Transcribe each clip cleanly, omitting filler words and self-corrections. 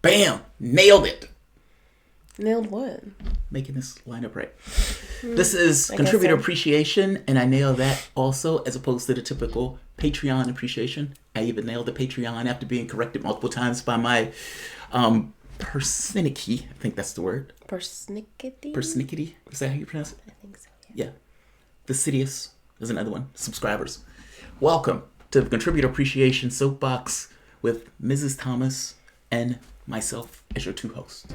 Bam! Nailed it. Nailed what? Making this line up right. This is contributor appreciation, and I nailed that also, as opposed to the typical Patreon appreciation. I even nailed the Patreon after being corrected multiple times by my persnickety. I think that's the word. Persnickety? Persnickety? Is that how you pronounce it? I think so, yeah. Fastidious is another one. Subscribers. Welcome to the Contributor Appreciation Soapbox with Mrs. Thomas and myself as your two hosts.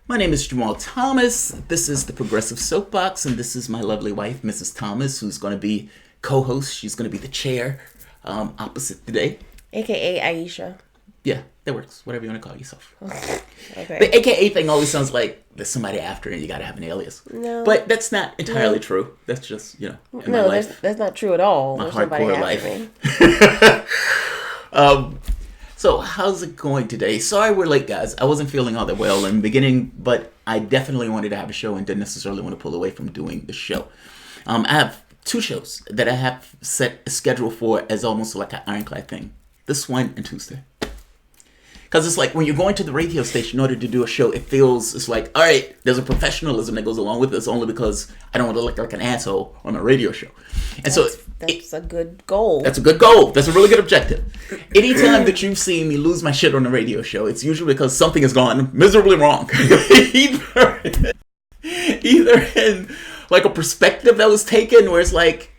My name is Jamarl Thomas. This is the Progressive Soapbox, and this is my lovely wife, Mrs. Thomas, who's going to be co-host. She's going to be the chair opposite today. AKA Aisha. Yeah, that works. Whatever you want to call yourself. Okay. The AKA thing always sounds like there's somebody after and you got to have an alias. No. But that's not entirely true. That's just, in my life. That's not true at all. My There's hardcore life. So how's it going today? Sorry we're late, guys. I wasn't feeling all that well in the beginning, but I definitely wanted to have a show and didn't necessarily want to pull away from doing the show. I have two shows that I have set a schedule for as almost like an ironclad thing. This one and Tuesday. Because it's like when you're going to the radio station in order to do a show, it's like, all right, there's a professionalism that goes along with this only because I don't want to look like an asshole on a radio show. And that's a good goal. That's a good goal. That's a really good objective. Anytime that you've seen me lose my shit on a radio show, it's usually because something has gone miserably wrong. either in like a perspective that was taken where it's like,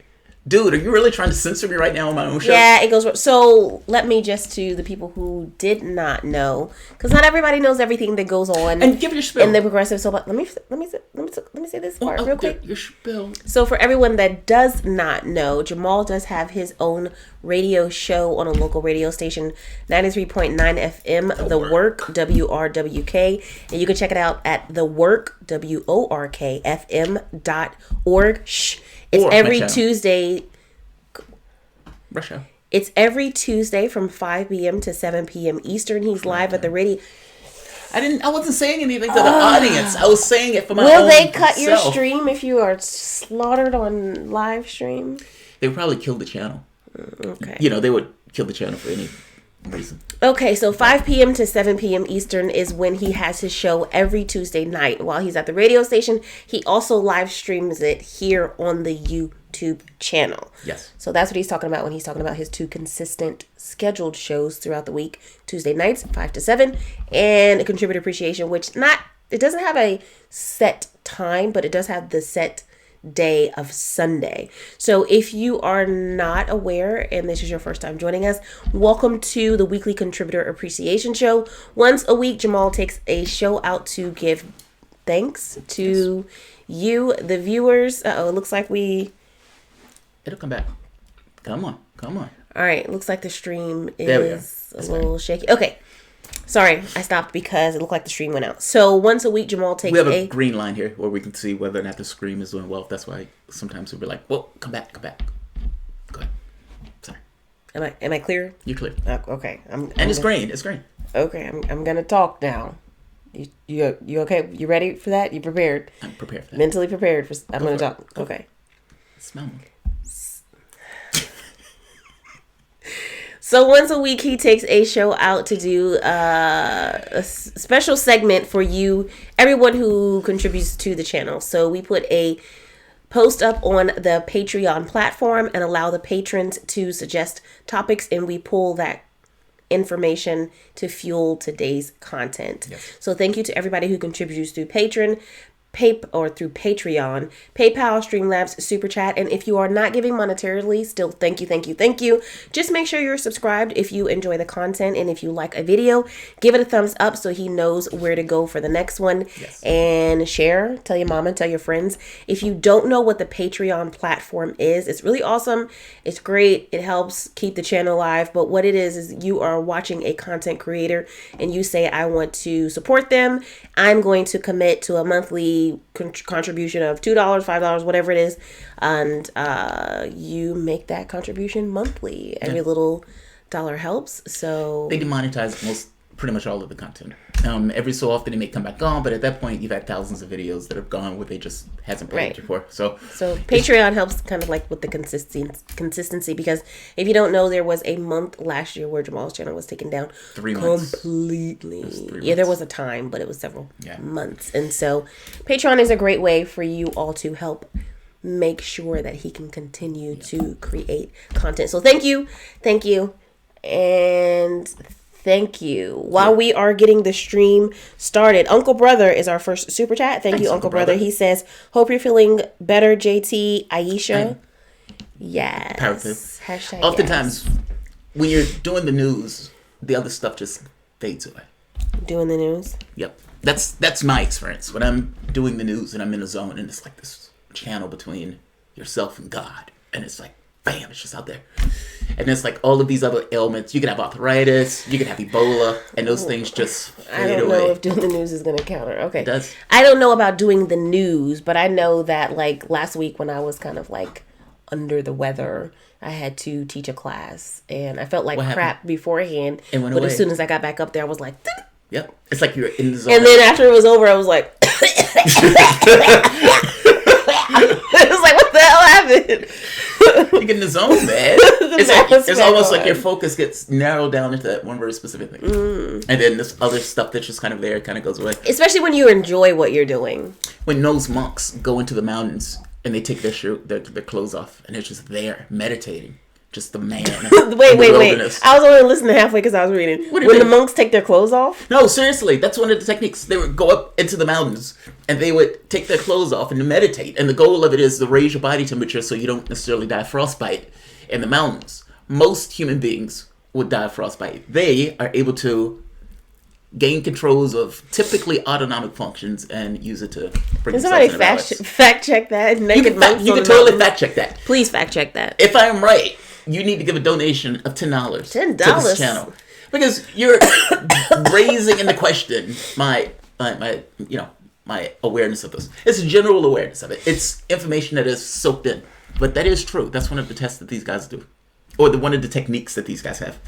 dude, are you really trying to censor me right now on my own show? Yeah, it goes. So let me just to the people who did not know, because not everybody knows everything that goes on. And give your spiel. In the Progressive. So let me say this part real quick. Your spiel. So for everyone that does not know, Jamal does have his own radio show on a local radio station, 93.9 FM, The Work, WRWK, and you can check it out at thework.org.fm.org. It's every Tuesday. Russia. It's every Tuesday from 5 p.m. to 7 p.m. Eastern. He's live at the radio. I wasn't saying anything to the audience. I was saying it for my own Will they cut self. your stream if you are slaughtered on live stream? They would probably kill the channel. Okay. They would kill the channel for any reason. Okay, so 5 p.m. to 7 p.m. Eastern is when he has his show every Tuesday night. While he's at the radio station, he also live streams it here on the YouTube channel. Yes. So that's what he's talking about when he's talking about his two consistent scheduled shows throughout the week. Tuesday nights, 5 to 7, and a contributor appreciation, which it doesn't have a set time, but it does have the set day of Sunday. So if you are not aware and this is your first time joining us, welcome to the weekly contributor appreciation show. Once a week, Jamal takes a show out to give thanks to you, the viewers. It looks like it'll come back. Come on. All right, looks like the stream is a little shaky. Okay. Sorry, I stopped because it looked like the stream went out. So once a week, Jamal takes We have a green line here where we can see whether or not the stream is doing well. That's why sometimes we'll be like, well, come back. Go ahead. Sorry. Am I clear? You're clear. Okay. It's green. It's green. Okay, I'm gonna talk now. You okay? You ready for that? You prepared? I'm prepared for that. Mentally prepared for. I'm gonna talk. Okay. Smell me. So once a week, he takes a show out to do a special segment for you, everyone who contributes to the channel. So we put a post up on the Patreon platform and allow the patrons to suggest topics, and we pull that information to fuel today's content. Yes. So thank you to everybody who contributes through through Patreon, PayPal, Streamlabs, Super Chat. And if you are not giving monetarily, still thank you. Just make sure you're subscribed if you enjoy the content, and if you like a video, give it a thumbs up so he knows where to go for the next one. Yes. And share, tell your mama, tell your friends. If you don't know what the Patreon platform is, it's really awesome. It's great. It helps keep the channel alive. But what it is you are watching a content creator and you say, I want to support them. I'm going to commit to a monthly contribution of $2, $5, whatever it is, and you make that contribution monthly. Every little dollar helps. So they demonetize pretty much all of the content. Every so often, they may come back on, but at that point, you've had thousands of videos that have gone where they just hasn't played before. So Patreon helps kind of like with the consistency, because if you don't know, there was a month last year where Jamal's channel was taken down 3 months completely. Yeah, there was a time, but it was several months, and so Patreon is a great way for you all to help make sure that he can continue to create content. So thank you, and thank you. While we are getting the stream started, Uncle Brother is our first super chat. Thanks, you, Uncle Brother. He says, "Hope you're feeling better, JT, Aisha." Yes. Hashtag Oftentimes, when you're doing the news, the other stuff just fades away. Doing the news. Yep, that's my experience when I'm doing the news and I'm in a zone, and it's like this channel between yourself and God, and it's like, bam, it's just out there. And it's like all of these other ailments. You can have arthritis, you can have Ebola, and those things just fade away. I don't know if doing the news is going to counter. Okay. It does. I don't know about doing the news, but I know that like last week when I was kind of like under the weather, I had to teach a class, and I felt like crap beforehand. But as soon as I got back up there, I was like, yep. It's like you're in the zone. And then after it was over, I was like, it was like, what the hell happened? You get in the zone, man. It's almost like your focus gets narrowed down into that one very specific thing. And then this other stuff that's just kind of there kind of goes away. Especially when you enjoy what you're doing. When those monks go into the mountains and they take their clothes off and they're just there meditating. Just the man. Wait. I was only listening halfway because I was reading. When the monks take their clothes off? No, seriously. That's one of the techniques. They would go up into the mountains and they would take their clothes off and meditate. And the goal of it is to raise your body temperature so you don't necessarily die of frostbite in the mountains. Most human beings would die of frostbite. They are able to gain controls of typically autonomic functions and use it to bring Can somebody fact check that? You can totally fact check that. Please fact check that. If I am right, you need to give a donation of $10 $10 to this channel, because you're raising into question my awareness of this. It's a general awareness of it. It's information that is soaked in, but that is true. That's one of the tests that these guys do, or one of the techniques that these guys have.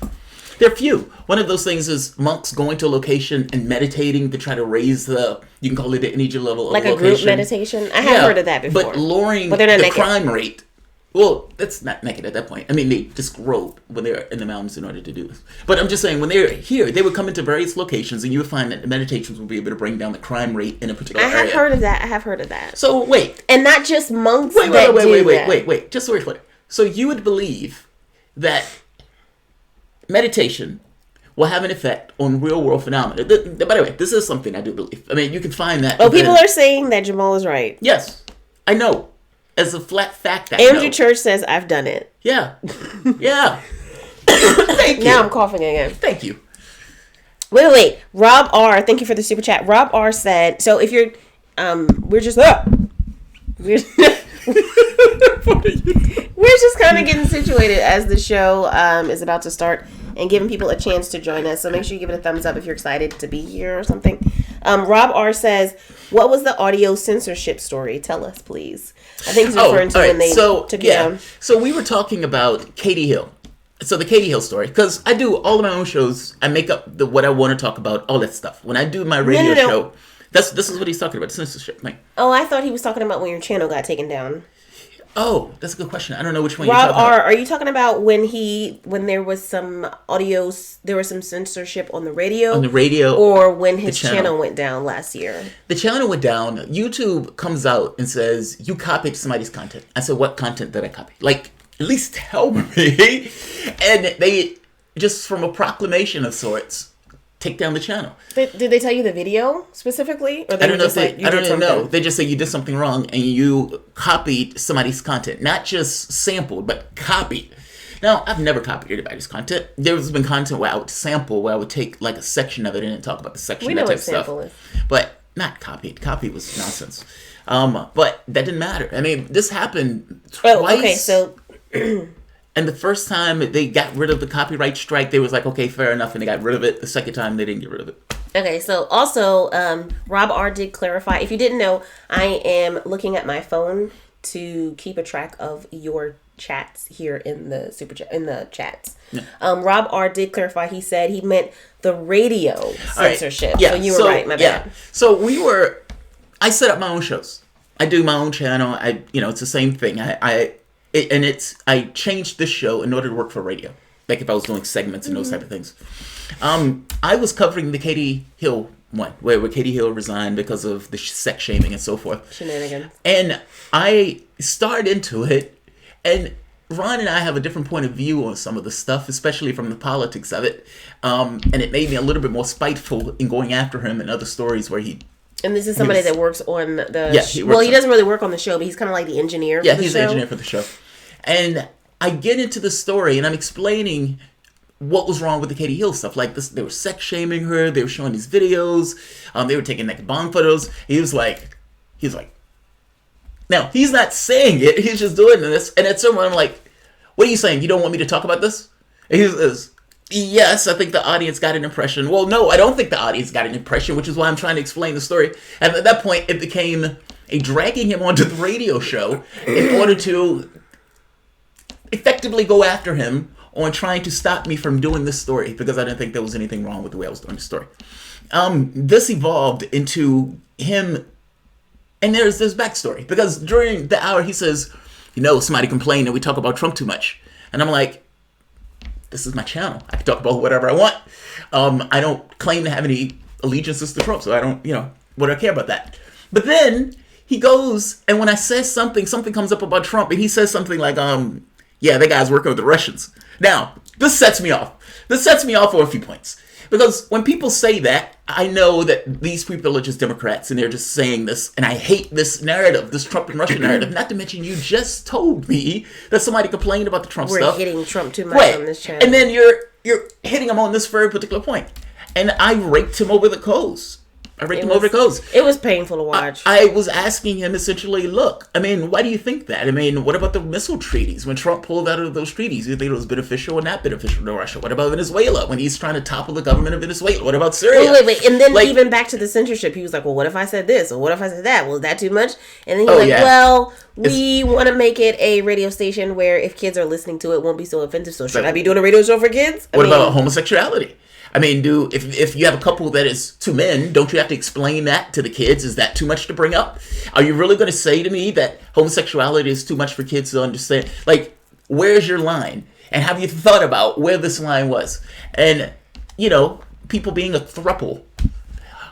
There are few. One of those things is monks going to a location and meditating to try to raise you can call it the energy level of like a location. Group meditation. I have heard of that before. But lowering the crime rate. Well, that's not naked at that point. I mean, they just rope when they're in the mountains in order to do this. But I'm just saying, when they're here, they would come into various locations, and you would find that the meditations will be able to bring down the crime rate in a particular area. I have heard of that. So, wait. And not just monks Wait. Just so we're clear. So, you would believe that meditation will have an effect on real-world phenomena. By the way, this is something I do believe. I mean, you can find that. Oh, people are saying that Jamal is right. Yes. I know. As a flat fact, Andrew Church says I've done it. Yeah. Thank you. Now I'm coughing again. Thank you. Wait. Rob R, thank you for the super chat. Rob R said, so if you're, we're just kind of getting situated as the show is about to start and giving people a chance to join us. So make sure you give it a thumbs up if you're excited to be here or something. Rob R says, what was the audio censorship story? Tell us, please. I think he's referring to when they took it down. So we were talking about Katie Hill. So the Katie Hill story, because I do all of my own shows. I make up what I want to talk about, all that stuff. When I do my radio show, this is what he's talking about, censorship. Like, I thought he was talking about when your channel got taken down. Oh, that's a good question. I don't know which one Rob you're talking about. Are you talking about when there was some there was some censorship on the radio? On the radio. Or when his channel went down last year? The channel went down. YouTube comes out and says, you copied somebody's content. I said, what content did I copy? Like, at least tell me. And they, just from a proclamation of sorts, take down the channel. Did they tell you the video specifically? Or I don't know. They just say you did something wrong and you copied somebody's content. Not just sampled, but copied. Now, I've never copied anybody's content. There's been content where I would sample, where I would take like a section of it and then talk about the section. We know what sample is. But not copied. Copied was nonsense. But that didn't matter. I mean, this happened twice. Oh, okay, so... And the first time they got rid of the copyright strike, they was like, okay, fair enough, and they got rid of it. The second time, they didn't get rid of it. Okay, so also, Rob R did clarify. If you didn't know, I am looking at my phone to keep a track of your chats here in the super chat in the chats. Yeah. Rob R did clarify. He said he meant the radio censorship. Right. Yeah, so you were right. My bad. So I set up my own shows. I do my own channel. It's the same thing. I changed this show in order to work for radio. Like if I was doing segments and those type of things. I was covering the Katie Hill one, where Katie Hill resigned because of the sex shaming and so forth. Shenanigans. And I starred into it, and Ron and I have a different point of view on some of the stuff, especially from the politics of it. And it made me a little bit more spiteful in going after him and other stories where he... And this is somebody that works on the... Yeah, he doesn't really work on the show, but he's kind of like the engineer for the show. Yeah, he's the engineer for the show. And I get into the story, and I'm explaining what was wrong with the Katie Hill stuff. Like, this, they were sex shaming her. They were showing these videos. They were taking naked bomb photos. He was like... Now, he's not saying it. He's just doing this. And at some point, I'm like, what are you saying? You don't want me to talk about this? And he says, yes, I think the audience got an impression. Well, no, I don't think the audience got an impression, which is why I'm trying to explain the story. And at that point, it became a dragging him onto the radio show in order to effectively go after him on trying to stop me from doing this story because I didn't think there was anything wrong with the way I was doing the story. This evolved into him, and there's this backstory, because during the hour he says, somebody complained that we talk about Trump too much. And I'm like, this is my channel. I can talk about whatever I want. I don't claim to have any allegiances to Trump, so I don't, what do I care about that? But then he goes, and when I say something comes up about Trump, and he says something like, yeah, that guy's working with the Russians. Now, this sets me off. This sets me off for a few points. Because when people say that, I know that these people are just Democrats and they're just saying this, and I hate this narrative, this Trump and Russia narrative. Not to mention, you just told me that somebody complained about the Trump stuff. We're hitting Trump too much on this channel. And then you're hitting him on this very particular point. And I raked him over the coals. It was painful to watch. I was asking him essentially, look, why do you think that? What about the missile treaties? When Trump pulled out of those treaties, you think it was beneficial or not beneficial to Russia? What about Venezuela, when he's trying to topple the government of Venezuela? What about Syria? Wait. And then even back to the censorship, he was like, well, what if I said this? Or what if I said that? Well, is that too much? And then he was well, we want to make it a radio station where if kids are listening to it, won't be so offensive. So should I be doing a radio show for kids? What about homosexuality? If you have a couple that is two men, don't you have to explain that to the kids? Is that too much to bring up? Are you really going to say to me that homosexuality is too much for kids to understand? Like, where's your line? And have you thought about where this line was? And, people being a throuple.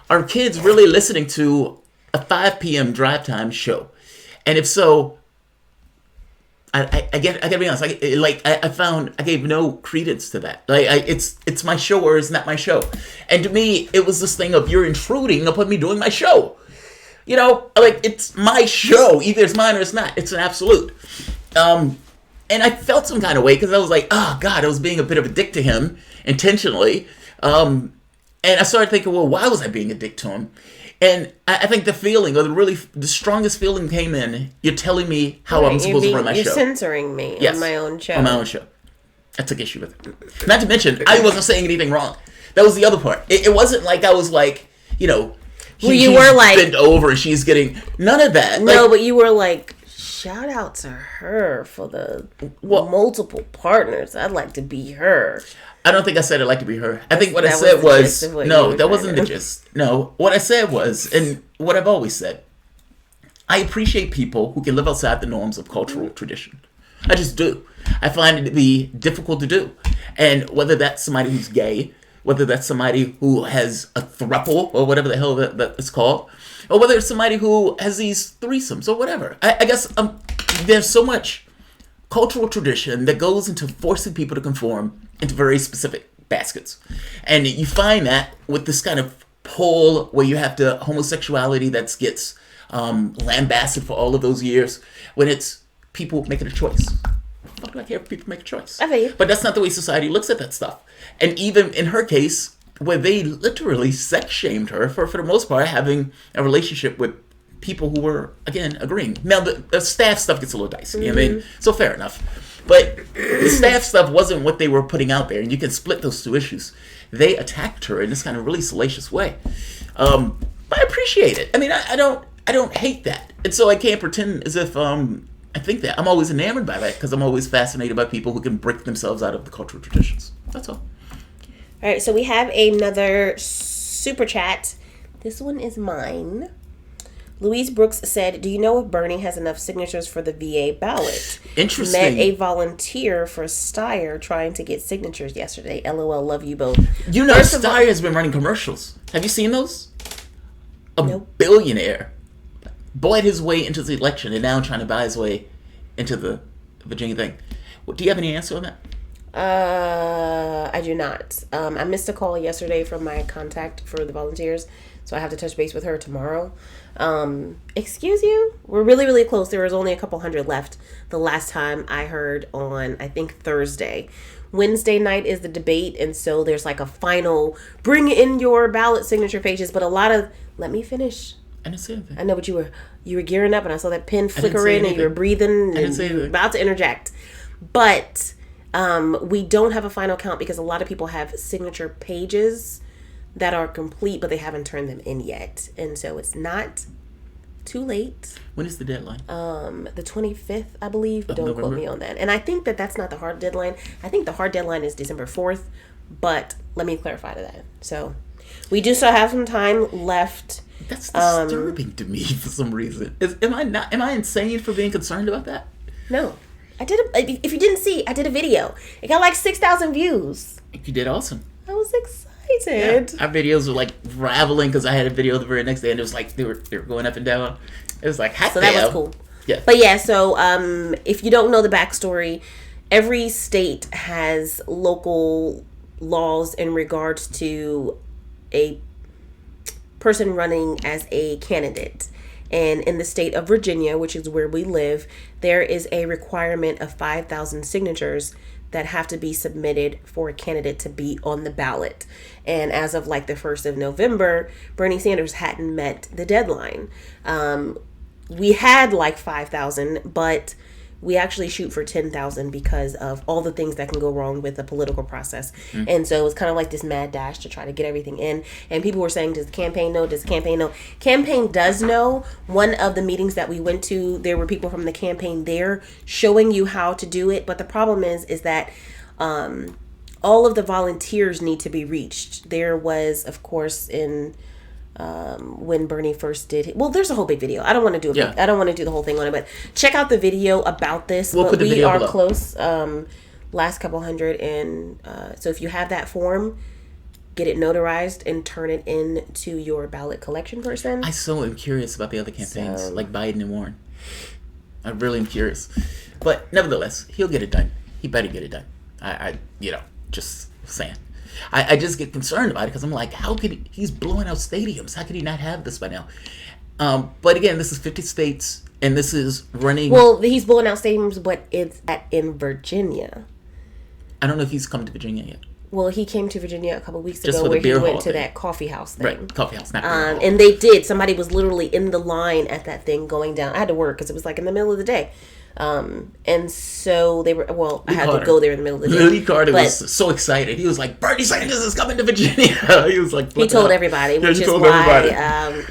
Are kids really listening to a 5 p.m. drive time show? And if so, I gotta be honest. I gave no credence to that. It's my show or it's not my show. And to me, it was this thing of, you're intruding upon me doing my show. It's my show. Either it's mine or it's not. It's an absolute. And I felt some kind of way because I was like, oh God, I was being a bit of a dick to him intentionally. And I started thinking, well, why was I being a dick to him? And I think the feeling, or the strongest feeling came in, you're telling me how I'm supposed to run my show. You're censoring me on my own show. On my own show. I took issue with it. Not to mention, I wasn't saying anything wrong. That was the other part. It wasn't like I was like, you were like, bent over and she's getting, none of that. No, but you were like, shout out to her for the multiple partners. I'd like to be her. I don't think I said I'd like to be her. I think what I said was, no, that wasn't the gist. No, what I said was, and what I've always said, I appreciate people who can live outside the norms of cultural tradition. I just do. I find it to be difficult to do. And whether that's somebody who's gay, whether that's somebody who has a throuple, or whatever the hell that it's called, or whether it's somebody who has these threesomes, or whatever. I guess there's so much cultural tradition that goes into forcing people to conform into very specific baskets. And you find that with this kind of pull where you have the homosexuality that gets lambasted for all of those years, when it's people making a choice. What do I care if people make a choice? I feel you. But that's not the way society looks at that stuff. And even in her case, where they literally sex shamed her for the most part, having a relationship with people who were, again, agreeing. Now, the staff stuff gets a little dicey. Mm-hmm. So fair enough. But the staff stuff wasn't what they were putting out there. And you can split those two issues. they attacked her in this kind of really salacious way. But I appreciate it. I mean, I don't hate that, and so I can't pretend as if I think that. I'm always enamored by that because I'm always fascinated by people who can break themselves out of the cultural traditions. That's all. All right, so we have another super chat. This one is mine. Louise Brooks said, do you know if Bernie has enough signatures for the VA ballot? Interesting. Met a volunteer for Steyer trying to get signatures yesterday. LOL, love you both. You know, Steyer has been running commercials. Have you seen those? Nope. Billionaire bought his way into the election and now trying to buy his way into the Virginia thing. Do you have any answer on that? I do not. I missed a call yesterday from my contact for the volunteers, so I have to touch base with her tomorrow. Excuse you? We're really, really close. There was only a couple hundred left the last time I heard on, I think, Thursday. Wednesday night is the debate, and so there's like a final, bring in your ballot signature pages, but a lot of, let me finish. I didn't say anything. I know, but you were gearing up, and I saw that pen flicker in, and you were breathing, and you were about to interject. But we don't have a final count because a lot of people have signature pages that are complete, but they haven't turned them in yet. And so it's not too late. When is the deadline? The 25th, I believe, but don't November? quote me on that. And I think that that's not the hard deadline. I think the hard deadline is December 4th, but let me clarify to that. So we do still have some time left. That's disturbing to me for some reason. Am I insane for being concerned about that? No. If you didn't see, I did a video. It got like 6,000 views. You did awesome. I was excited. Yeah. Our videos were like raveling because I had a video the very next day and it was like they were going up and down. It was like hot. So that was cool. Yeah. But yeah, so if you don't know the backstory, every state has local laws in regards to a person running as a candidate. And in the state of Virginia, which is where we live, there is a requirement of 5,000 signatures that have to be submitted for a candidate to be on the ballot. And as of like the 1st of November, Bernie Sanders hadn't met the deadline. We had like 5,000, but we actually shoot for 10,000 because of all the things that can go wrong with the political process. Mm-hmm. And so it was kind of like this mad dash to try to get everything in. And people were saying, does the campaign know? Does the campaign know? Campaign does know. One of the meetings that we went to, there were people from the campaign there showing you how to do it. But the problem is that all of the volunteers need to be reached. There was, of course, when Bernie first did it. Well, there's a whole big video. I don't want to do I don't want to do the whole thing on it, but check out the video about this. We'll put the video below. Close. Last couple hundred, and so if you have that form, get it notarized and turn it in to your ballot collection person. I so am curious about the other campaigns, like Biden and Warren. I really am curious, but nevertheless, he'll get it done. He better get it done. I just saying. I just get concerned about it because I'm like, how could he's blowing out stadiums? How could he not have this by now? But again, this is 50 states, and this is running. Well, he's blowing out stadiums, but it's in Virginia. I don't know if he's come to Virginia yet. Well, he came to Virginia a couple weeks Just ago for the where he beer went hall to thing. that coffee house thing. Right, coffee house, not beer hall. And they did. Somebody was literally in the line at that thing going down. I had to work because it was like in the middle of the day. And so they were, I had to go there in the middle of the day. Lee Carter was so excited. He was like, Bernie Sanders is coming to Virginia. He was like, he told everybody, which is why,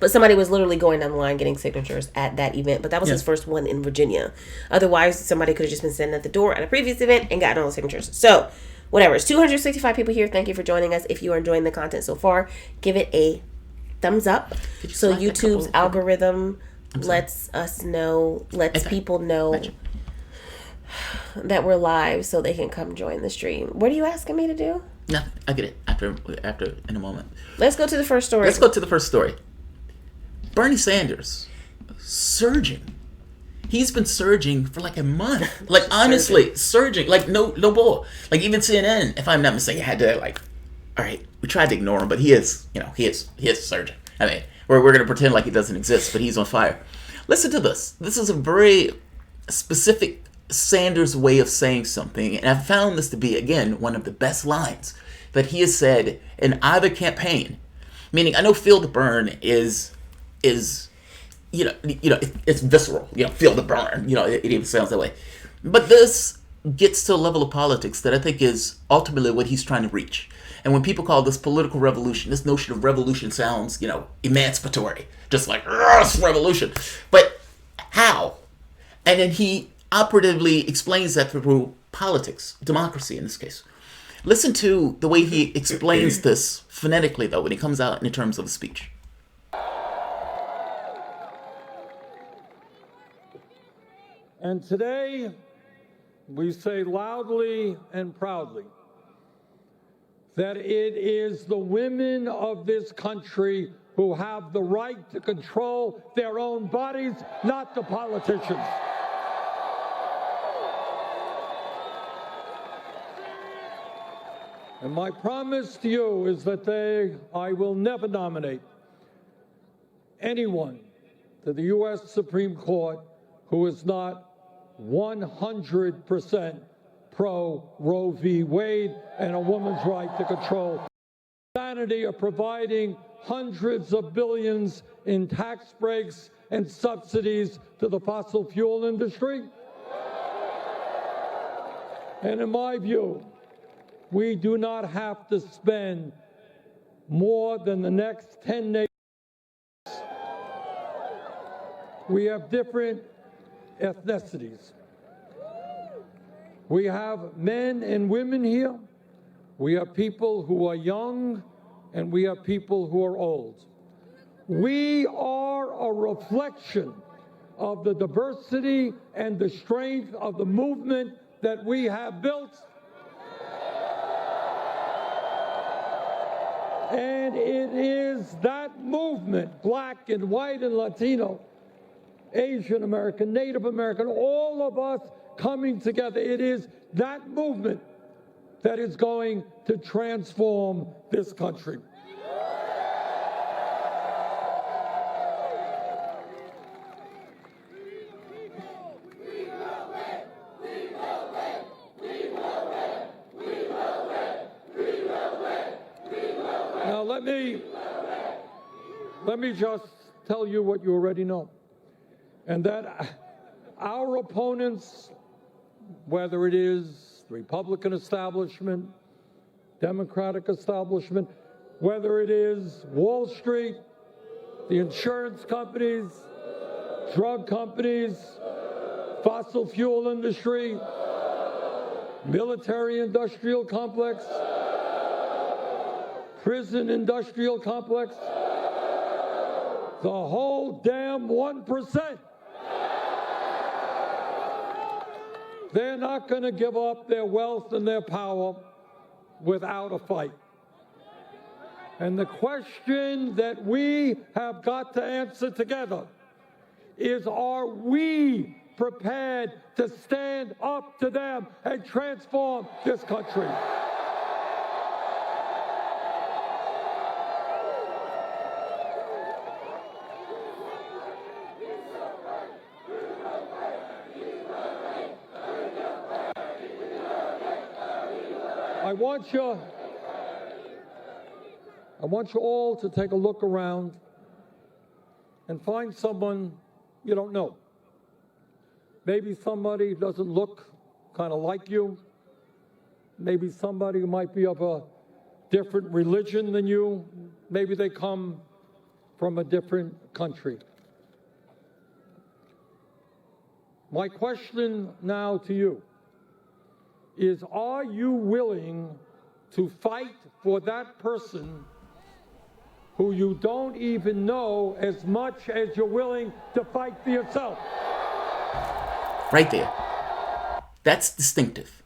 but somebody was literally going down the line getting signatures at that event, but that was his first one in Virginia. Otherwise, somebody could have just been sitting at the door at a previous event and gotten all the signatures. So, whatever. It's 265 people here. Thank you for joining us. If you are enjoying the content so far, give it a thumbs up. So YouTube's algorithm lets us know, people know that we're live so they can come join the stream. What are you asking me to do? No, I get it after in a moment. Let's go to the first story. Bernie Sanders surging. He's been surging for like a month. Like honestly, surging. Like no bull. Like even CNN, if I'm not mistaken, had to like, all right, we tried to ignore him, but he is surging. I mean, we're going to pretend like he doesn't exist, but he's on fire. Listen to this. This is a very specific Sanders way of saying something, and I found this to be, again, one of the best lines that he has said in either campaign. Meaning, I know feel the burn is it's visceral. Feel the burn. It even sounds that way. But this gets to a level of politics that I think is ultimately what he's trying to reach. And when people call this political revolution, this notion of revolution sounds, emancipatory. Just like, it's revolution. But how? And then he operatively explains that through politics, democracy in this case. Listen to the way he explains this phonetically, though, when he comes out in terms of a speech. And today, we say loudly and proudly that it is the women of this country who have the right to control their own bodies, not the politicians. And my promise to you is that I will never nominate anyone to the U.S. Supreme Court who is not 100% pro Roe v. Wade and a woman's right to control. Insanity of providing hundreds of billions in tax breaks and subsidies to the fossil fuel industry. And in my view, we do not have to spend more than the next 10 nations. We have different ethnicities. We have men and women here. We have people who are young, and we have people who are old. We are a reflection of the diversity and the strength of the movement that we have built. And it is that movement, black and white and Latino, Asian American, Native American, all of us coming together. It is that movement that is going to transform this country. Now let me just tell you what you already know. And that our opponents, whether it is the Republican establishment, Democratic establishment, whether it is Wall Street, the insurance companies, drug companies, fossil fuel industry, military industrial complex, prison industrial complex, the whole damn 1%. They're not going to give up their wealth and their power without a fight. And the question that we have got to answer together is, are we prepared to stand up to them and transform this country? I want you all to take a look around and find someone you don't know. Maybe somebody who doesn't look kind of like you. Maybe somebody who might be of a different religion than you. Maybe they come from a different country. My question now to you is, are you willing to fight for that person who you don't even know as much as you're willing to fight for yourself? Right there. That's distinctive.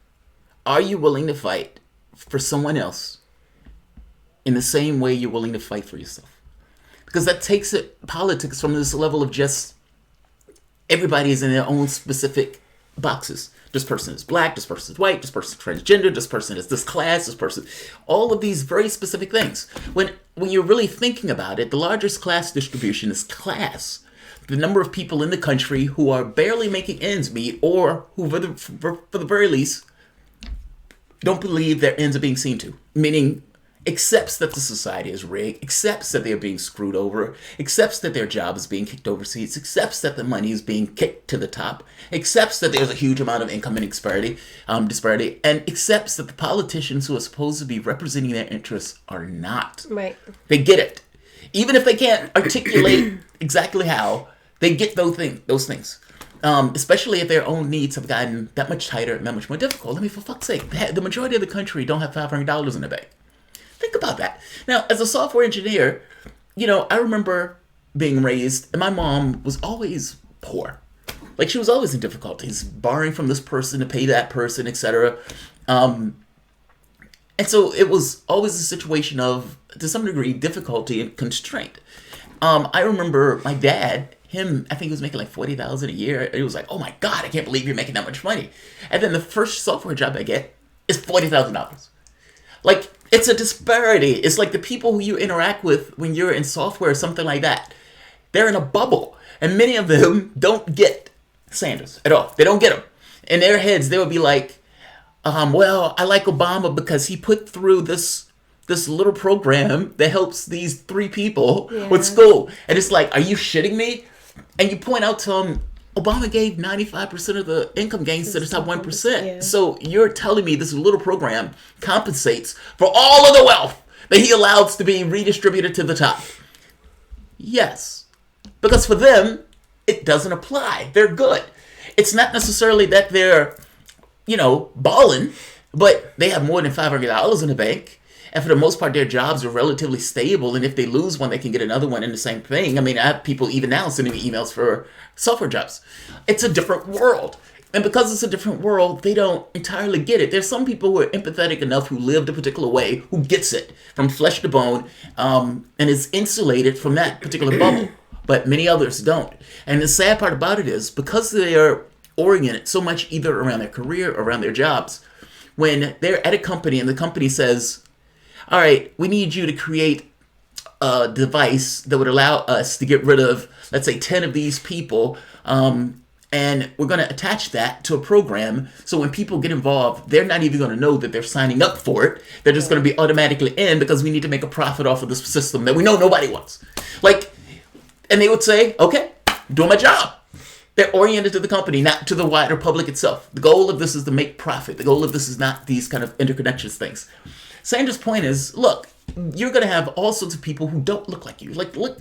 Are you willing to fight for someone else in the same way you're willing to fight for yourself? Because that takes politics from this level of just everybody is in their own specific boxes. This person is black, this person is white, this person is transgender, this person is this class, this person, all of these very specific things. When you're really thinking about it, the largest class distribution is class. The number of people in the country who are barely making ends meet, or who, for the very least, don't believe their ends are being seen to. Meaning, accepts that the society is rigged, accepts that they're being screwed over, accepts that their job is being kicked overseas, accepts that the money is being kicked to the top, accepts that there's a huge amount of income disparity, and accepts that the politicians who are supposed to be representing their interests are not. Right. They get it. Even if they can't articulate exactly how, they get those things. Especially if their own needs have gotten that much tighter and that much more difficult. I mean, for fuck's sake, the majority of the country don't have $500 in the bank. Think about that. Now, as a software engineer, I remember being raised, and my mom was always poor. Like, she was always in difficulties, borrowing from this person to pay that person, etc. And so it was always a situation of, to some degree, difficulty and constraint. I remember my dad, I think he was making like $40,000 a year. It was like, oh my God, I can't believe you're making that much money. And then the first software job I get is $40,000. Like, it's a disparity. It's like the people who you interact with when you're in software or something like that, they're in a bubble. And many of them don't get Sanders at all. They don't get him. In their heads, they would be like, well, I like Obama because he put through this little program that helps these 3 people with school. And it's like, are you shitting me? And you point out to them, Obama gave 95% of the income gains to the top 1%. Yeah. So you're telling me this little program compensates for all of the wealth that he allows to be redistributed to the top? Yes. Because for them, it doesn't apply. They're good. It's not necessarily that they're, balling, but they have more than $500 in the bank. And for the most part, their jobs are relatively stable. And if they lose one, they can get another one in the same thing. I mean, I have people even now sending me emails for software jobs. It's a different world. And because it's a different world, they don't entirely get it. There's some people who are empathetic enough, who lived a particular way, who gets it from flesh to bone, and is insulated from that particular bubble. But many others don't. And the sad part about it is, because they are oriented so much either around their career or around their jobs, when they're at a company and the company says, all right, we need you to create a device that would allow us to get rid of, let's say, 10 of these people, and we're going to attach that to a program so when people get involved, they're not even going to know that they're signing up for it. They're just going to be automatically in because we need to make a profit off of this system that we know nobody wants. And they would say, okay, doing my job. They're oriented to the company, not to the wider public itself. The goal of this is to make profit. The goal of this is not these kind of interconnections things. Sanders' point is, look, you're going to have all sorts of people who don't look like you. Like, look,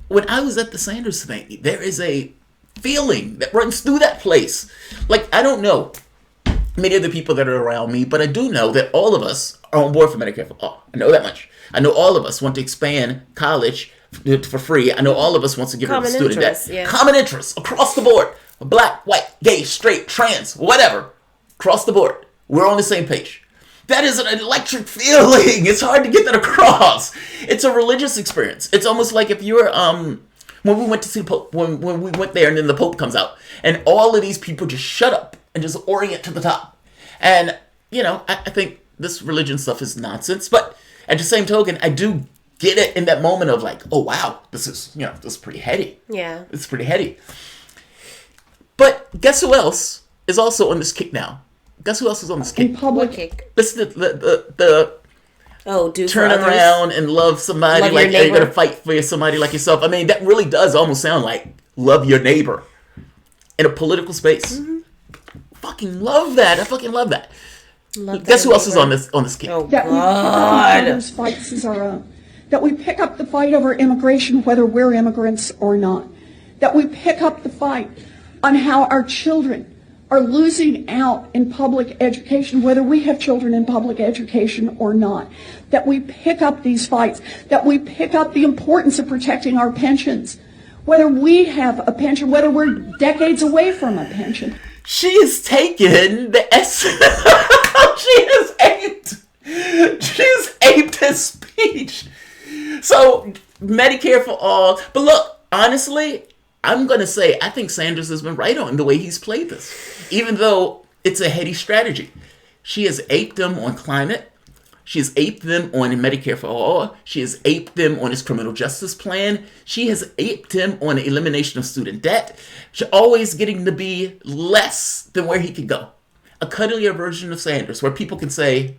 when I was at the Sanders thing, there is a feeling that runs through that place. Like, I don't know many of the people that are around me, but I do know that all of us are on board for Medicare for all. I know that much. I know all of us want to expand college for free. I know all of us want to get rid of student debt. Yeah. Common interests across the board. Black, white, gay, straight, trans, whatever. Across the board. We're on the same page. That is an electric feeling. It's hard to get that across. It's a religious experience. It's almost like if you're, when we went to see the Pope, when we went there and then the Pope comes out, and all of these people just shut up and just orient to the top. And, I think this religion stuff is nonsense, but at the same token, I do get it in that moment of like, oh wow, this is pretty heady. Yeah. It's pretty heady. But guess who else is also on this kick now? Guess who else is on this kick? In public kick. Listen to the do turn around and love somebody love like you're gonna neighbor. fight for somebody like yourself. I mean, that really does almost sound like love your neighbor in a political space. Mm-hmm. Fucking love that. I fucking love that. Guess who else is on this kick? Oh, that God. we pick up those fights as our own. That we pick up the fight over immigration, whether we're immigrants or not. That we pick up the fight on how our children are losing out in public education, whether we have children in public education or not. That we pick up these fights. That we pick up the importance of protecting our pensions, whether we have a pension, whether we're decades away from a pension. She has taken the essence. She's aped his speech. So, Medicare for all. But look, honestly, I'm going to say I think Sanders has been right on the way he's played this. Even though it's a heady strategy. She has aped them on climate. She has aped them on Medicare for all. She has aped them on his criminal justice plan. She has aped him on the elimination of student debt. She's always getting to be less than where he could go. A cuddlier version of Sanders, where people can say,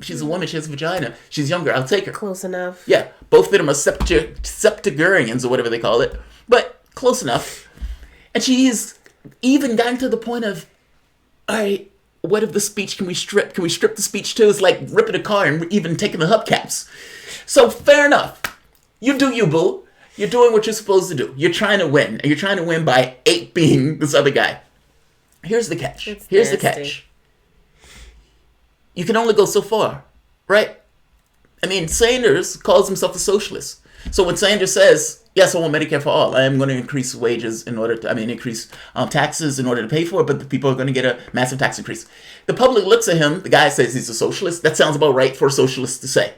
She's a woman. She has a vagina. She's younger. I'll take her. Close enough. Yeah, both of them are septuagenarians or whatever they call it, but close enough. And she's even gotten to the point of, all right, what if the speech can we strip? Can we strip the speech too? It's like ripping a car and even taking the hubcaps. So fair enough. You do you, boo. You're doing what you're supposed to do. You're trying to win, and you're trying to win by aping this other guy. Here's the catch. Here's the catch. You can only go so far, right? I mean, Sanders calls himself a socialist. So when Sanders says, yes, I want Medicare for all, I am going to increase wages increase taxes in order to pay for it, but the people are going to get a massive tax increase. The public looks at him, the guy says he's a socialist. That sounds about right for a socialist to say.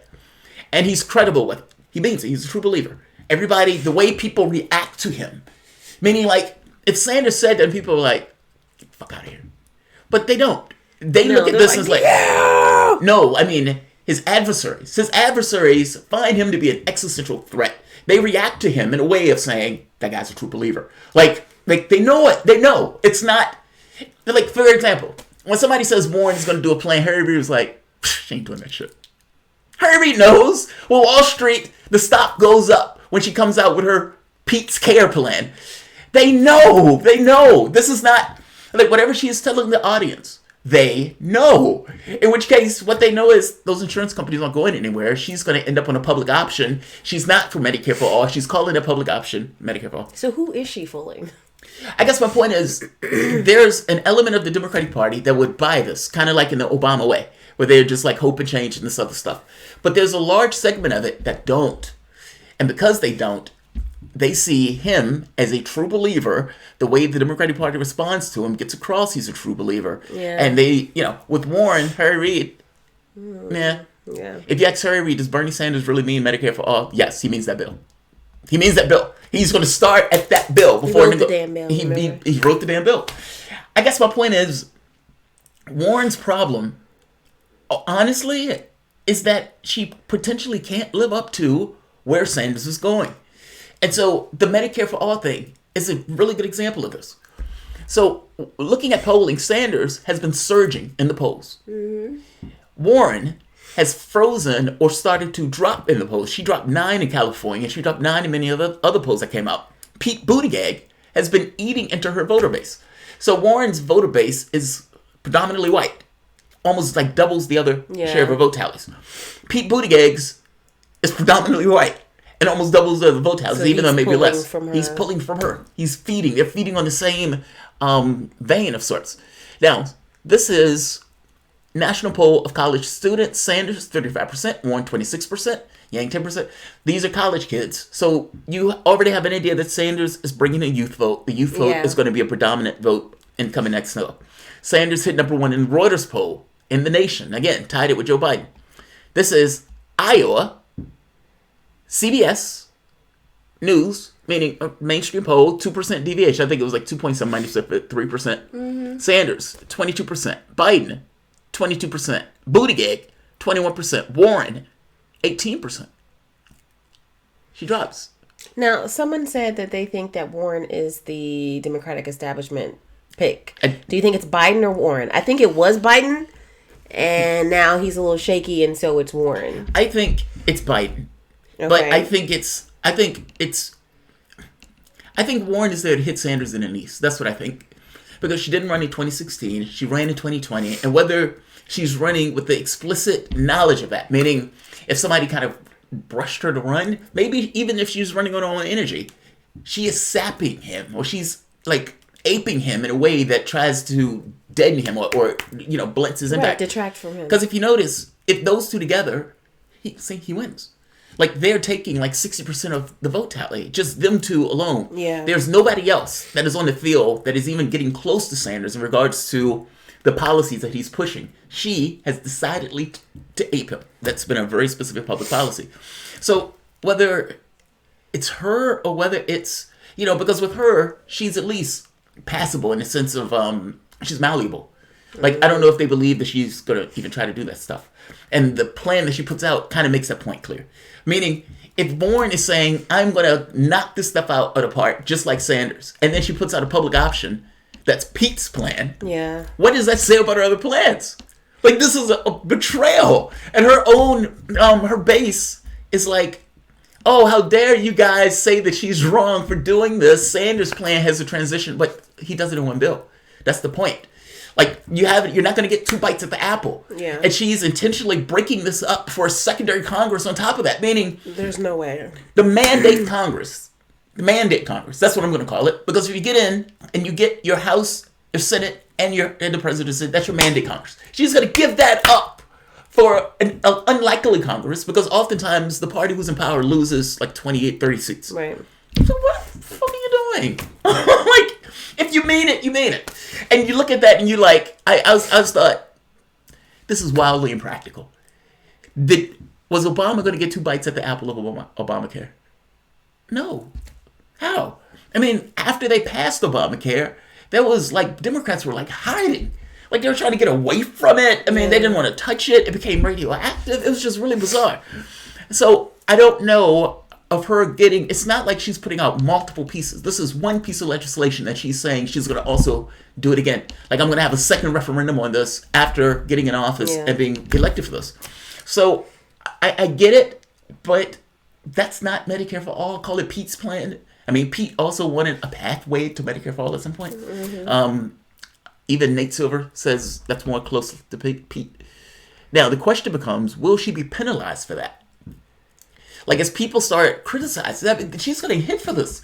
And he's credible with it. He means it. He's a true believer. Everybody, the way people react to him, meaning like, if Sanders said that, people are like, get the fuck out of here. But they don't. They look at this as like, yeah! No, I mean, his adversaries find him to be an existential threat. They react to him in a way of saying, that guy's a true believer. Like they know it. They know. It's not, like, for example, when somebody says Warren is going to do a plan, Harry Reid was like, she ain't doing that shit. Harry Reid knows. Well, Wall Street, the stock goes up when she comes out with her Pete's Care plan. They know. They know. This is not, like, whatever she is telling the audience. They know. In which case, what they know is those insurance companies aren't going anywhere. She's going to end up on a public option. She's not for Medicare for all. She's calling it a public option, Medicare for all. So who is she fooling? I guess my point is, there's an element of the Democratic Party that would buy this, kind of like in the Obama way, where they're just like hope and change and this other stuff. But there's a large segment of it that don't. And because they don't, they see him as a true believer. The way the Democratic Party responds to him gets across he's a true believer. Yeah. And they, with Warren, Harry Reid, yeah. If you ask Harry Reid, does Bernie Sanders really mean Medicare for all? Yes, he means that bill. He means that bill. He's going to start at that bill before he wrote the damn bill. He wrote the damn bill. I guess my point is, Warren's problem, honestly, is that she potentially can't live up to where Sanders is going. And so the Medicare for all thing is a really good example of this. So looking at polling, Sanders has been surging in the polls. Mm-hmm. Warren has frozen or started to drop in the polls. She dropped 9 in California. She dropped 9 in many other polls that came out. Pete Buttigieg has been eating into her voter base. So Warren's voter base is predominantly white. Almost like doubles the other share of her vote tallies. Pete Buttigieg's is predominantly white. And almost doubles the vote tallies, so even though maybe less. He's pulling from her. He's feeding. They're feeding on the same vein of sorts. Now, this is national poll of college students. Sanders, 35%. Warren, 26%. Yang, 10%. These are college kids. So you already have an idea that Sanders is bringing a youth vote. The youth vote is going to be a predominant vote in coming next snow. Sanders hit number 1 in Reuters poll in the nation. Again, tied it with Joe Biden. This is Iowa. CBS News, meaning a mainstream poll, 2% deviation. I think it was like 2.7 minus 3%. Mm-hmm. Sanders, 22%. Biden, 22%. Buttigieg, 21%. Warren, 18%. She drops. Now, someone said that they think that Warren is the Democratic establishment pick. Do you think it's Biden or Warren? I think it was Biden, and now he's a little shaky, and so it's Warren. I think it's Biden. Okay. But I think Warren is there to hit Sanders in the knees. That's what I think. Because she didn't run in 2016. She ran in 2020. And whether she's running with the explicit knowledge of that, meaning if somebody kind of brushed her to run, maybe even if she's running on her own energy, she is sapping him, or she's like aping him in a way that tries to deaden him or blunts his impact. Right, detract from him. Because if you notice, if those two together, he wins. Like, they're taking like 60% of the vote tally. Just them two alone. Yeah. There's nobody else that is on the field that is even getting close to Sanders in regards to the policies that he's pushing. She has decidedly to ape him. That's been a very specific public policy. So whether it's her or whether it's, because with her, she's at least passable in the sense of she's malleable. Like, I don't know if they believe that she's going to even try to do that stuff. And the plan that she puts out kind of makes that point clear. Meaning, if Warren is saying, I'm going to knock this stuff out of the park, just like Sanders, and then she puts out a public option, that's Pete's plan. Yeah. What does that say about her other plans? Like, this is a betrayal. And her own, her base is like, oh, how dare you guys say that she's wrong for doing this. Sanders' plan has a transition, but he does it in one bill. That's the point. Like, you're not going to get 2 bites at the apple. Yeah. And she's intentionally breaking this up for a secondary Congress on top of that, meaning... There's no way. The mandate Congress. That's what I'm going to call it. Because if you get in and you get your House, your Senate, and the presidency, that's your mandate Congress. She's going to give that up for an unlikely Congress, because oftentimes the party who's in power loses like 28, 30 seats. Right. So what the fuck are you doing? Like, if you mean it, you mean it. And you look at that and you like, I was thought, this is wildly impractical. Was Obama going to get 2 bites at the apple of Obamacare? No. How? I mean, after they passed Obamacare, there was like, Democrats were like hiding. Like, they were trying to get away from it. I mean, they didn't want to touch it. It became radioactive. It was just really bizarre. So I don't know of her getting, it's not like she's putting out multiple pieces. This is one piece of legislation that she's saying she's going to also do it again. Like, I'm going to have a second referendum on this after getting in office and being elected for this. So I get it, but that's not Medicare for all. Call it Pete's plan. I mean, Pete also wanted a pathway to Medicare for all at some point. Even Nate Silver says that's more close to Pete. Now, the question becomes, will she be penalized for that? Like, as people start criticizing that, she's going to hit for this.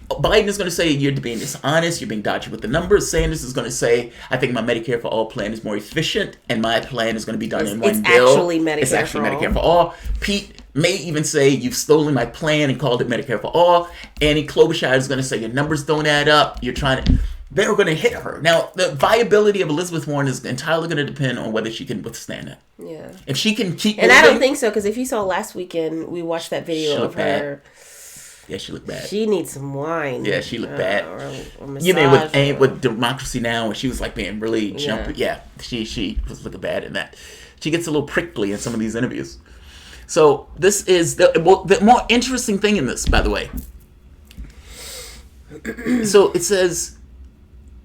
Biden is going to say, you're being dishonest, you're being dodgy with the numbers. Sanders is going to say, I think my Medicare for all plan is more efficient, and my plan is going to be done in one bill. It's actually Medicare for all. Pete may even say, you've stolen my plan and called it Medicare for all. Annie Klobuchar is going to say, your numbers don't add up. You're trying to... They're going to hit her. Now, the viability of Elizabeth Warren is entirely going to depend on whether she can withstand that. Yeah. If she can keep... And I don't think so, because if you saw last weekend, we watched that video of her. Yeah, she looked bad. She needs some wine. Yeah, she looked bad. Or massage, you mean with Democracy Now!, when she was like being really jumpy. Yeah, she was looking bad in that. She gets a little prickly in some of these interviews. So this is the more interesting thing in this, by the way. So it says,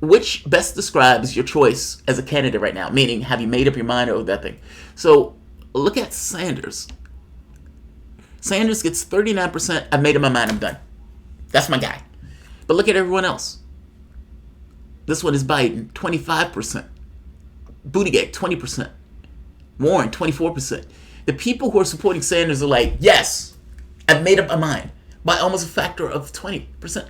which best describes your choice as a candidate right now? Meaning, have you made up your mind over that thing? So look at Sanders. Sanders gets 39%. I've made up my mind. I'm done. That's my guy. But look at everyone else. This one is Biden, 25%. Buttigieg, 20%. Warren, 24%. The people who are supporting Sanders are like, yes, I've made up my mind, by almost a factor of 20%.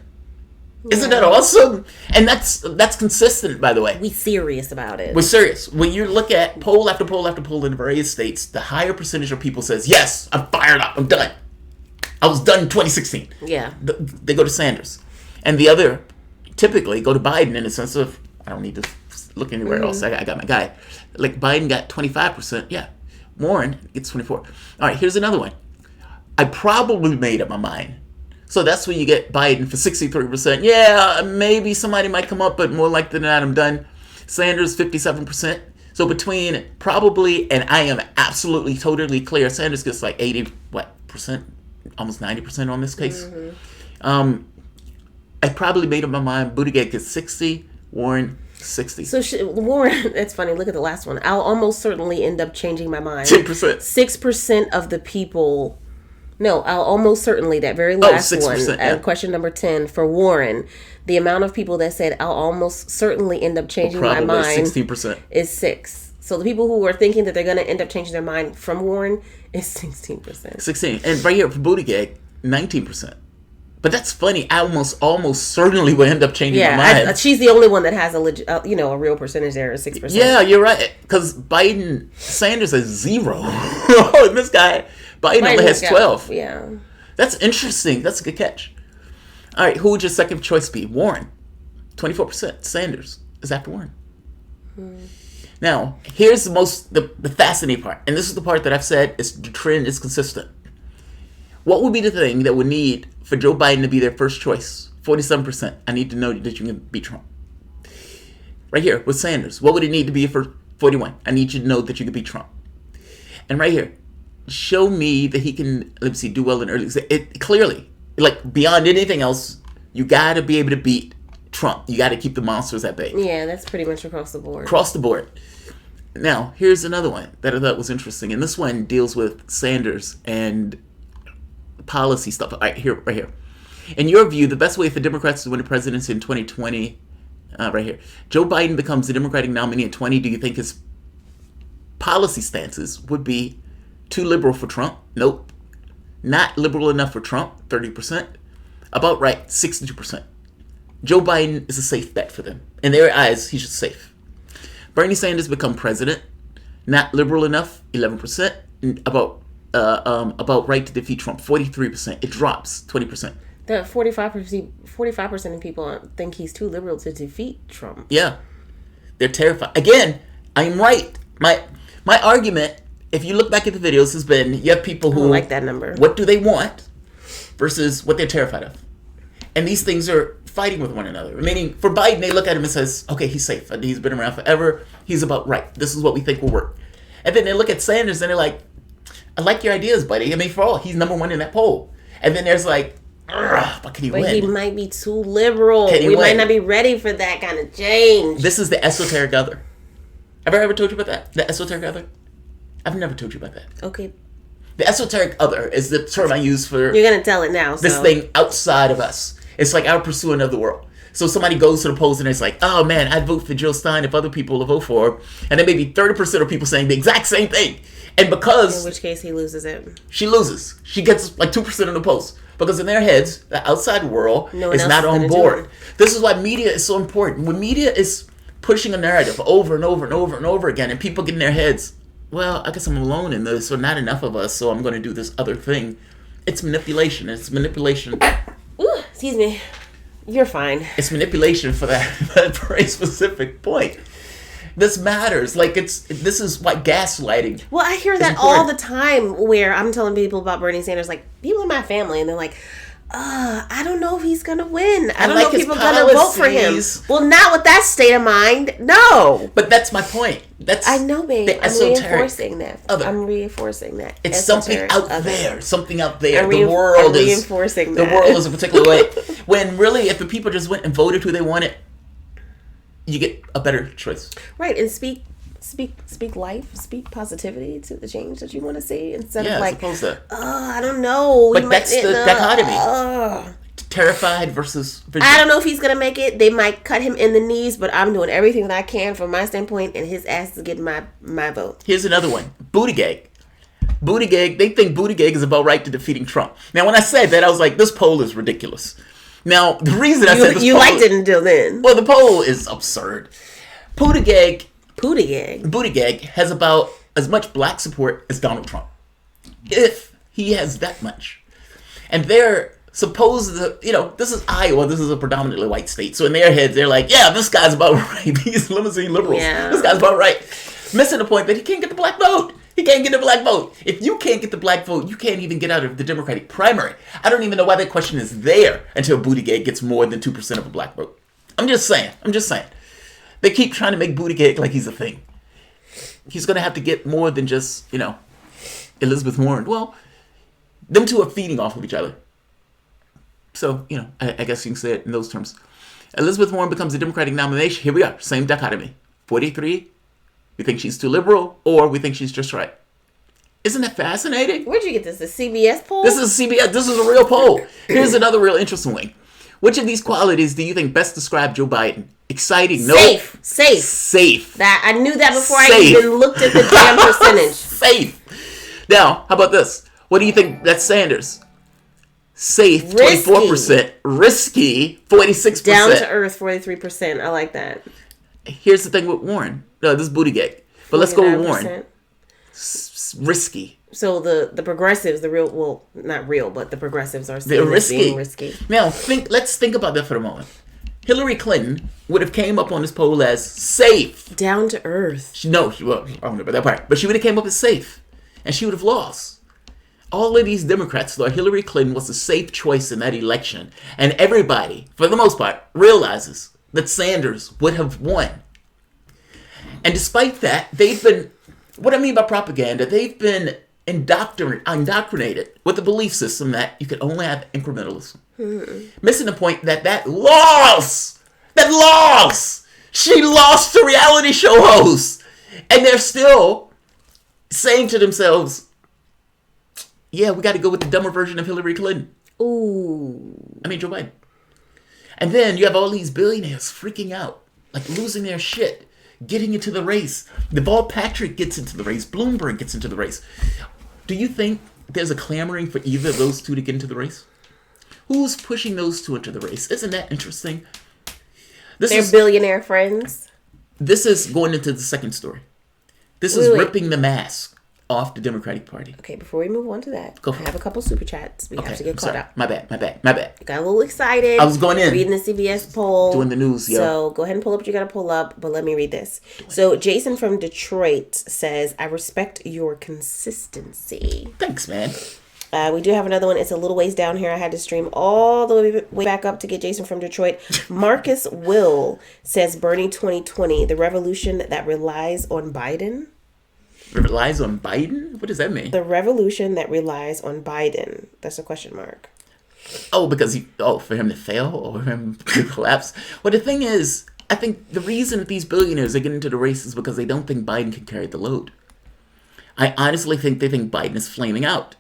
Isn't that awesome? And that's consistent, by the way. We serious about it. We're serious. When you look at poll after poll after poll in various states, the higher percentage of people says, yes, I'm fired up. I'm done. I was done in 2016. Yeah. They go to Sanders. And the other typically go to Biden in the sense of, I don't need to look anywhere else. I got my guy. Like, Biden got 25%. Yeah. Warren gets 24. All right, here's another one. I probably made up my mind. So that's when you get Biden for 63%. Yeah, maybe somebody might come up, but more likely than not, I'm done. Sanders, 57%. So between probably and I am absolutely, totally clear, Sanders gets like 80%, almost 90% on this case. I probably made up my mind. Buttigieg gets 60, Warren 60. So Warren, that's funny. Look at the last one. I'll almost certainly end up changing my mind. 10%. 6% of the people... No, I'll almost certainly, that very last 6%, one, yeah. Question number 10 for Warren, the amount of people that said I'll almost certainly end up changing my mind 16%. is 6. So the people who are thinking that they're going to end up changing their mind from Warren is 16%. 16. And right here for Buttigieg, 19%. But that's funny. I almost certainly would end up changing my mind. She's the only one that has a real percentage there of 6%. Yeah, you're right. Because Sanders has 0. And this guy... Biden only has 12. Yeah. That's interesting. That's a good catch. All right, who would your second choice be? Warren. 24%. Sanders is after Warren. Now, here's the fascinating part. And this is the part that I've said is the trend is consistent. What would be the thing that would need for Joe Biden to be their first choice? 47%. I need to know that you can beat Trump. Right here with Sanders. What would it need to be for 41? I need you to know that you can beat Trump. And right here. Show me that he can, do well in early. It clearly, like, beyond anything else, you got to be able to beat Trump. You got to keep the monsters at bay. Yeah, that's pretty much across the board. Across the board. Now, here's another one that I thought was interesting, and this one deals with Sanders and policy stuff. All right here. In your view, the best way for Democrats to win the presidency in 2020, right here, Joe Biden becomes the Democratic nominee in 20. Do you think his policy stances would be too liberal for Trump? Nope. Not liberal enough for Trump, 30%. About right, 62%. Joe Biden is a safe bet for them. In their eyes, he's just safe. Bernie Sanders become president, not liberal enough, 11%. About right to defeat Trump, 43%. It drops, 20%. The 45% of people think he's too liberal to defeat Trump. Yeah, they're terrified. Again, I'm right. My argument, if you look back at the videos, has been you have people who I don't like that number. What do they want versus what they're terrified of, and these things are fighting with one another. Meaning, for Biden, they look at him and says, "Okay, he's safe. He's been around forever. He's about right. This is what we think will work." And then they look at Sanders and they're like, "I like your ideas, buddy. I mean, for all, he's number one in that poll." And then there's like, but can he win? But he might be too liberal. We might not be ready for that kind of change. This is the esoteric other. Have I ever told you about that? The esoteric other? I've never told you about that. Okay. The esoteric other is the term I use for... You're going to tell it now. This thing outside of us. It's like our pursuing of the world. So somebody goes to the polls and it's like, oh man, I'd vote for Jill Stein if other people will vote for her. And then maybe 30% of people saying the exact same thing. And because... In which case he loses it. She loses. She gets like 2% of the polls. Because in their heads, the outside world is not on board. This is why media is so important. When media is pushing a narrative over and over and over and over again, and people get in their heads, well, I guess I'm alone in this, or not enough of us, so I'm going to do this other thing. It's manipulation. It's manipulation. Ooh, excuse me. You're fine. It's manipulation for that very specific point. This matters. This is like gaslighting. Well, I hear that all the time where I'm telling people about Bernie Sanders, like people in my family, and they're like, I don't know if he's going to win. I don't know if people are going to vote for him. Well, not with that state of mind. No. But that's my point. I know, babe. I'm reinforcing that. Other. I'm reinforcing that. It's something out there. Something out there. I'm reinforcing that. The world is a particular way. When really, if the people just went and voted who they wanted, you get a better choice. Right. And speak life, speak positivity to the change that you want to see instead of like, I don't know. But that's the dichotomy. Terrified versus I don't know if he's going to make it. They might cut him in the knees, but I'm doing everything that I can from my standpoint, and his ass is getting my vote. Here's another one. Buttigieg. They think Buttigieg is about right to defeating Trump. Now, when I said that, I was like, this poll is ridiculous. Now, the reason I said this you poll... liked it until then. Well, the poll is absurd. Buttigieg has about as much black support as Donald Trump, if he has that much. And they're supposed to, this is Iowa, this is a predominantly white state. So in their heads, they're like, yeah, this guy's about right. These limousine liberals, This guy's about right. Missing the point that he can't get the black vote. He can't get the black vote. If you can't get the black vote, you can't even get out of the Democratic primary. I don't even know why that question is there until Buttigieg gets more than 2% of a black vote. I'm just saying. They keep trying to make Buttigieg like he's a thing. He's going to have to get more than just, Elizabeth Warren. Well, them two are feeding off of each other. So, I guess you can say it in those terms. Elizabeth Warren becomes a Democratic nomination. Here we are. Same dichotomy. 43. We think she's too liberal, or we think she's just right. Isn't that fascinating? Where'd you get this? The CBS poll? This is CBS. This is a real poll. Here's another real interesting one. Which of these qualities do you think best describe Joe Biden? Exciting. Safe. That I knew that before I even looked at the damn percentage. Safe. Now, how about this? What do you think? That's Sanders. Safe, 24%. Risky, 46%. Down to earth, 43%. I like that. Here's the thing with Warren. No, this is Buttigieg. But let's go with Warren. Risky. So the progressives, not real, but the progressives are still risky. Now, let's think about that for a moment. Hillary Clinton would have came up on this poll as safe. Down to earth. I don't know about that part. But she would have came up as safe. And she would have lost. All of these Democrats thought Hillary Clinton was a safe choice in that election. And everybody, for the most part, realizes that Sanders would have won. And despite that, what I mean by propaganda, they've been indoctrinated with the belief system that you can only have incrementalism. Missing the point that loss, she lost to reality show hosts. And they're still saying to themselves, yeah, we got to go with the dumber version of Hillary Clinton. Joe Biden. And then you have all these billionaires freaking out, like losing their shit, getting into the race. Deval Patrick gets into the race. Bloomberg gets into the race. Do you think there's a clamoring for either of those two to get into the race? Who's pushing those two into the race? Isn't that interesting? They're billionaire friends. This is going into the second story. This is ripping the mask off the Democratic Party. Okay, before we move on to that, I have a couple super chats. We have to get caught up. My bad. Got a little excited. I was going in. Reading the CBS poll. Doing the news, yo. So go ahead and pull up what you got to pull up, but let me read this. So Jason from Detroit says, I respect your consistency. Thanks, man. We do have another one. It's a little ways down here. I had to stream all the way back up to get Jason from Detroit. Marcus Will says, Bernie 2020, the revolution that relies on Biden. Relies on Biden? What does that mean? The revolution that relies on Biden. That's a question mark. Oh, because for him to fail or him to collapse? Well, the thing is, I think the reason that these billionaires are getting into the race is because they don't think Biden can carry the load. I honestly think they think Biden is flaming out.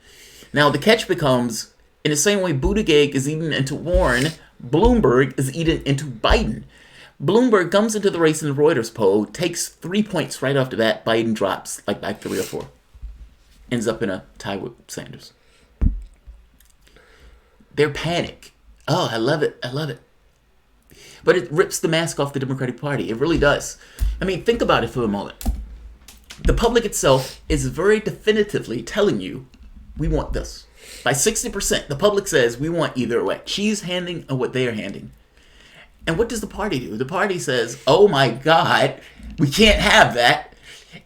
Now, the catch becomes, in the same way Buttigieg is eating into Warren, Bloomberg is eating into Biden. Bloomberg comes into the race in the Reuters poll, takes 3 points right off the bat. Biden drops like back 3 or 4. Ends up in a tie with Sanders. They're panic. Oh, I love it. But it rips the mask off the Democratic Party. It really does. I mean, think about it for a moment. The public itself is very definitively telling you, we want this. By 60%, the public says we want either what she's handing or what they are handing. And what does the party do? The party says, oh my God, we can't have that.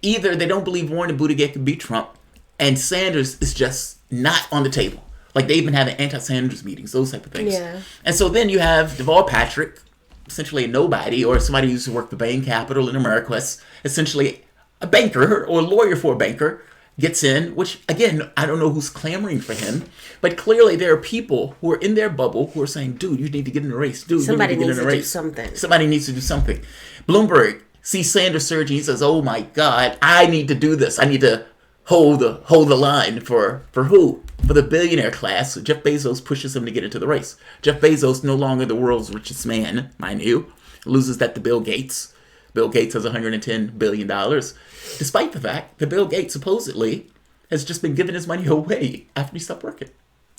Either they don't believe Warren and Buttigieg can beat Trump, and Sanders is just not on the table. Like they even have anti-Sanders meetings, those type of things. Yeah. And so then you have Deval Patrick, essentially a nobody, or somebody who used to work for Bain Capital in AmeriQuest, essentially a banker or a lawyer for a banker, gets in, which, again, I don't know who's clamoring for him, but clearly there are people who are in their bubble who are saying, dude, you need to get in the race. Dude, somebody you need to needs get in the to race. do something. Somebody needs to do something. Bloomberg sees Sanders surging. He says, oh my God, I need to do this. I need to hold the line for who? For the billionaire class. So Jeff Bezos pushes him to get into the race. Jeff Bezos, no longer the world's richest man, mind you, loses that to Bill Gates. Bill Gates has $110 billion, despite the fact that Bill Gates supposedly has just been giving his money away after he stopped working.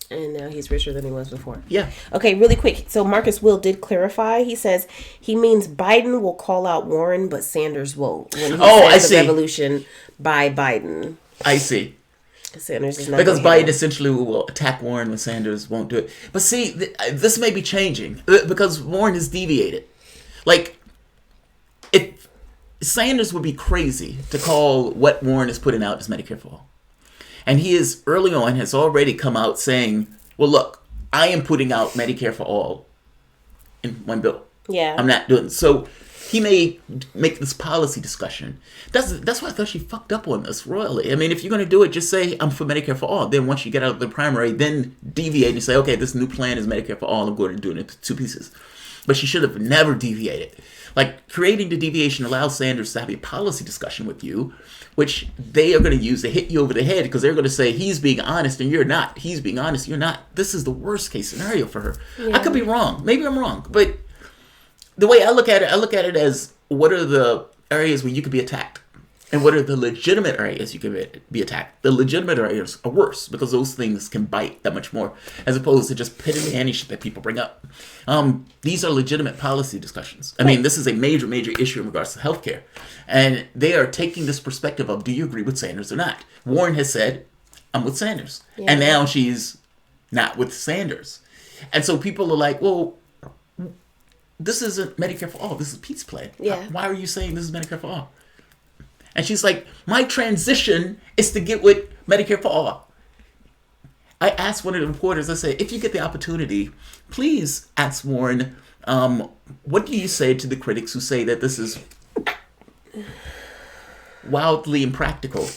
And now he's richer than he was before. Yeah. Okay, really quick. So Marcus Will did clarify. He says he means Biden will call out Warren, but Sanders won't. When he says the revolution by Biden. I see. Sanders is not because Biden essentially will attack Warren when Sanders won't do it. But see, this may be changing because Warren has deviated. Like, if Sanders would be crazy to call what Warren is putting out as Medicare for All. And he is early on has already come out saying, well, look, I am putting out Medicare for all in one bill. Yeah. I'm not doing so. He may make this policy discussion. That's why I thought she fucked up on this royally. I mean, if you're going to do it, just say I'm for Medicare for all. Then once you get out of the primary, then deviate and say, okay, this new plan is Medicare for all. I'm going to do it in 2 pieces. But she should have never deviated. Like, creating the deviation allows Sanders to have a policy discussion with you, which they are going to use to hit you over the head because they're going to say, he's being honest and you're not. He's being honest, you're not. This is the worst case scenario for her. Yeah. I could be wrong. Maybe I'm wrong. But the way I look at it as what are the areas where you could be attacked? And what are the legitimate areas you could be attacked? The legitimate areas are worse because those things can bite that much more as opposed to just pitting any shit that people bring up. These are legitimate policy discussions. I mean, this is a major, major issue in regards to healthcare. And they are taking this perspective of, do you agree with Sanders or not? Warren has said, I'm with Sanders. Yeah. And now she's not with Sanders. And so people are like, well, this isn't Medicare for all. This is Pete's plan. Yeah. Why are you saying this is Medicare for all? And she's like, my transition is to get with Medicare for all. I asked one of the reporters, I said, if you get the opportunity, please ask Warren, what do you say to the critics who say that this is wildly impractical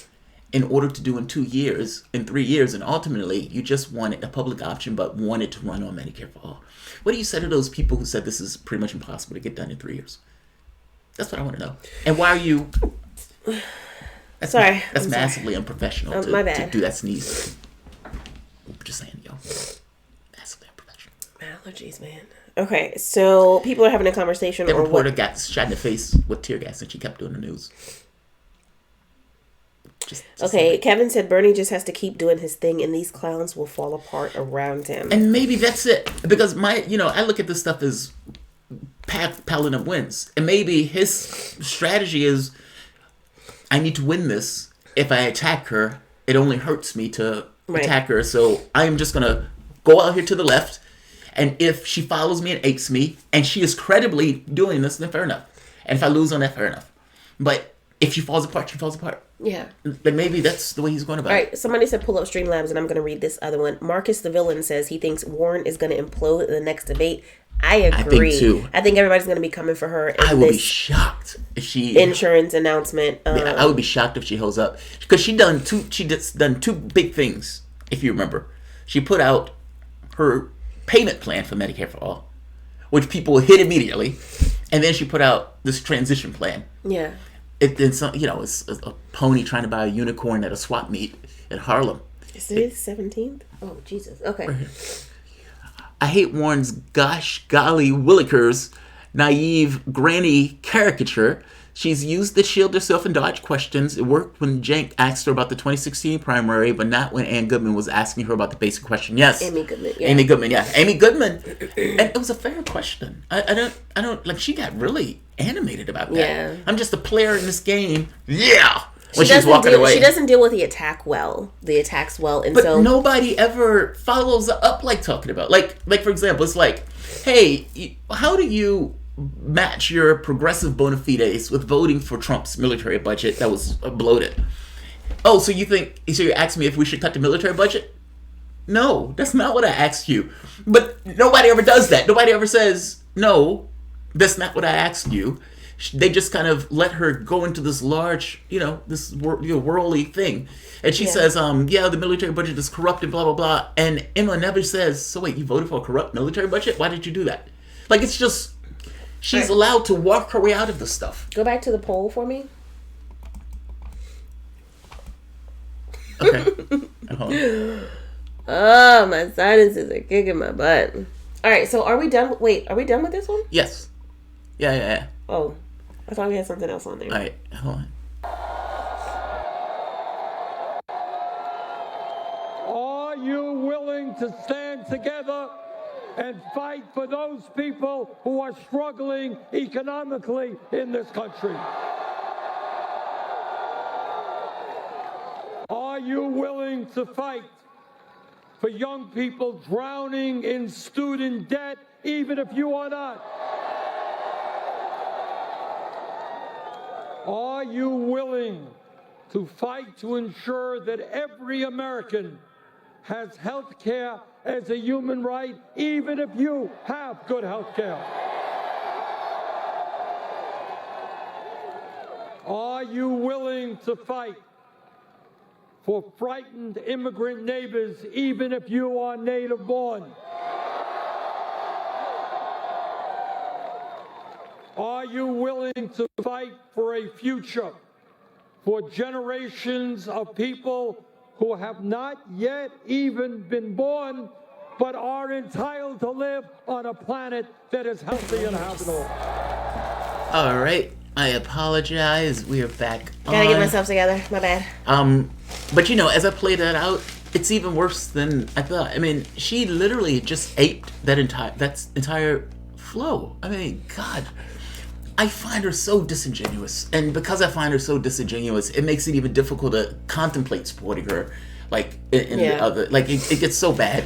in order to do in 2 years, in 3 years, and ultimately you just wanted a public option but wanted to run on Medicare for all? What do you say to those people who said this is pretty much impossible to get done in 3 years? That's what I want to know. And why are you Sorry. That's massively unprofessional my to bad. do that sneeze. Just saying, yo. Massively unprofessional. Allergies, man. Okay, so people are having a conversation. That or reporter what? got shot in the face with tear gas and she kept doing the news. Just Okay, Kevin said Bernie just has to keep doing his thing and these clowns will fall apart around him. And maybe that's it. Because I look at this stuff as piling up wins. And maybe his strategy is, I need to win this. If I attack her, it only hurts me to attack her. So I am just going to go out here to the left. And if she follows me and apes me, and she is credibly doing this, then fair enough. And if I lose on that, fair enough. But if she falls apart, she falls apart. Yeah. Like maybe that's the way he's going about it. All right, somebody said pull up Streamlabs, and I'm going to read this other one. Marcus the Villain says he thinks Warren is going to implode in the next debate. I agree. I think too. I think everybody's going to be coming for her. I will be shocked if she insurance announcement. Yeah, I would be shocked if she holds up because she done two big things. If you remember, she put out her payment plan for Medicare for All, which people hit immediately, and then she put out this transition plan. Yeah. It's a pony trying to buy a unicorn at a swap meet in Harlem. Is it 17th? Oh, Jesus. Okay. I hate Warren's gosh golly willikers naive granny caricature. She's used to shield herself and dodge questions. It worked when Cenk asked her about the 2016 primary, but not when Ann Goodman was asking her about the basic question. Yes. Amy Goodman, yeah. Amy Goodman, yeah. Amy Goodman. And it was a fair question. I don't, like, she got really animated about that. Yeah. I'm just a player in this game. Yeah. When she was walking away. She doesn't deal with the attacks well. And but so nobody ever follows up like talking about. Like for example, it's like, hey, how do you match your progressive bona fides with voting for Trump's military budget that was bloated? Oh, so you asked me if we should cut the military budget? No, that's not what I asked you. But nobody ever does that. Nobody ever says, no, that's not what I asked you. They just kind of let her go into this large, this whirly thing. And she says, the military budget is corrupted, blah, blah, blah. And Emma never says, so wait, you voted for a corrupt military budget? Why did you do that? Like, it's just, she's allowed to walk her way out of this stuff. Go back to the poll for me. Okay. Hold on. Oh, my sinuses are kicking my butt. All right, so are we done? Wait, are we done with this one? Yes. Yeah. Oh, I thought we had something else on there. All right, hold on. Are you willing to stand together and fight for those people who are struggling economically in this country? Are you willing to fight for young people drowning in student debt, even if you are not? Are you willing to fight to ensure that every American has health care as a human right, even if you have good health care? Are you willing to fight for frightened immigrant neighbors, even if you are native born? Are you willing to fight for a future for generations of people who have not yet even been born, but are entitled to live on a planet that is healthy and habitable? All right. I apologize. We are back on. Gotta get myself together. My bad. But as I played that out, it's even worse than I thought. I mean, she literally just aped that entire flow. I mean, God, I find her so disingenuous, and because I find her so disingenuous, it makes it even difficult to contemplate supporting her. Like in the other, like it gets so bad.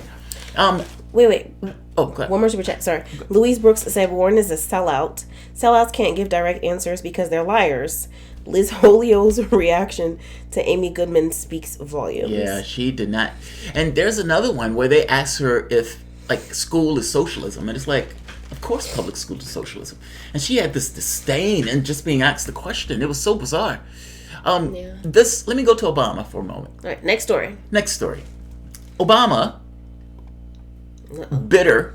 Wait. Oh, go ahead. One more super chat. Sorry. Louise Brooks said Warren is a sellout. Sellouts can't give direct answers because they're liars. Liz Holio's reaction to Amy Goodman speaks volumes. Yeah, she did not. And there's another one where they ask her if school is socialism, and it's like, of course public school is socialism. And she had this disdain and just being asked the question. It was so bizarre. Let me go to Obama for a moment. All right, next story. Obama, bitter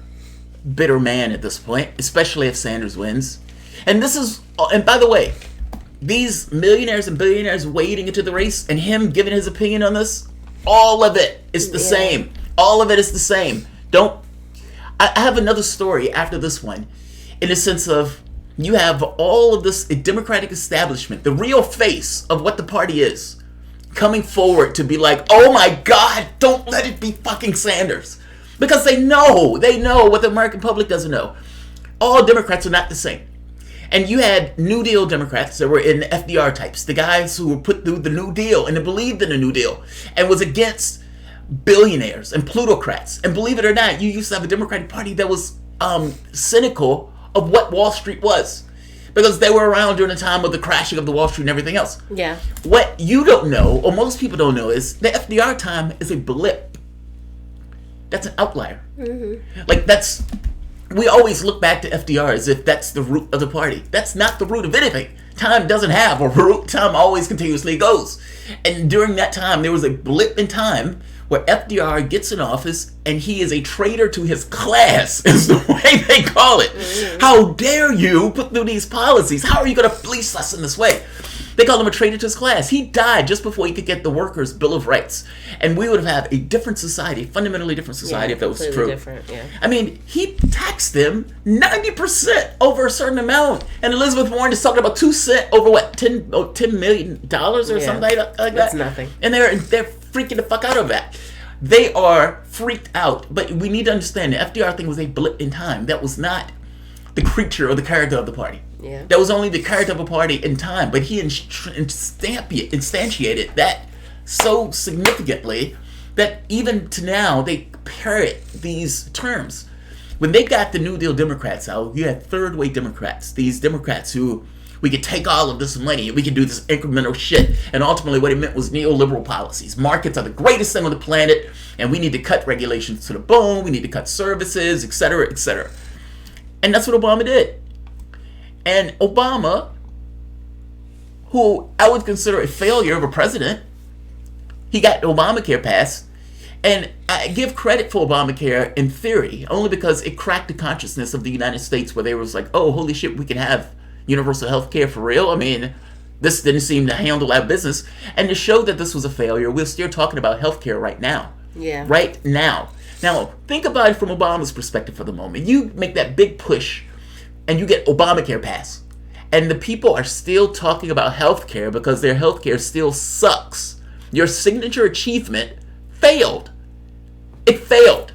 man at this point, especially if Sanders wins. And by the way, these millionaires and billionaires wading into the race and him giving his opinion on this, all of it is the same. All of it is the same. I have another story after this one, in the sense of you have all of this Democratic establishment, the real face of what the party is, coming forward to be like, oh my God, don't let it be fucking Sanders. Because they know what the American public doesn't know. All Democrats are not the same. And you had New Deal Democrats that were in the FDR types, the guys who were put through the New Deal and believed in the New Deal and was against billionaires and plutocrats. And believe it or not, you used to have a Democratic Party that was cynical of what Wall Street was, because they were around during the time of the crashing of the Wall Street and everything else. Yeah. What you don't know, or most people don't know, is the FDR time is a blip. That's an outlier. Like, we always look back to FDR as if that's the root of the party. That's not the root of anything. Time doesn't have a root. Time always continuously goes. And during that time, there was a blip in time where FDR gets in office and he is a traitor to his class, is the way they call it. How dare you put through these policies? How are you going to fleece us in this way? They call him a traitor to his class. He died just before he could get the Workers' Bill of Rights. And we would have had a different society, fundamentally different society, if that was true. Different, yeah. I mean, he taxed them 90% over a certain amount. And Elizabeth Warren is talking about 2 cents over what, $10 million or something like that? That's nothing. And they're freaking the fuck out of that. They are freaked out. But we need to understand the FDR thing was a blip in time. That was not the creature or the character of the party. Yeah. That was only the character of a party in time, but he instantiated that so significantly that even to now they parrot these terms. When they got the New Deal Democrats out, you had third way Democrats, these Democrats who, we could take all of this money, we could do this incremental shit, and ultimately what it meant was neoliberal policies. Markets are the greatest thing on the planet, and we need to cut regulations to the bone, we need to cut services, etc., etc. And that's what Obama did. And Obama, who I would consider a failure of a president, he got Obamacare passed. And I give credit for Obamacare in theory, only because it cracked the consciousness of the United States, where they was like, oh, holy shit, we can have universal health care for real. I mean, this didn't seem to handle our business. And to show that this was a failure, we're still talking about health care right now. Yeah. Right now. Now, think about it from Obama's perspective for the moment. You make that big push, and you get Obamacare passed. And the people are still talking about healthcare because their healthcare still sucks. Your signature achievement failed. It failed.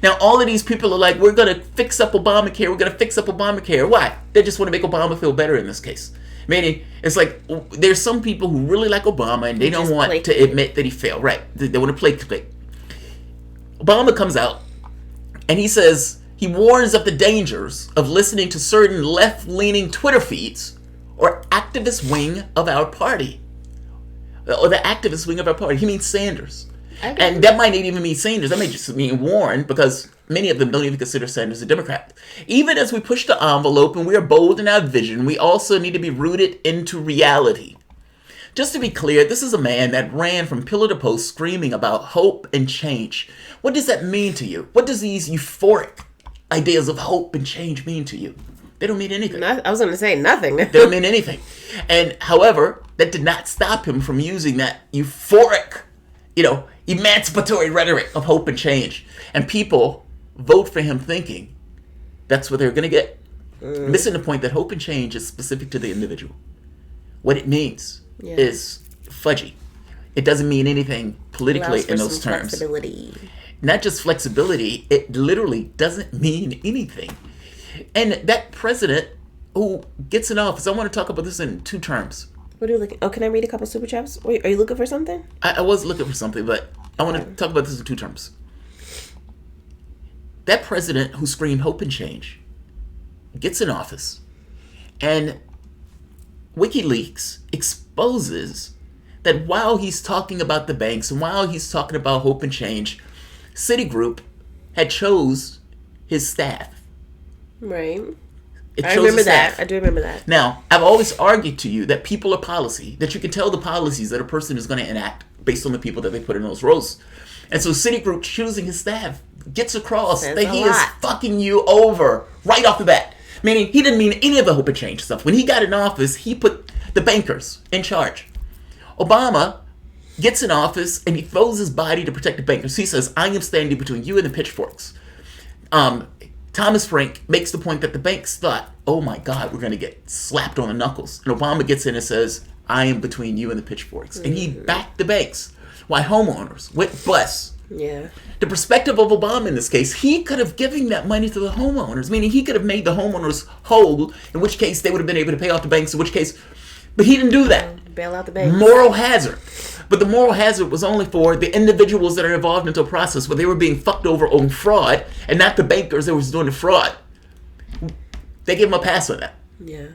Now, all of these people are like, we're going to fix up Obamacare. We're going to fix up Obamacare. Why? They just want to make Obama feel better in this case. Meaning, it's like, there's some people who really like Obama and they don't want to admit that he failed. Right. They want to placate. Obama comes out and he says, he warns of the dangers of listening to certain left-leaning Twitter feeds or activist wing of our party. Or the activist wing of our party. He means Sanders. And that might not even mean Sanders. That may just mean Warren, because many of them don't even consider Sanders a Democrat. Even as we push the envelope and we are bold in our vision, we also need to be rooted into reality. Just to be clear, this is a man that ran from pillar to post screaming about hope and change. What does that mean to you? What does these euphoric ideas of hope and change mean to you? They don't mean anything. I was going to say nothing. They don't mean anything. And however, that did not stop him from using that euphoric, emancipatory rhetoric of hope and change. And people vote for him thinking that's what they're going to get. Missing the point that hope and change is specific to the individual. What it means is fudgy. It doesn't mean anything politically in those terms. Flexibility. Not just flexibility, it literally doesn't mean anything. And that president who gets in office, I want to talk about this in 2 terms. What are you looking? Oh, can I read a couple super chats? Wait, are you looking for something? I was looking for something, but I want to talk about this in 2 terms. That president who screamed hope and change gets in office, and WikiLeaks exposes that while he's talking about the banks and while he's talking about hope and change, Citigroup had chose his staff. Right. I remember that. I do remember that. Now, I've always argued to you that people are policy, that you can tell the policies that a person is going to enact based on the people that they put in those roles. And so Citigroup choosing his staff gets across that he is fucking you over right off the bat. Meaning, he didn't mean any of the hope and change stuff. When he got in office, he put the bankers in charge. Obama gets in office and he throws his body to protect the bankers. He says, I am standing between you and the pitchforks. Thomas Frank makes the point that the banks thought, oh my God, we're going to get slapped on the knuckles. And Obama gets in and says, I am between you and the pitchforks. And he backed the banks. Why homeowners went bust. Yeah. The perspective of Obama in this case, he could have given that money to the homeowners, meaning he could have made the homeowners whole, in which case they would have been able to pay off the banks, in which case, but he didn't do that. Bail out the banks. Moral hazard. But the moral hazard was only for the individuals that are involved into a process where they were being fucked over on fraud and not the bankers that was doing the fraud. They gave him a pass on that. Yeah.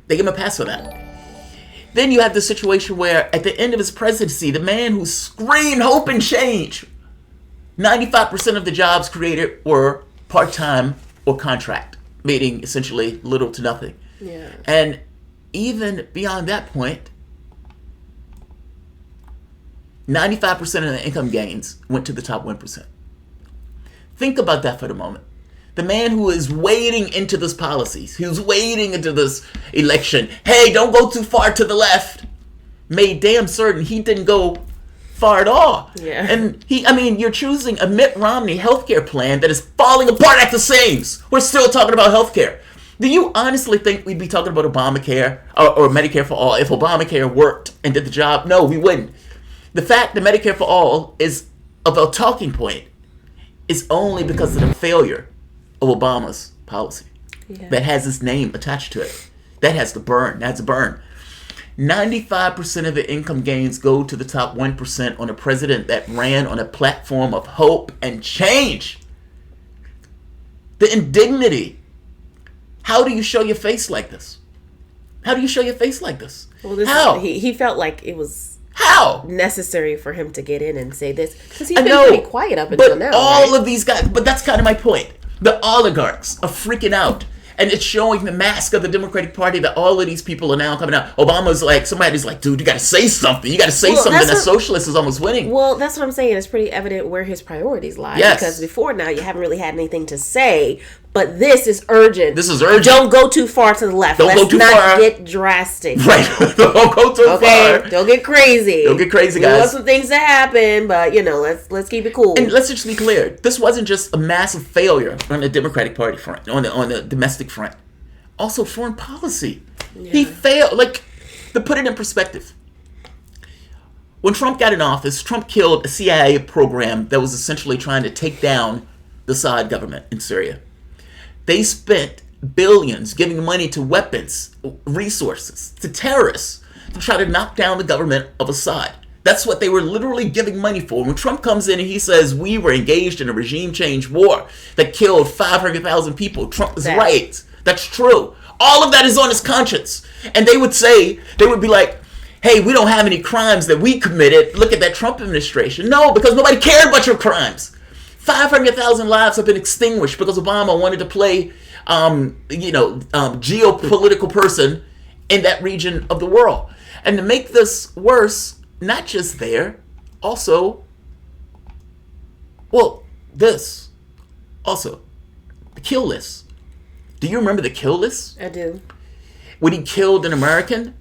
They gave him a pass on that. Then you have the situation where at the end of his presidency, the man who screamed hope and change, 95% of the jobs created were part-time or contract, meaning essentially little to nothing. Yeah. And even beyond that point, 95% of the income gains went to the top 1%. Think about that for the moment. The man who is wading into this policies, who's wading into this election, hey, don't go too far to the left, made damn certain he didn't go far at all. Yeah. And you're choosing a Mitt Romney healthcare plan that is falling apart at the seams. We're still talking about healthcare. Do you honestly think we'd be talking about Obamacare or Medicare for all if Obamacare worked and did the job? No, we wouldn't. The fact that Medicare for all is of a talking point is only because of the failure of Obama's policy that has his name attached to it. That has to burn. That's a burn. 95% of the income gains go to the top 1% on a president that ran on a platform of hope and change. The indignity. How do you show your face like this? How do you show your face like this? Well, How? He felt like it was How? necessary for him to get in and say this. Because he's been pretty quiet up until now. All of these guys, but that's kind of my point. The oligarchs are freaking out. And it's showing the mask of the Democratic Party that all of these people are now coming out. Obama's like, somebody's like, dude, you got to say something. You got to say something. That socialist is almost winning. Well, that's what I'm saying. It's pretty evident where his priorities lie. Yes. Because before now, you haven't really had anything to say. But this is urgent. This is urgent. Don't go too far to the left. Don't go too far. Let's not get drastic. Right. Don't go too far. Don't get crazy. Don't get crazy, guys. We want some things to happen, but let's keep it cool. And let's just be clear. This wasn't just a massive failure on the Democratic Party front, on the domestic front. Also, foreign policy. Yeah. He failed. To put it in perspective, when Trump got in office, Trump killed a CIA program that was essentially trying to take down the Assad government in Syria. They spent billions giving money to weapons, resources, to terrorists to try to knock down the government of Assad. That's what they were literally giving money for. When Trump comes in and he says, we were engaged in a regime change war that killed 500,000 people, Trump is right. That's true. All of that is on his conscience. And they would be like, hey, we don't have any crimes that we committed. Look at that Trump administration. No, because nobody cared about your crimes. 500,000 lives have been extinguished because Obama wanted to play, geopolitical person in that region of the world. And to make this worse, not just there, also, this, also, the kill list. Do you remember the kill list? I do. When he killed an American?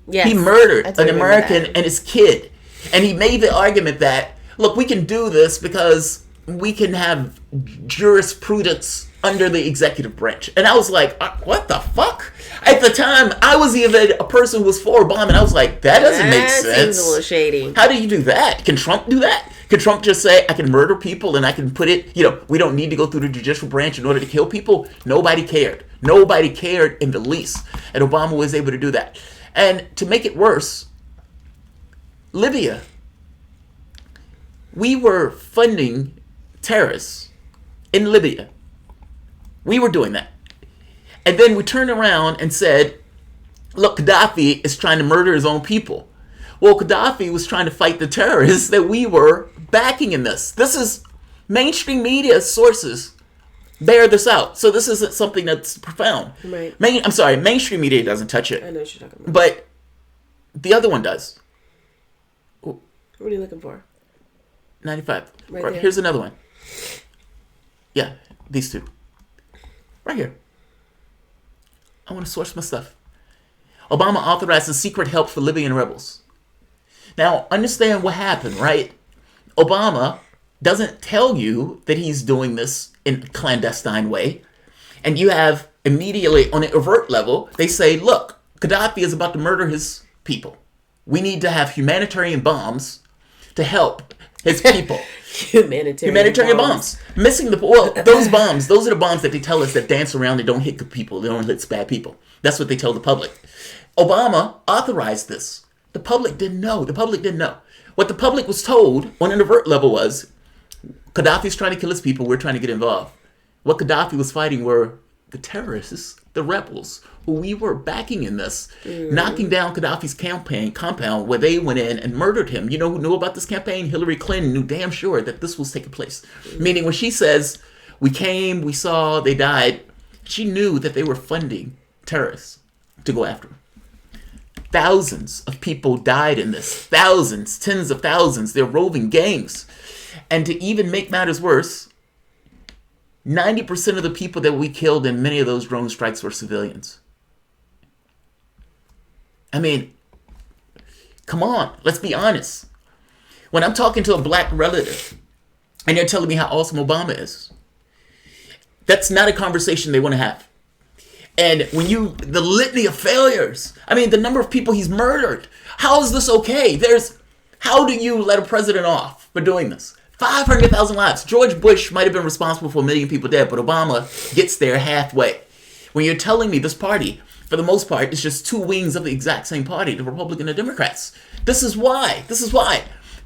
Yes. He murdered an American that. and his kid. And he made the argument that, look, we can do this because we can have jurisprudence under the executive branch. And I was like, what the fuck? At the time, I was even a person who was for Obama, and I was like, that doesn't make sense. That seems a little shady. How do you do that? Can Trump do that? Can Trump just say, I can murder people and I can put it, we don't need to go through the judicial branch in order to kill people? Nobody cared. Nobody cared in the least. And Obama was able to do that. And to make it worse, Libya. We were funding terrorists in Libya. We were doing that. And then we turned around and said, look, Gaddafi is trying to murder his own people. Well, Gaddafi was trying to fight the terrorists that we were backing in this. This is mainstream media sources bear this out. So this isn't something that's profound. Right. Mainstream media doesn't touch it. I know what you're talking about. But the other one does. What are you looking for? 95. Right there. Here's another one. Yeah, these two. Right here. I want to source my stuff. Obama authorized the secret help for Libyan rebels. Now, understand what happened, right? Obama doesn't tell you that he's doing this in a clandestine way. And you have immediately, on an overt level, they say, look, Gaddafi is about to murder his people. We need to have humanitarian bombs to help his people. Humanitarian bombs. Missing those bombs, those are the bombs that they tell us that dance around, they don't hit good people, they don't hit bad people. That's what they tell the public. Obama authorized this. The public didn't know. What the public was told on an overt level was, Gaddafi's trying to kill his people, we're trying to get involved. What Gaddafi was fighting were the terrorists, the rebels, who we were backing in this, knocking down Gaddafi's compound where they went in and murdered him. You know who knew about this campaign? Hillary Clinton knew damn sure that this was taking place. Meaning when she says, we came, we saw, they died, she knew that they were funding terrorists to go after him. Thousands of people died in this. Thousands, tens of thousands. They're roving gangs. And to even make matters worse, 90% of the people that we killed in many of those drone strikes were civilians. I mean, come on, let's be honest. When I'm talking to a black relative and they're telling me how awesome Obama is, that's not a conversation they want to have. And when the litany of failures, I mean, the number of people he's murdered, how is this okay? How do you let a president off for doing this? 500,000 lives. George Bush might have been responsible for 1 million people dead, but Obama gets there halfway. When you're telling me this party, for the most part, is just two wings of the exact same party, the Republican and Democrats. This is why.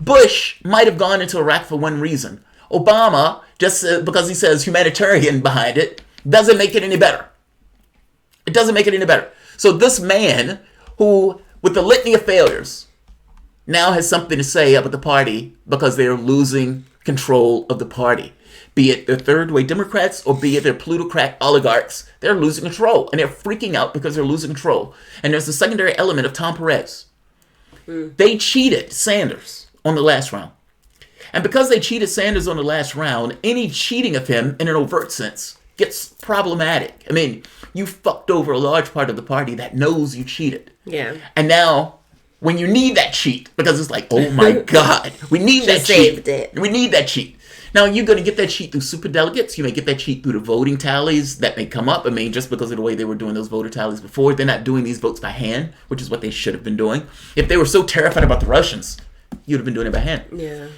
Bush might have gone into Iraq for one reason. Obama, just because he says humanitarian behind it, doesn't make it any better. It doesn't make it any better. So this man, who, with the litany of failures, now has something to say about the party because they are losing control of the party. Be it the third-way Democrats or be it their plutocrat oligarchs, they're losing control. And they're freaking out because they're losing control. And there's the secondary element of Tom Perez. They cheated Sanders on the last round. And because they cheated Sanders on the last round, any cheating of him in an overt sense gets problematic. I mean, you fucked over a large part of the party that knows you cheated. Yeah. And now, when you need that cheat, because it's like, oh my God, we need that cheat. We need that cheat. Now, you're going to get that cheat through superdelegates. You may get that cheat through the voting tallies that may come up. I mean, just because of the way they were doing those voter tallies before, they're not doing these votes by hand, which is what they should have been doing. If they were so terrified about the Russians, you'd have been doing it by hand. Yeah.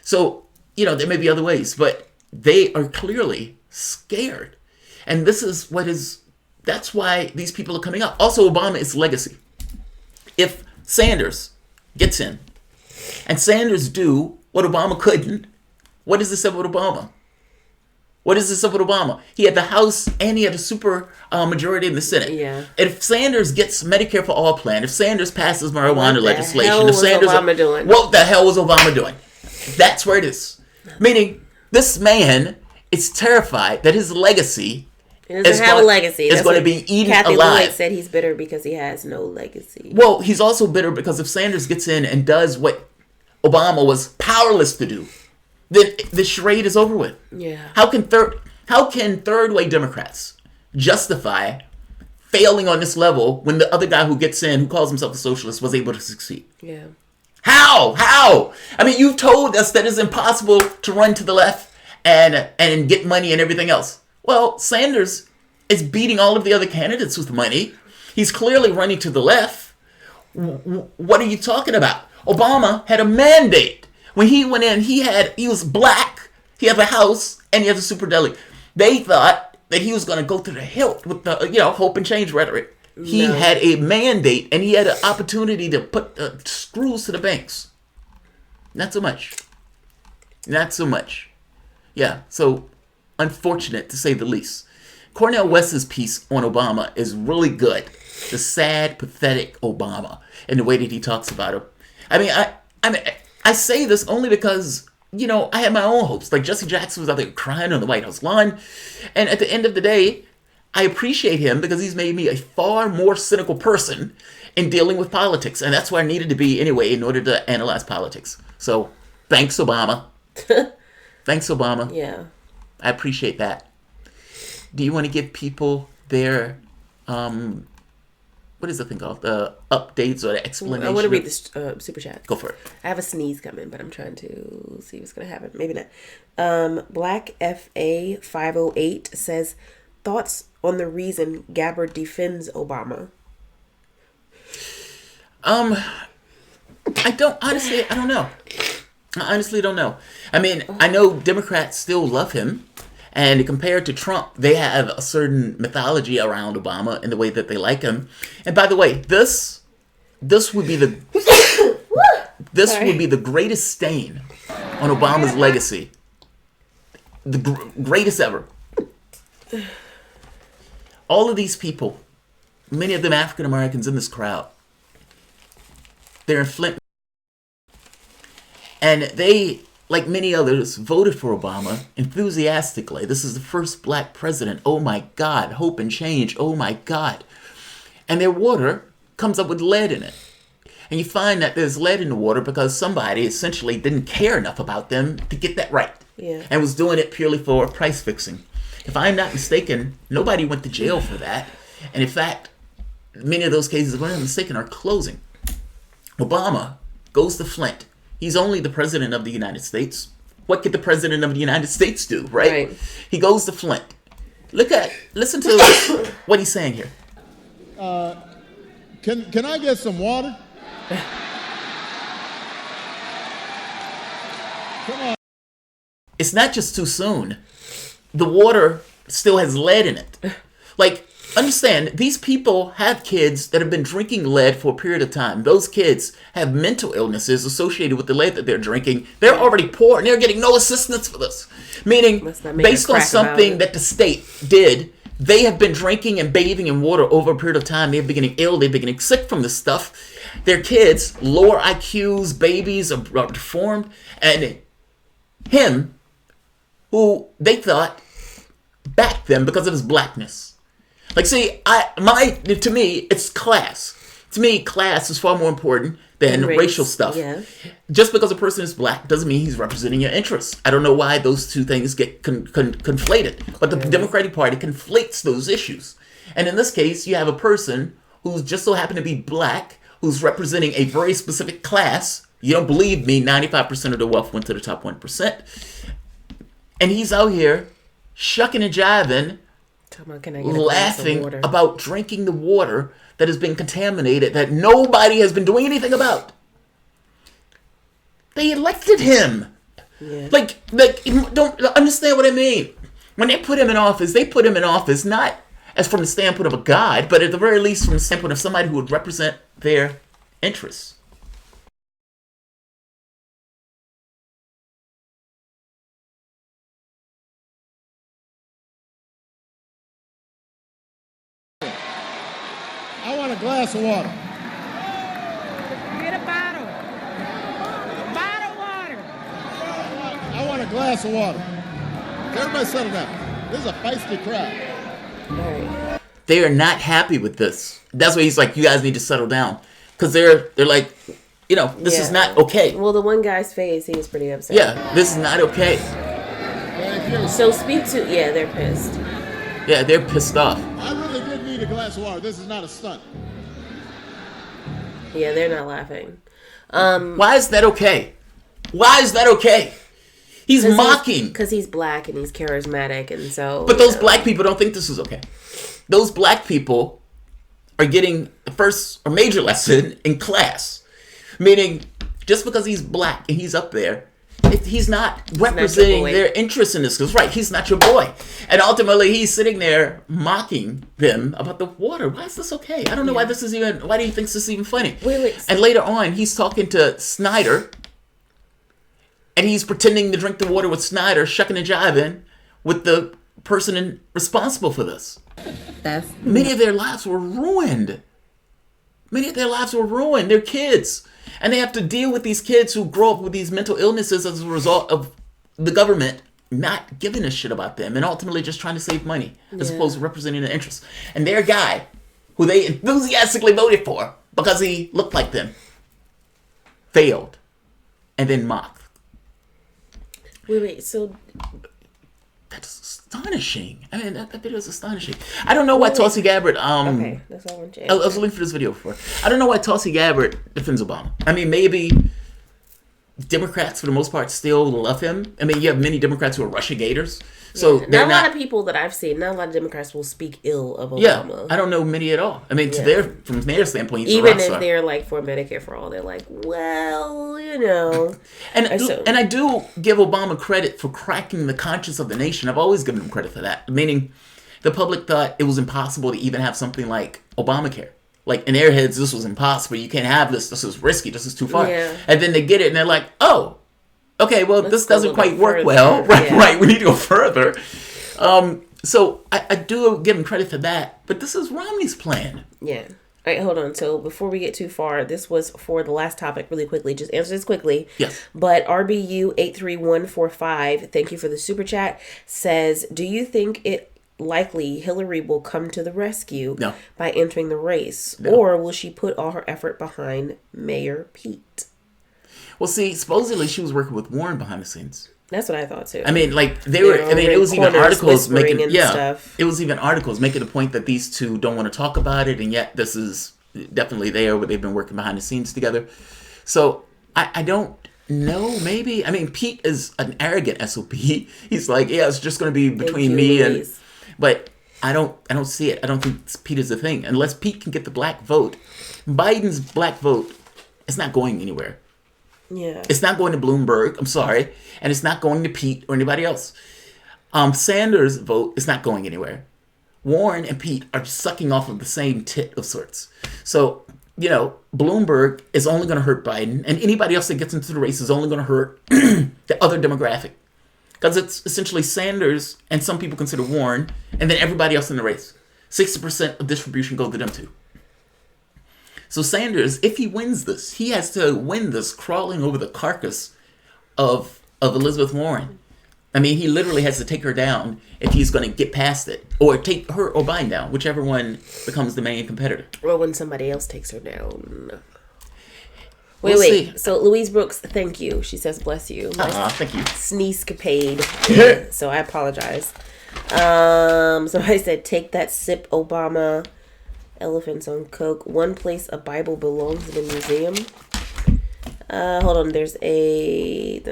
So, there may be other ways, but they are clearly scared. And that's why these people are coming up. Also, Obama is legacy. If Sanders gets in and Sanders do what Obama couldn't, what does this say about Obama? What does this say about Obama? He had the House and he had a super majority in the Senate. Yeah. If Sanders gets Medicare for All plan, if Sanders passes marijuana legislation, what was Obama doing? What the hell was Obama doing? That's where it is. Meaning, this man is terrified that his legacy He doesn't have a legacy. It's going to be eaten Kathy alive. Lloyd said he's bitter because he has no legacy. Well, he's also bitter because if Sanders gets in and does what Obama was powerless to do, then the charade is over with. Yeah. How can third-way Democrats justify failing on this level when the other guy who gets in, who calls himself a socialist, was able to succeed? Yeah. How? I mean, you've told us that it's impossible to run to the left and get money and everything else. Well, Sanders is beating all of the other candidates with money. He's clearly running to the left. What are you talking about? Obama had a mandate. When he went in, he was black. He had a house and he had a superdelegates. They thought that he was going to go to the hilt with the hope and change rhetoric. He had a mandate and he had an opportunity to put screws to the banks. Not so much. Yeah, so unfortunate to say the least. Cornel West's piece on Obama is really good. The sad, pathetic Obama and the way that he talks about him. I say this only because, I had my own hopes. Like Jesse Jackson was out there crying on the White House lawn. And at the end of the day, I appreciate him because he's made me a far more cynical person in dealing with politics. And that's where I needed to be anyway in order to analyze politics. So, thanks, Obama. Thanks, Obama. Yeah. I appreciate that. Do you want to give people their, I say this only because, I have my own hopes. Like Jesse Jackson was out there crying on the White House lawn. And at the end of the day, I appreciate him because he's made me a far more cynical person in dealing with politics. And that's where I needed to be anyway in order to analyze politics. So, thanks, Obama. Thanks, Obama. Yeah. I appreciate that. Do you want to give people their what is the thing called? The updates or the explanation. I want to read this super chat. Go for it. I have a sneeze coming, but I'm trying to see what's going to happen. Maybe not. Black FA 508 says, thoughts on the reason Gabbard defends Obama? I don't know. I honestly don't know. I mean, I know Democrats still love him. And compared to Trump, they have a certain mythology around Obama and the way that they like him. And by the way, this would be the would be the greatest stain on Obama's legacy, the greatest ever. All of these people, many of them African Americans in this crowd, they're in Flint, and they, like many others, voted for Obama enthusiastically. This is the first black president. Oh my God. Hope and change. Oh my God. And their water comes up with lead in it. And you find that there's lead in the water because somebody essentially didn't care enough about them to get that right. Yeah. And was doing it purely for price fixing. If I'm not mistaken, nobody went to jail for that. And in fact, many of those cases, if I'm not mistaken, are closing. Obama goes to Flint. He's only the president of the United States. What could the president of the United States do, right? He goes to Flint. Listen to what he's saying here. Can I get some water? Come on. It's not just too soon. The water still has lead in it. Like, understand, these people have kids that have been drinking lead for a period of time. Those kids have mental illnesses associated with the lead that they're drinking. They're already poor and they're getting no assistance for this. Meaning, based on something that the state did, they have been drinking and bathing in water over a period of time. They've been getting ill. They've been getting sick from this stuff. Their kids, lower IQs, babies are deformed. And him, who they thought backed them because of his blackness. Like, see, to me, it's class. To me, class is far more important than racial stuff. Yeah. Just because a person is black doesn't mean he's representing your interests. I don't know why those two things get conflated. But the Democratic Party conflates those issues. And in this case, you have a person who's just so happened to be black, who's representing a very specific class. You don't believe me, 95% of the wealth went to the top 1%. And he's out here shucking and jiving, laughing about drinking the water that has been contaminated, that nobody has been doing anything about. They elected him. Yeah. Like, don't understand what I mean. When they put him in office, they put him in office not as from the standpoint of a god, but at the very least from the standpoint of somebody who would represent their interests. I want a glass of water. Get a bottle. Bottle water. I want a glass of water. Everybody settle down. This is a feisty crowd. They are not happy with this. That's why he's like, you guys need to settle down. Because they're like, this is not okay. Well, the one guy's face, he was pretty upset. Yeah, this is not okay. So speak to, they're pissed. Yeah, they're pissed off. I really did need a glass of water. This is not a stunt. Yeah, they're not laughing. Why is that okay? Why is that okay? He's mocking. Because he's black and he's charismatic, and so... But those black people don't think this is okay. Those black people are getting the first or major lesson in class. Meaning, just because he's black and he's up there, he's not representing their interests in this. Because, right, he's not your boy. And ultimately, he's sitting there mocking them about the water. Why is this okay? I don't know why this is even... Why do you think this is even funny? Wait. And later on, he's talking to Snyder... And he's pretending to drink the water with Snyder, shucking and jiving with the person responsible for this. Many of their lives were ruined. They're kids. And they have to deal with these kids who grow up with these mental illnesses as a result of the government not giving a shit about them and ultimately just trying to save money as opposed to representing their interests. And their guy, who they enthusiastically voted for because he looked like them, failed and then mocked. Wait, so That's astonishing. I mean, that video is astonishing. I don't know why Tulsi Gabbard. Okay, that's all I'm saying. I was looking for this video before. I don't know why Tulsi Gabbard defends Obama. I mean, maybe Democrats, for the most part, still love him. I mean, you have many Democrats who are Russiagators. So not a lot of people that I've seen, not a lot of Democrats will speak ill of Obama. Yeah, I don't know many at all. I mean, from their standpoint, he's even a rock star. if they're like for Medicare for all, they're like, well, you know. And I do give Obama credit for cracking the conscience of the nation. I've always given him credit for that. Meaning, the public thought it was impossible to even have something like Obamacare. Like, in their heads, this was impossible. You can't have this. This is risky. This is too far. Yeah. And then they get it, and they're like, oh, okay, well, this doesn't quite work well. Right, we need to go further. So I do give him credit for that. But this is Romney's plan. Yeah. All right, hold on. So before we get too far, this was for the last topic really quickly. Just answer this quickly. Yes. But RBU83145, thank you for the super chat, says, do you think it likely Hillary will come to the rescue by entering the race? No. Or will she put all her effort behind Mayor Pete? Well, see, supposedly she was working with Warren behind the scenes. That's what I thought too. I mean, like they were. I mean, it was even articles making. Stuff. It was even articles making the point that these two don't want to talk about it, and yet this is definitely there where they've been working behind the scenes together. So I don't know. Maybe I mean Pete is an arrogant SOP. He's like, yeah, it's just going to be between me and. But I don't see it. I don't think Pete is the thing unless Pete can get the black vote. Biden's black vote is not going anywhere. Yeah. It's not going to Bloomberg, I'm sorry. And it's not going to Pete or anybody else. Sanders' vote is not going anywhere. Warren and Pete are sucking off of the same tit of sorts. So, you know, Bloomberg is only going to hurt Biden. And anybody else that gets into the race is only going to hurt the other demographic. Because it's essentially Sanders and some people consider Warren. And then everybody else in the race. 60% of distribution goes to them too. So Sanders, if he wins this, he has to win this crawling over the carcass of Elizabeth Warren. I mean, he literally has to take her down if he's going to get past it. Or take her or Biden down, whichever one becomes the main competitor. Or when somebody else takes her down. We'll wait. see. So Louise Brooks, thank you. She says, bless you. Thank you. Sneeze-capade. Yeah, so I apologize. Somebody said, take that sip, Obama. Elephants on Coke. One place a Bible belongs in a museum. Hold on. There's a...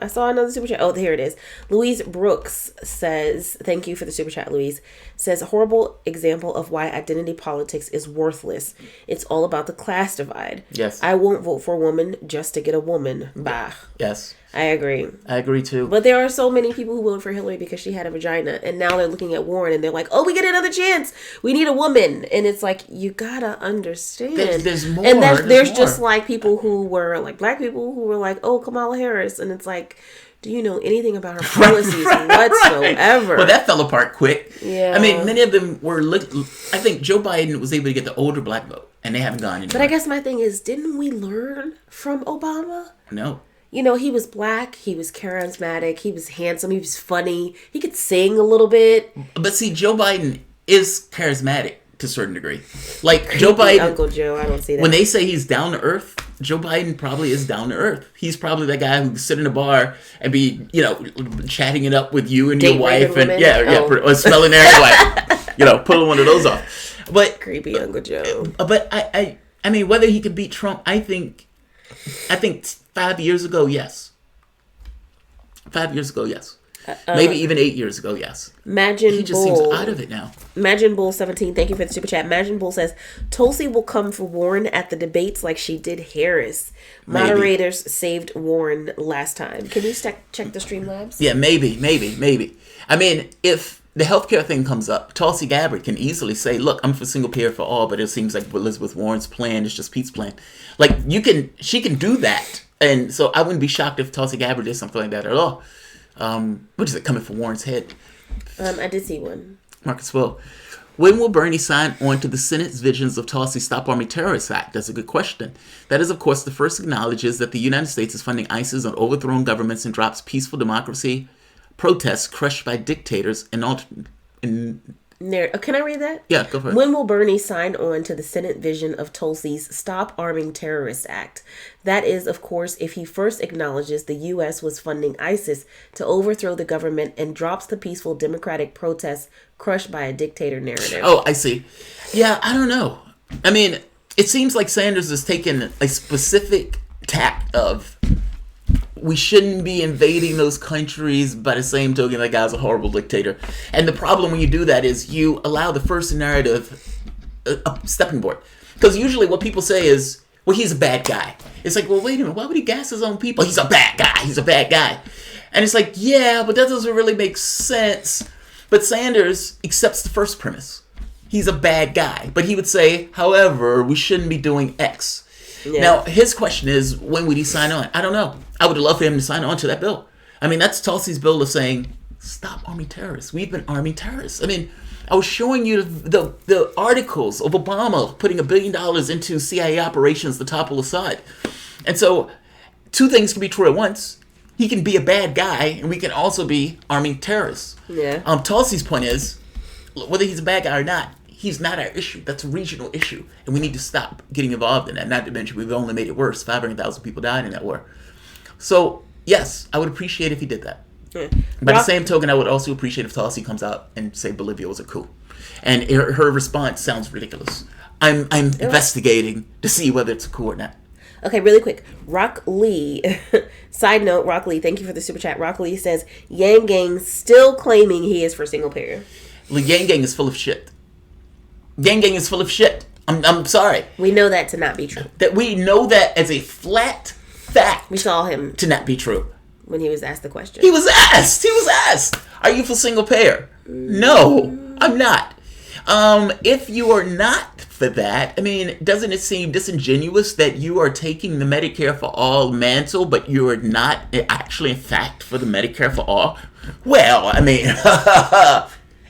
I saw another super chat. Oh, here it is. Louise Brooks says... Thank you for the super chat, Louise. Says, horrible example of why identity politics is worthless. It's all about the class divide. Yes. I won't vote for a woman just to get a woman. Bah. Yes. I agree. I agree too. But there are so many people who voted for Hillary because she had a vagina. And now they're looking at Warren and they're like, oh, we get another chance. We need a woman. And it's like, you gotta understand. There's more. And there's just like people who were like black people who were like, oh, Kamala Harris. And it's like, do you know anything about her policies whatsoever? Right. Well, that fell apart quick. Yeah. I mean, many of them were... I think Joe Biden was able to get the older black vote. And they haven't gone anywhere. But I guess my thing is, didn't we learn from Obama? No. You know, he was black, he was charismatic, he was handsome, he was funny, he could sing a little bit. But see, Joe Biden is charismatic to a certain degree. Like, Creepy Joe Biden... Uncle Joe, I don't see that. When they say he's down to earth, Joe Biden probably is down to earth. He's probably that guy who sit in a bar and be, you know, chatting it up with you and your wife. And or smelling their wife. You know, pulling one of those off. But creepy Uncle Joe. But I mean, whether he could beat Trump, I think 5 years ago, yes. 5 years ago, yes. Maybe even 8 years ago, yes. He just seems out of it now. Imagine Bull 17, thank you for the super chat. Imagine Bull says, Tulsi will come for Warren at the debates like she did Harris. Moderators saved Warren last time. Can you check the Streamlabs? Yeah, maybe. I mean, if the healthcare thing comes up, Tulsi Gabbard can easily say, look, I'm for single payer for all, but it seems like Elizabeth Warren's plan is just Pete's plan. Like, she can do that. And so I wouldn't be shocked if Tulsi Gabbard did something like that at all. What is it, coming for Warren's head? I did see one. Marcus Will. When will Bernie sign on to the Senate's visions of Tulsi's Stop Arming Terrorists Act? That's a good question. That is, of course, the first acknowledges that the United States is funding ISIS on overthrown governments and drops peaceful democracy protests crushed by dictators and Can I read that? Yeah, go for it. When will Bernie sign on to the Senate vision of Tulsi's Stop Arming Terrorists Act? That is, of course, if he first acknowledges the U.S. was funding ISIS to overthrow the government and drops the peaceful democratic protests crushed by a dictator narrative. Oh, I see. Yeah, I don't know. I mean, it seems like Sanders has taken a specific tack of we shouldn't be invading those countries, by the same token, that guy's a horrible dictator. And the problem when you do that is you allow the first narrative a stepping board. Because usually what people say is, well, he's a bad guy. It's like, well, wait a minute, why would he gas his own people? He's a bad guy. He's a bad guy. And it's like, yeah, but that doesn't really make sense. But Sanders accepts the first premise. He's a bad guy. But he would say, however, we shouldn't be doing X. Yeah. Now, his question is, when would he sign on? I don't know. I would love for him to sign on to that bill. I mean, that's Tulsi's bill of saying, stop arming terrorists. We've been arming terrorists. I mean, I was showing you the articles of Obama putting $1 billion into CIA operations to topple Assad. And so, two things can be true at once. He can be a bad guy, and we can also be arming terrorists. Yeah. Tulsi's point is, whether he's a bad guy or not, he's not our issue. That's a regional issue. And we need to stop getting involved in that. Not to mention, we've only made it worse. 500,000 people died in that war. So, yes, I would appreciate if he did that. Yeah. By the same token, I would also appreciate if Tulsi comes out and say Bolivia was a coup. And her response sounds ridiculous. I'm investigating to see whether it's a coup or not. Okay, really quick. Rock Lee, side note, Rock Lee, thank you for the super chat. Rock Lee says, Yang Gang still claiming he is for single payer. The Yang Gang is full of shit. Yang Gang is full of shit. I'm sorry. We know that to not be true. That we know that as a flat fact. We saw him to not be true. When he was asked the question. He was asked. Are you for single payer? No, I'm not. If you are not for that, I mean, doesn't it seem disingenuous that you are taking the Medicare for All mantle, but you are not actually, in fact, for the Medicare for All? Well, I mean,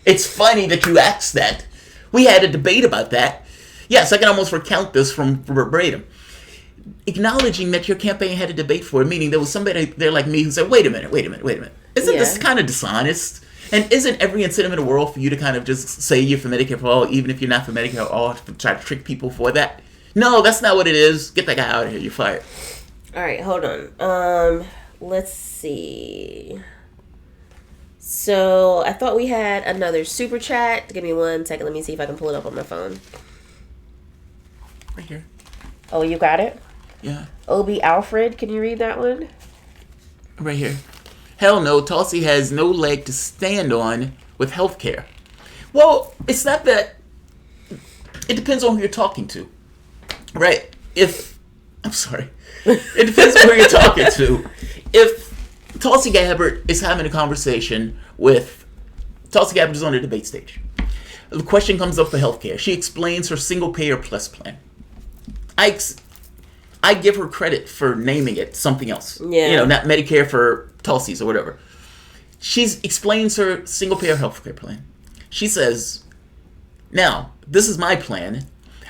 it's funny that you asked that. We had a debate about that. Yes, I can almost recount this from verbatim. Acknowledging that your campaign had a debate for it, meaning there was somebody there like me who said, wait a minute. Isn't this kind of dishonest? And isn't every incentive in the world for you to kind of just say you're for Medicare for All, even if you're not for Medicare for All, to try to trick people for that? No, that's not what it is. Get that guy out of here. You're fired. All right, hold on. Let's see. So I thought we had another super chat. Give me 1 second. Let me see if I can pull it up on my phone. Right here. Oh, you got it? Yeah. Obi Alfred, can you read that one? Right here. Hell no, Tulsi has no leg to stand on with healthcare. Well, it's not that. It depends on who you're talking to. Right? I'm sorry. It depends on who you're talking to. If Tulsi Gabbard is having a conversation with... Tulsi Gabbard is on the debate stage. The question comes up for healthcare. She explains her single payer plus plan. I give her credit for naming it something else. Yeah. You know, not Medicare for Tulsi's or whatever. She explains her single payer healthcare plan. She says, now, this is my plan.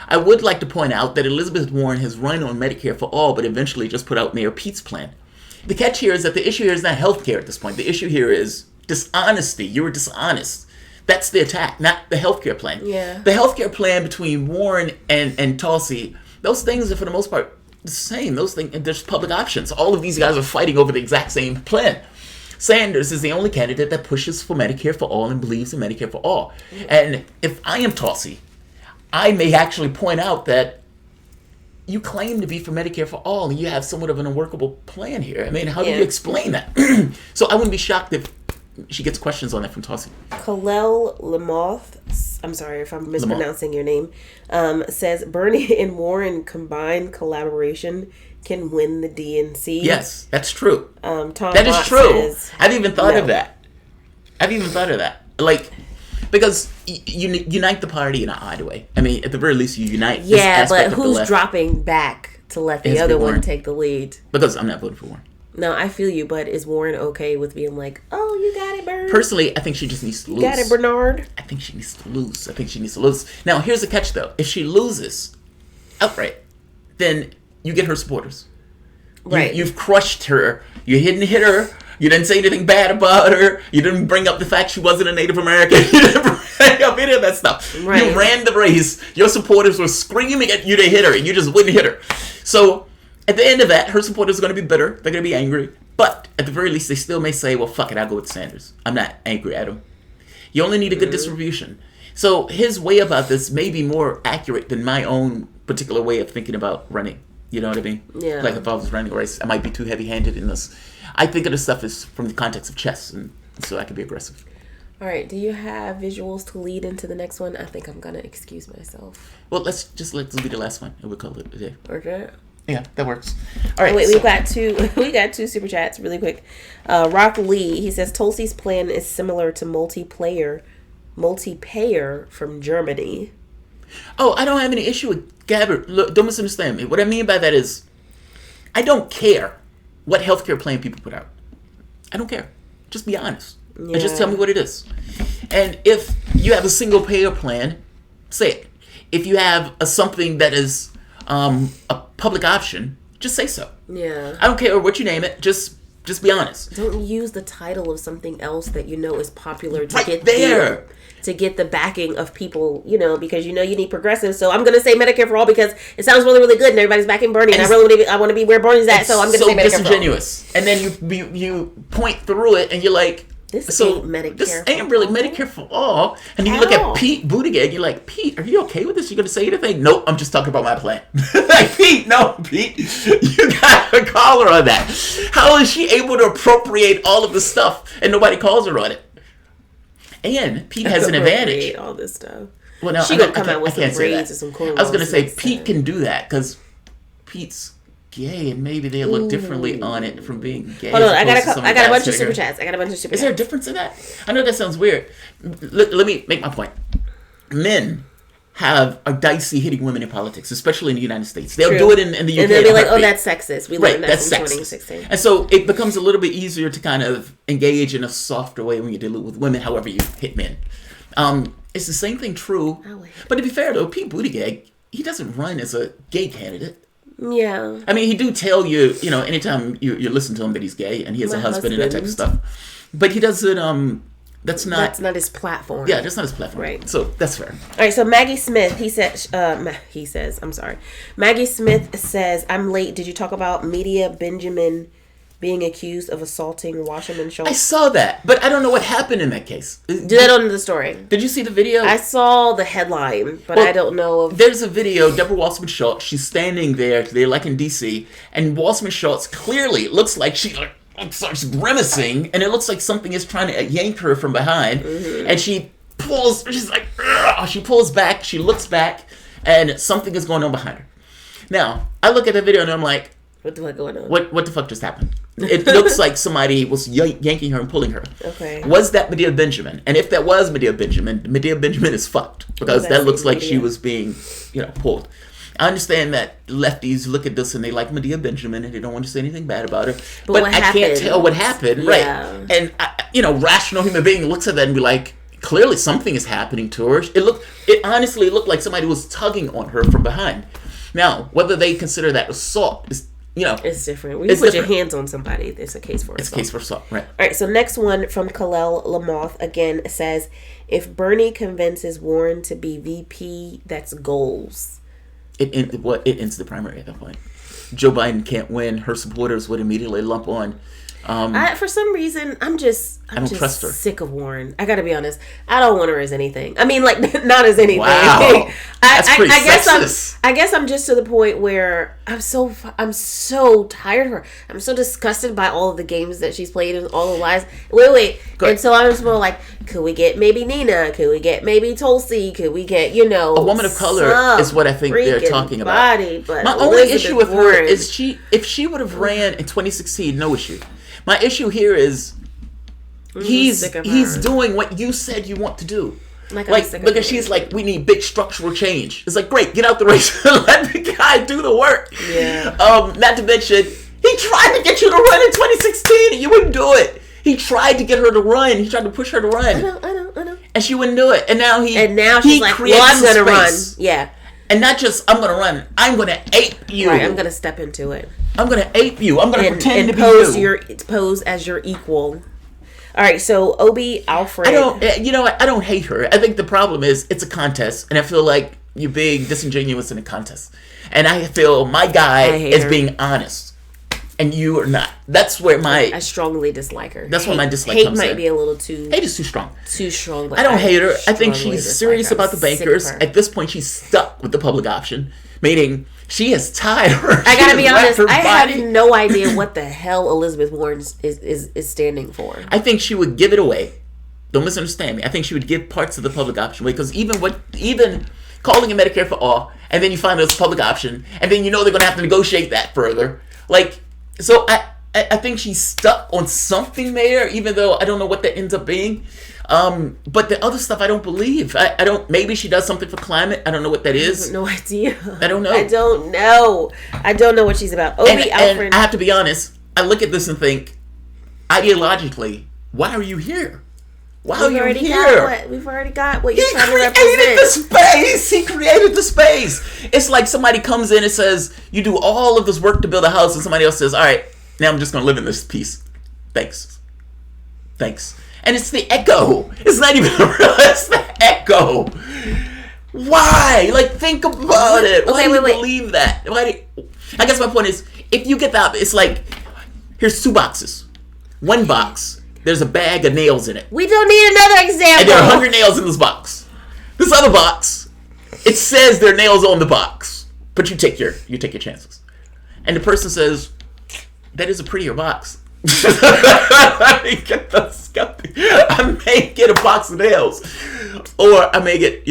I would like to point out that Elizabeth Warren has run on Medicare for All, but eventually just put out Mayor Pete's plan. The catch here is that the issue here is not healthcare at this point. The issue here is dishonesty. You were dishonest. That's the attack, not the healthcare plan. Yeah. The healthcare plan between Warren and Tulsi, those things are for the most part the same. Those things, there's public options. All of these guys are fighting over the exact same plan. Sanders is the only candidate that pushes for Medicare for All and believes in Medicare for All. And if I am Tulsi, I may actually point out that you claim to be for Medicare for All and you have somewhat of an unworkable plan here. I mean, how do you explain that? So I wouldn't be shocked if she gets questions on that from Tulsi. Kalel Lamoth, I'm sorry if I'm mispronouncing your name, says Bernie and Warren combined collaboration can win the DNC. Yes, that's true. Tom that is Mott true. Says, I've even thought of that. Like, because you unite the party in an odd way. I mean, at the very least, you unite. Yeah, but who's dropping back to let the other one take the lead? Because I'm not voting for Warren. No, I feel you, but is Warren okay with being like, oh, you got it, Bern? Personally, I think she just needs to lose. You got it, Bernard? I think she needs to lose. Now, here's the catch, though. If she loses outright, then you get her supporters. Right. You've crushed her. You didn't hit her You didn't say anything bad about her. You didn't bring up the fact she wasn't a Native American. You didn't bring up any of that stuff. Right. You ran the race. Your supporters were screaming at you to hit her, and you just wouldn't hit her. So at the end of that, her supporters are going to be bitter. They're going to be angry. But at the very least, they still may say, well, fuck it, I'll go with Sanders. I'm not angry at him. You only need a good distribution. So his way about this may be more accurate than my own particular way of thinking about running. You know what I mean? Yeah. Like if I was running a race, I might be too heavy-handed in this. I think of this stuff as from the context of chess, and so I can be aggressive. All right. Do you have visuals to lead into the next one? I think I'm gonna excuse myself. Well, let's do the last one, and we'll call it a day. Okay. Yeah, that works. All right. Wait, so, we got two super chats really quick. Rock Lee, he says Tulsi's plan is similar to multiplayer from Germany. Oh, I don't have any issue with Gabbard. Look, don't misunderstand me. What I mean by that is, I don't care what healthcare plan people put out. I don't care. Just be honest. And just tell me what it is. And if you have a single payer plan, say it. If you have something that is a public option, just say so. Yeah. I don't care what you name it. Just be honest. Don't use the title of something else that you know is popular to Right get there. To get the backing of people, because you need progressive. So I'm gonna say Medicare for all because it sounds really, really good and everybody's backing Bernie, and I want to be where Bernie's at. So I'm gonna say Medicare disingenuous. For all. And then you point through it and you're like, This ain't Medicare. This ain't really Medicare for all. And then you look at Pete Buttigieg, you're like, Pete, are you okay with this? You gonna say anything? Nope, I'm just talking about my plan. Like, Pete, you gotta call her on that. How is she able to appropriate all of the stuff and nobody calls her on it? And Pete has an advantage. All this stuff. Well, no, she gonna come out with some braids or some cornrows. I was gonna say Pete can do that because Pete's gay, and maybe they look differently on it from being gay. Hold on, I got a bunch of super chats. Is there a difference in that? I know that sounds weird. Let me make my point. Men have a dicey hitting women in politics, especially in the United States. They'll do it in the UK. And they'll be like, oh, that's sexist. We learned that in 2016. And so it becomes a little bit easier to kind of engage in a softer way when you deal with women, however you hit men. It's the same thing true. But to be fair, though, Pete Buttigieg, he doesn't run as a gay candidate. Yeah. I mean, he do tell you, anytime you listen to him that he's gay and he has a husband and that type of stuff. But he doesn't, that's not his platform. Yeah, that's not his platform. Right. So that's fair. All right, so Maggie Smith, Maggie Smith says, I'm late. Did you talk about Media Benjamin being accused of assaulting Wasserman Schultz? I saw that, but I don't know what happened in that case. Do that on the story. Did you see the video? I saw the headline, but I don't know. There's a video, Deborah Wasserman Schultz, she's standing there, they're like in D.C., and Wasserman Schultz clearly looks like she starts grimacing, and it looks like something is trying to yank her from behind, and she pulls back, she looks back, and something is going on behind her. Now, I look at the video and I'm like, what the fuck going on? What the fuck just happened? It looks like somebody was yanking her and pulling her. Okay. Was that Medea Benjamin? And if that was Medea Benjamin is fucked. Because that looks like she was being, pulled. I understand that lefties look at this and they like Medea Benjamin and they don't want to say anything bad about her. But I can't tell what happened. Yeah. Right. And, rational human being looks at that and be like, clearly something is happening to her. It honestly looked like somebody was tugging on her from behind. Now, whether they consider that assault is, it's different. When you put your hands on somebody, it's a case for assault. It's a case for assault, right. All right, so next one from Kalel Lamoth again says, if Bernie convinces Warren to be VP, that's goals. It ends the primary at that point. Joe Biden can't win. Her supporters would immediately lump on. For some reason, I'm just trust her. Sick of Warren. I gotta be honest. I don't want her as anything. I mean, like, not as anything. Wow. That's pretty sexist. I guess I'm just to the point where I'm so tired of her. I'm so disgusted by all of the games that she's played and all the lies. Wait. And so I'm just more like, could we get maybe Nina? Could we get maybe Tulsi? Could we get, a woman of color is what I think they're talking about. But my only issue with her is if she would have ran in 2016, no issue. My issue here is he's doing what you said you want to do. Because she's like, we need big structural change. It's like, great, get out the race and let the guy do the work. Yeah. Not to mention, he tried to get you to run in 2016 and you wouldn't do it. He tried to get her to run. He tried to push her to run. I know. And she wouldn't do it. And now she's like, well, I'm going to run. Yeah. And not just, I'm going to run. I'm going to ape you. Right, I'm going to step into it. I'm going to ape you. I'm going to pretend to be pose as your equal. All right, so Obi Alfred. You know what? I don't hate her. I think the problem is it's a contest, and I feel like you're being disingenuous in a contest. And I feel my guy is being honest, and you are not. That's where I strongly dislike her. That's where my dislike hate comes in. Might be a little too. Hate is too strong. Too strong. But I don't hate her. I think she's serious about the bankers. At this point, she's stuck with the public option, meaning she is tired. I gotta be honest. I have no idea what the hell Elizabeth Warren is standing for. I think she would give it away. Don't misunderstand me. I think she would give parts of the public option away because even calling it Medicare for all, and then you find it's a public option, and then you know they're going to have to negotiate that further. So I think she's stuck on something there, even though I don't know what that ends up being. But the other stuff I don't believe. I don't. Maybe she does something for climate. I don't know what that is. I have no idea. I don't know. I don't know what she's about. Obi Alfred. And I have to be honest. I look at this and think, ideologically, why are you here? Why are you here? We've already got what you're trying to represent. He created the space. He created the space. It's like somebody comes in and says, you do all of this work to build a house, and somebody else says, all right, now I'm just going to live in this piece. Thanks. And it's the echo. It's not even it's the echo. Why? Think about it. Why do you believe that? I guess my point is, if you get that, it's like, here's 2 boxes. One box, there's a bag of nails in it. We don't need another example. And there are 100 nails in this box. This other box, it says there are nails on the box, but you take your chances. And the person says, that is a prettier box. I may get a box of nails, or I may get,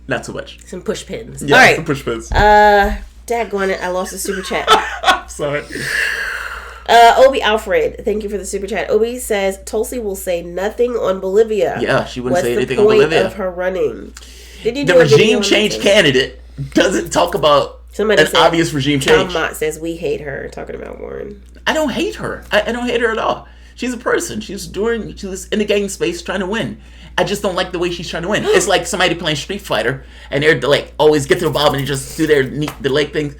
not so much. Some push pins. Yeah, all right. Some push pins. Daggone it, I lost the super chat. Sorry. Obi Alfred, thank you for the super chat. Obi says Tulsi will say nothing on Bolivia. Yeah, she wouldn't say anything on Bolivia. What's the point of her running? The regime change candidate doesn't talk about obvious regime change. Tom Mott says we hate her, talking about Warren. I don't hate her. I don't hate her at all. She's a person. She's in the game space trying to win. I just don't like the way she's trying to win. It's like somebody playing Street Fighter and they're always get to the bottom and just do their leg things.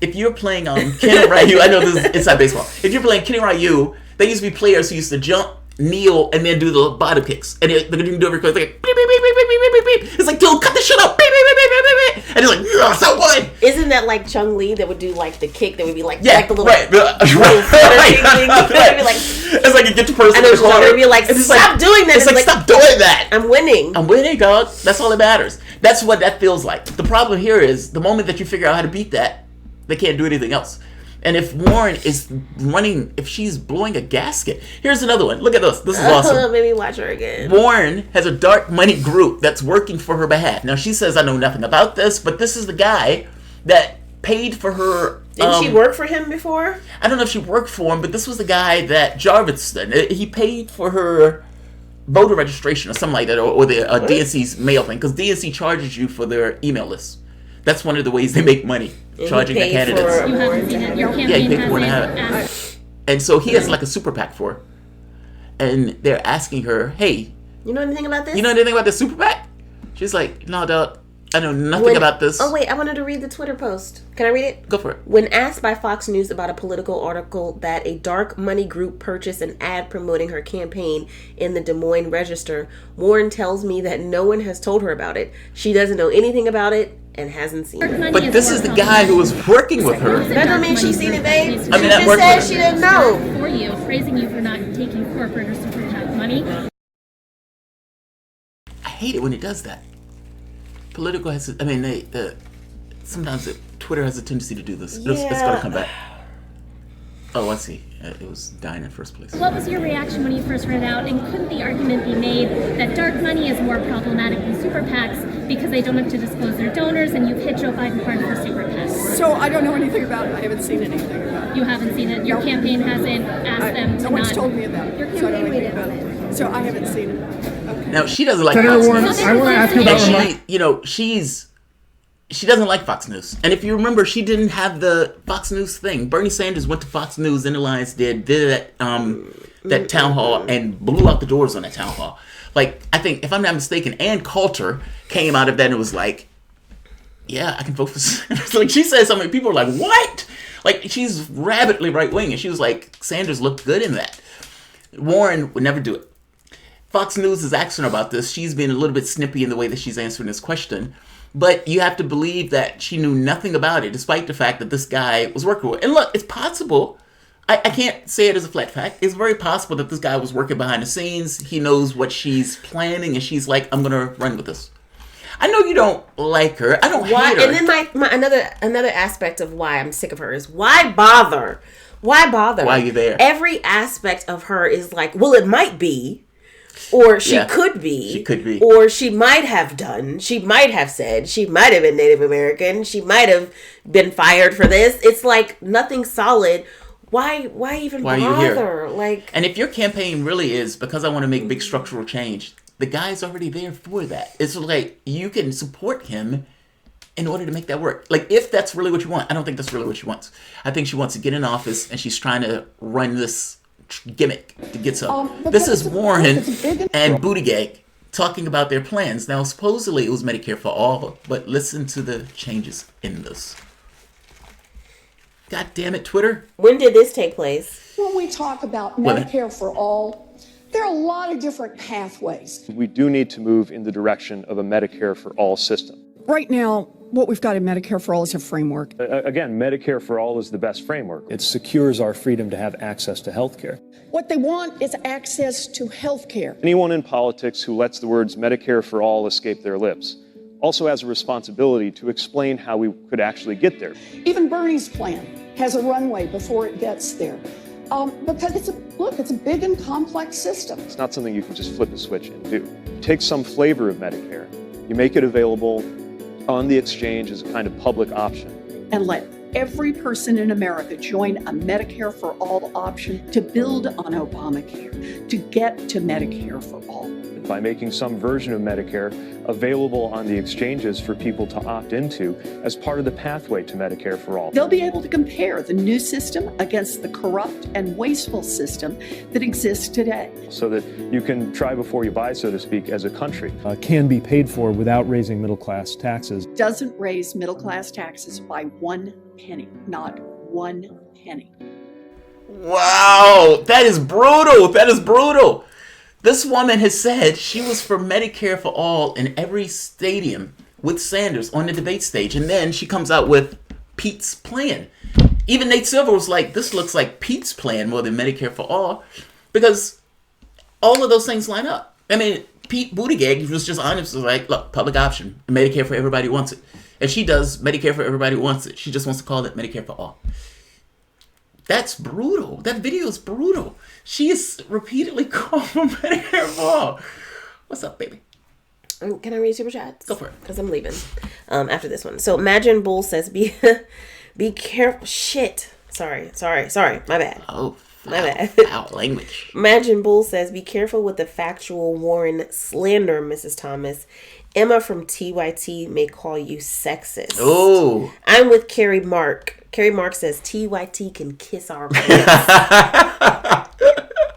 If you're playing Ken Ryu, I know this is inside baseball. If you're playing Ken Ryu, they used to be players who used to jump, kneel, and then do the bottom kicks. And they're going to do every quick. Beep, beep, beep, beep, beep, beep, beep, beep. It's like, dude, cut this shit up. Beep, beep, beep, beep, beep, beep. And it's like, yes, I won. Isn't that like Chung Lee that would do the kick that would be like the little right. It's like you get the person and there's one be like, stop doing that. It's like, stop doing that. I'm winning, dog. That's all that matters. That's what that feels like. The problem here is the moment that you figure out how to beat that, they can't do anything else. And if Warren is running, if she's blowing a gasket, here's another one. Look at this. This is awesome. Maybe watch her again. Warren has a dark money group that's working for her behalf. Now she says, I know nothing about this, but this is the guy that paid for her. Didn't she work for him before? I don't know if she worked for him, but this was the guy that Jarvis did. He paid for her voter registration or something like that, or the DNC's mail thing, because DNC charges you for their email list. That's one of the ways they make money, charging the candidates. You haven't seen it. Your campaign hasn't. And so he has a super PAC for her. And they're asking her, hey, you know anything about this? You know anything about the super PAC? She's like, no, dog. I know nothing about this. Oh, wait, I wanted to read the Twitter post. Can I read it? Go for it. When asked by Fox News about a political article that a dark money group purchased an ad promoting her campaign in the Des Moines Register, Warren tells me that no one has told her about it. She doesn't know anything about it and hasn't seen it. But this is the guy who was working with her. That doesn't mean she's seen it, babe. She that just said she didn't know. For you, praising you for not taking corporate or super PAC money. I hate it when it does that. Political has, sometimes Twitter has a tendency to do this. It's going to come back. Oh, I see. It was dying in first place. What was your reaction when you first read it out? And couldn't the argument be made that dark money is more problematic than super PACs because they don't have to disclose their donors and you've hit Joe Biden hard for super PACs? So I don't know anything about it. I haven't seen anything about it. You haven't seen it? Your campaign hasn't asked them to no one's told me about it. Your campaign waited on it. So I haven't seen it. Okay. Now, she doesn't like Senator Fox Warren, News. I want to ask you about she doesn't like Fox News. And if you remember, she didn't have the Fox News thing. Bernie Sanders went to Fox News, and Alliance did that town hall and blew out the doors on that town hall. I think, if I'm not mistaken, Ann Coulter came out of that and was like, yeah, I can vote for Sanders. She said something, people were like, what? Like, she's rabidly right-wing, and she was like, Sanders looked good in that. Warren would never do it. Fox News is asking her about this. She's been a little bit snippy in the way that she's answering this question. But you have to believe that she knew nothing about it, despite the fact that this guy was working with. And look, it's possible. I can't say it as a flat fact. It's very possible that this guy was working behind the scenes. He knows what she's planning, and she's like, I'm going to run with this. I know you don't like her. I don't hate her. And then my another aspect of why I'm sick of her is why bother? Why bother? Why are you there? Every aspect of her is like, well, it might be. Or she could be. She could be. Or she might have done. She might have said. She might have been Native American. She might have been fired for this. It's like nothing solid. Why even bother? Are you here? Like, and if your campaign really is because I want to make big structural change, the guy's already there for that. It's like you can support him in order to make that work. Like, if that's really what you want. I don't think that's really what she wants. I think she wants to get in office and she's trying to run this gimmick to get some. This is Warren and Buttigieg talking about their plans. Now, supposedly it was Medicare for all, but listen to the changes in this. God damn it, Twitter. When did this take place? When we talk about Medicare for all, there are a lot of different pathways. We do need to move in the direction of a Medicare for all system. Right now, what we've got in Medicare for all is a framework. Again, Medicare for all is the best framework. It secures our freedom to have access to health care. What they want is access to health care. Anyone in politics who lets the words Medicare for all escape their lips also has a responsibility to explain how we could actually get there. Even Bernie's plan has a runway before it gets there. Because it's a big and complex system. It's not something you can just flip a switch and do. Take some flavor of Medicare. You make it available on the exchange as a kind of public option. And let every person in America join a Medicare for all option to build on Obamacare, to get to Medicare for all. By making some version of Medicare available on the exchanges for people to opt into as part of the pathway to Medicare for all. They'll be able to compare the new system against the corrupt and wasteful system that exists today. So that you can try before you buy, so to speak, as a country. Can be paid for without raising middle class taxes. Doesn't raise middle class taxes by 1 penny, not 1 penny. Wow, that is brutal. That is brutal. This woman has said she was for Medicare for all in every stadium with Sanders on the debate stage. And then she comes out with Pete's plan. Even Nate Silver was like, this looks like Pete's plan more than Medicare for all. Because all of those things line up. I mean, Pete Buttigieg was just honest. Was like, look, public option. Medicare for everybody who wants it. And she does Medicare for everybody who wants it. She just wants to call it Medicare for all. That's brutal. That video is brutal. She is repeatedly called for Medicare for all. What's up, baby? Can I read super chats? Go for it. Because I'm leaving after this one. So Imagine Bull says, be careful. Shit. Sorry. My bad. Oh, my bad. Foul language. Imagine Bull says, be careful with the factual Warren slander, Mrs. Thomas. Emma from TYT may call you sexist. Oh. I'm with Carrie Mark. Carrie Mark says TYT can kiss our pants.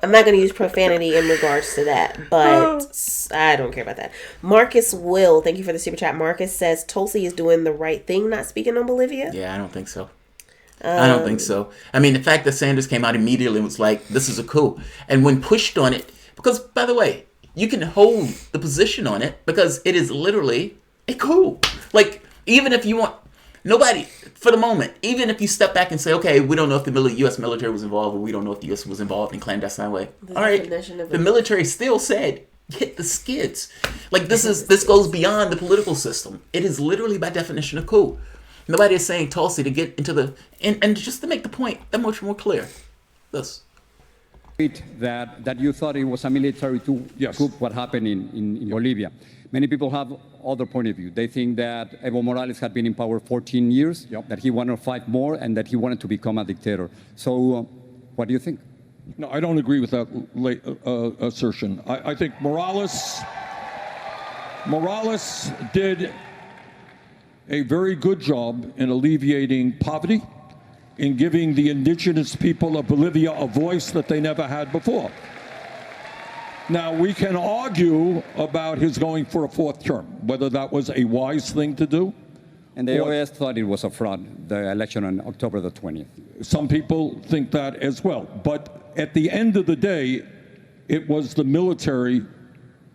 I'm not going to use profanity in regards to that, but I don't care about that. Marcus Will, thank you for the super chat. Marcus says Tulsi is doing the right thing, not speaking on Bolivia. Yeah, I don't think so. I don't think so. I mean, the fact that Sanders came out immediately and was like, this is a coup. And when pushed on it, because, by the way, you can hold the position on it because it is literally a coup. Like, even if you want, nobody, for the moment, even if you step back and say, okay, we don't know if the U.S. military was involved or we don't know if the U.S. was involved in clandestine way. All right, the military still said, hit the skids. Like, this goes beyond the political system. It is literally, by definition, a coup. Nobody is saying Tulsi to get into the, and just to make the point that much more clear. This. That you thought it was a military coup, what happened in Bolivia. Many people have other point of view. They think that Evo Morales had been in power 14 years, that he wanted to fight more, and that he wanted to become a dictator. So what do you think? No, I don't agree with that assertion. I think Morales did a very good job in alleviating poverty, in giving the indigenous people of Bolivia a voice that they never had before. Now, we can argue about his going for a fourth term, whether that was a wise thing to do, And the OAS thought it was a fraud, the election on October the 20th. Some people think that as well. But at the end of the day, it was the military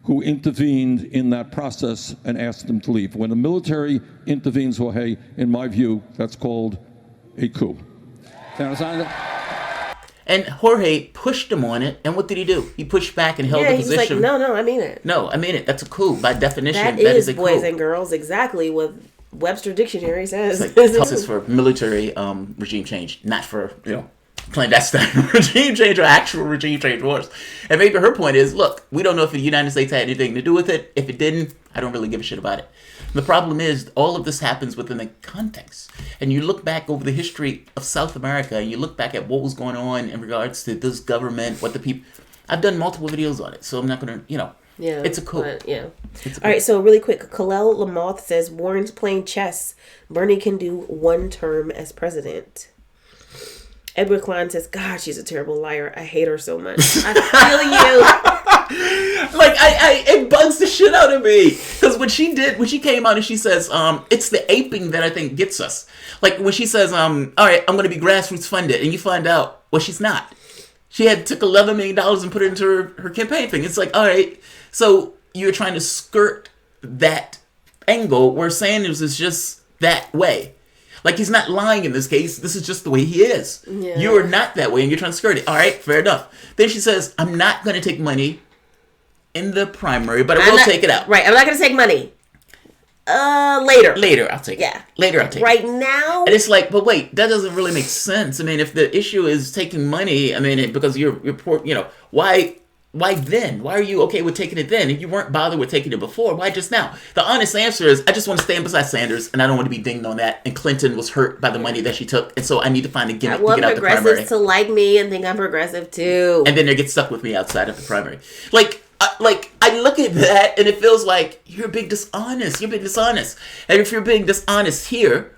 who intervened in that process and asked them to leave. When the military intervenes, well, hey, in my view, that's called a coup. And Jorge pushed him on it, and what did he do? He pushed back and held the position. He's like, no, I mean it. No, I mean it. That's a coup. By definition, that is a coup. Boys and girls, exactly what Webster Dictionary says. It's like, this is for military regime change, not for, clandestine regime change or actual regime change wars. And maybe her point is, look, we don't know if the United States had anything to do with it. If it didn't, I don't really give a shit about it. The problem is, all of this happens within the context. And you look back over the history of South America, and you look back at what was going on in regards to this government, what the people... I've done multiple videos on it, so I'm not going to, Yeah, it's a coup. Yeah. All right, so really quick, Kalel Lamoth says, Warren's playing chess. Bernie can do one term as president. Edward Klein says, God, she's a terrible liar. I hate her so much. I feel you. It bugs the shit out of me. Because when she came out and she says, it's the aping that I think gets us. Like when she says, all right, I'm going to be grassroots funded. And you find out, well, she's not. She took $11 million and put it into her campaign thing. It's like, all right, so you're trying to skirt that angle where Sanders is just that way. Like, he's not lying in this case. This is just the way he is. Yeah. You are not that way, and you're trying to skirt it. All right, fair enough. Then she says, I'm not going to take money in the primary, but I will take it out. Right, I'm not going to take money. Later. Later, I'll take it. Yeah. Later, I'll take it. Right now? And it's like, but wait, that doesn't really make sense. I mean, if the issue is taking money, I mean, because you're poor, why then? Why are you okay with taking it then? If you weren't bothered with taking it before, why just now? The honest answer is, I just want to stand beside Sanders, and I don't want to be dinged on that. And Clinton was hurt by the money that she took, and so I need to find a gimmick to get out the primary. I want progressives to like me and think I'm progressive too. And then they get stuck with me outside of the primary. I look at that, and it feels like you're being dishonest. You're being dishonest. And if you're being dishonest here,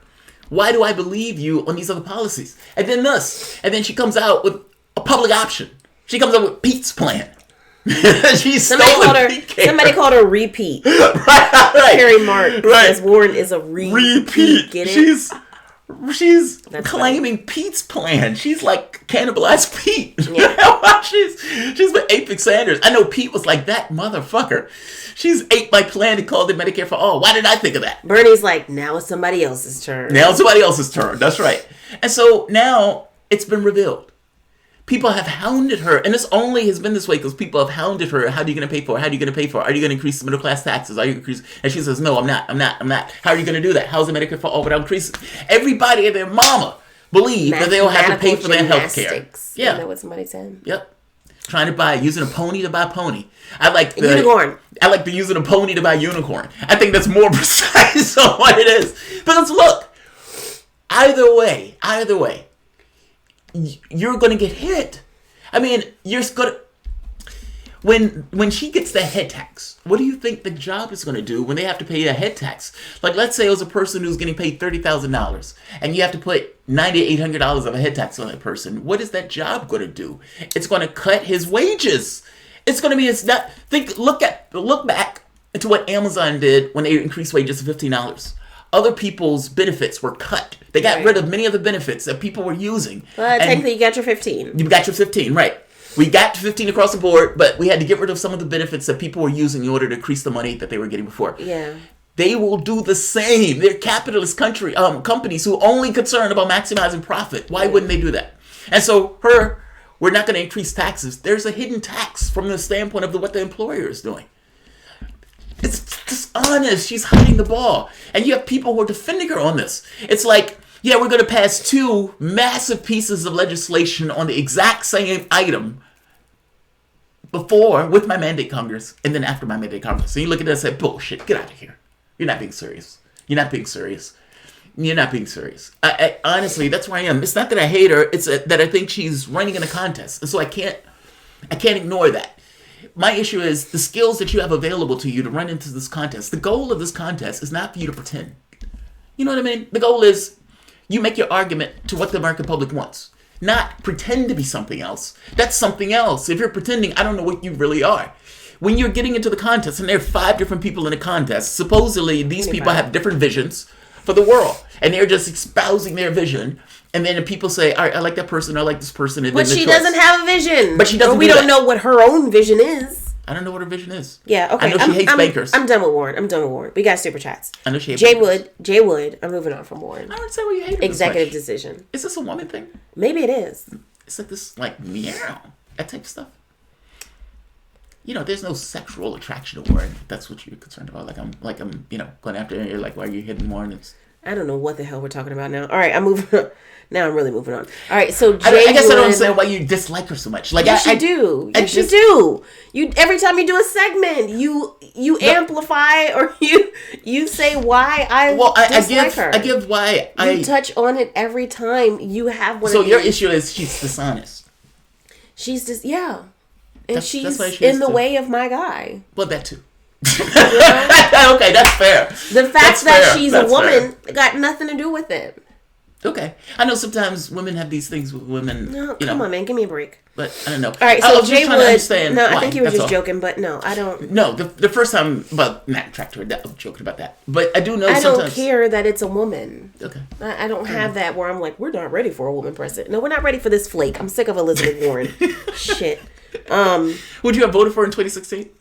why do I believe you on these other policies? And then this. And then she comes out with a public option. She comes out with Pete's plan. Somebody called her repeat. Right. Carrie Mark says Warren is a repeat. Get it? She's claiming funny. Pete's plan. She's like cannibalized Pete. Yeah. she's been aping Sanders. I know Pete was like, that motherfucker. She's ate my plan and called it Medicare for all. Why did I think of that? Bernie's like, now it's somebody else's turn. That's right. And so now it's been revealed. People have hounded her, and this only has been this way because people have hounded her. How are you going to pay for it? How are you going to pay for it? Are you going to increase the middle class taxes? Are you increase? And she says, no, I'm not. How are you going to do that? How's the Medicare for all without increasing? Everybody and their mama believe that they'll have to pay for their health care. Yeah. Isn't that what somebody said? Yep. Trying to using a pony to buy pony. I like the unicorn. I like the using a pony to buy unicorn. I think that's more precise on what it is. Because look, either way, you're going to get hit. I mean, you're going to... When she gets the head tax, what do you think the job is going to do when they have to pay a head tax? Like, let's say it was a person who's getting paid $30,000, and you have to put $9,800 of a head tax on that person. What is that job going to do? It's going to cut his wages. It's going to be... Look back to what Amazon did when they increased wages to $15. Other people's benefits were cut. They got rid of many of the benefits that people were using. Well, technically, you got your 15. You got your 15, right. We got to 15 across the board, but we had to get rid of some of the benefits that people were using in order to increase the money that they were getting before. Yeah. They will do the same. They're capitalist companies who are only concerned about maximizing profit. Why wouldn't they do that? And so we're not going to increase taxes. There's a hidden tax from the standpoint of what the employer is doing. It's dishonest. She's hiding the ball. And you have people who are defending her on this. It's like, yeah, we're going to pass 2 massive pieces of legislation on the exact same item with my mandate Congress and then after my mandate Congress. And you look at that and say, bullshit, get out of here. You're not being serious. I honestly, that's where I am. It's not that I hate her. It's that I think she's running in a contest. And so I can't ignore that. My issue is the skills that you have available to you to run into this contest. The goal of this contest is not for you to pretend. You know what I mean? The goal is you make your argument to what the American public wants. Not pretend to be something else. That's something else. If you're pretending, I don't know what you really are. When you're getting into the contest, and there are 5 different people in the contest, supposedly these people have different visions for the world, and they're just espousing their vision. And then people say, "All right, I like that person. I like this person." And but then she doesn't have a vision. But she doesn't. We don't know what her own vision is. I don't know what her vision is. Yeah, okay. I know she hates bankers. I'm done with Warren. We got super chats. I know she hates Jay Wood. I'm moving on from Warren. I don't say what you hate. Executive decision. Is this a woman thing? Maybe it is. It's like this, like meow, that type of stuff. You know, there's no sexual attraction to Warren. That's what you're concerned about. Like I'm, going after her. You're like, why are you hitting Warren? I don't know what the hell we're talking about now. All right, I'm moving on. Now I'm really moving on. All right, so Jay I guess I don't understand why you dislike her so much. Like, yes, you do. Yes, you do. You every time you do a segment, you amplify or you say why I dislike her. I give why you touch on it every time you have one. So your issue is she's dishonest. She's just and she's in the way of my guy. Well, that too. Okay, that's fair. The fact that she's a woman got nothing to do with it. Okay, I know sometimes women have these things with women. No, come on, man, give me a break. But I don't know. All right, so Jay Wood. No, I think you were just all. joking, but no, I don't. No, the first time, but not tractor. I'm joking about that. But I do know. I sometimes... don't care that it's a woman. Okay. I don't have that where I'm like, we're not ready for a woman president. No, we're not ready for this flake. I'm sick of Elizabeth Warren. Shit. Would you have voted for her in 2016?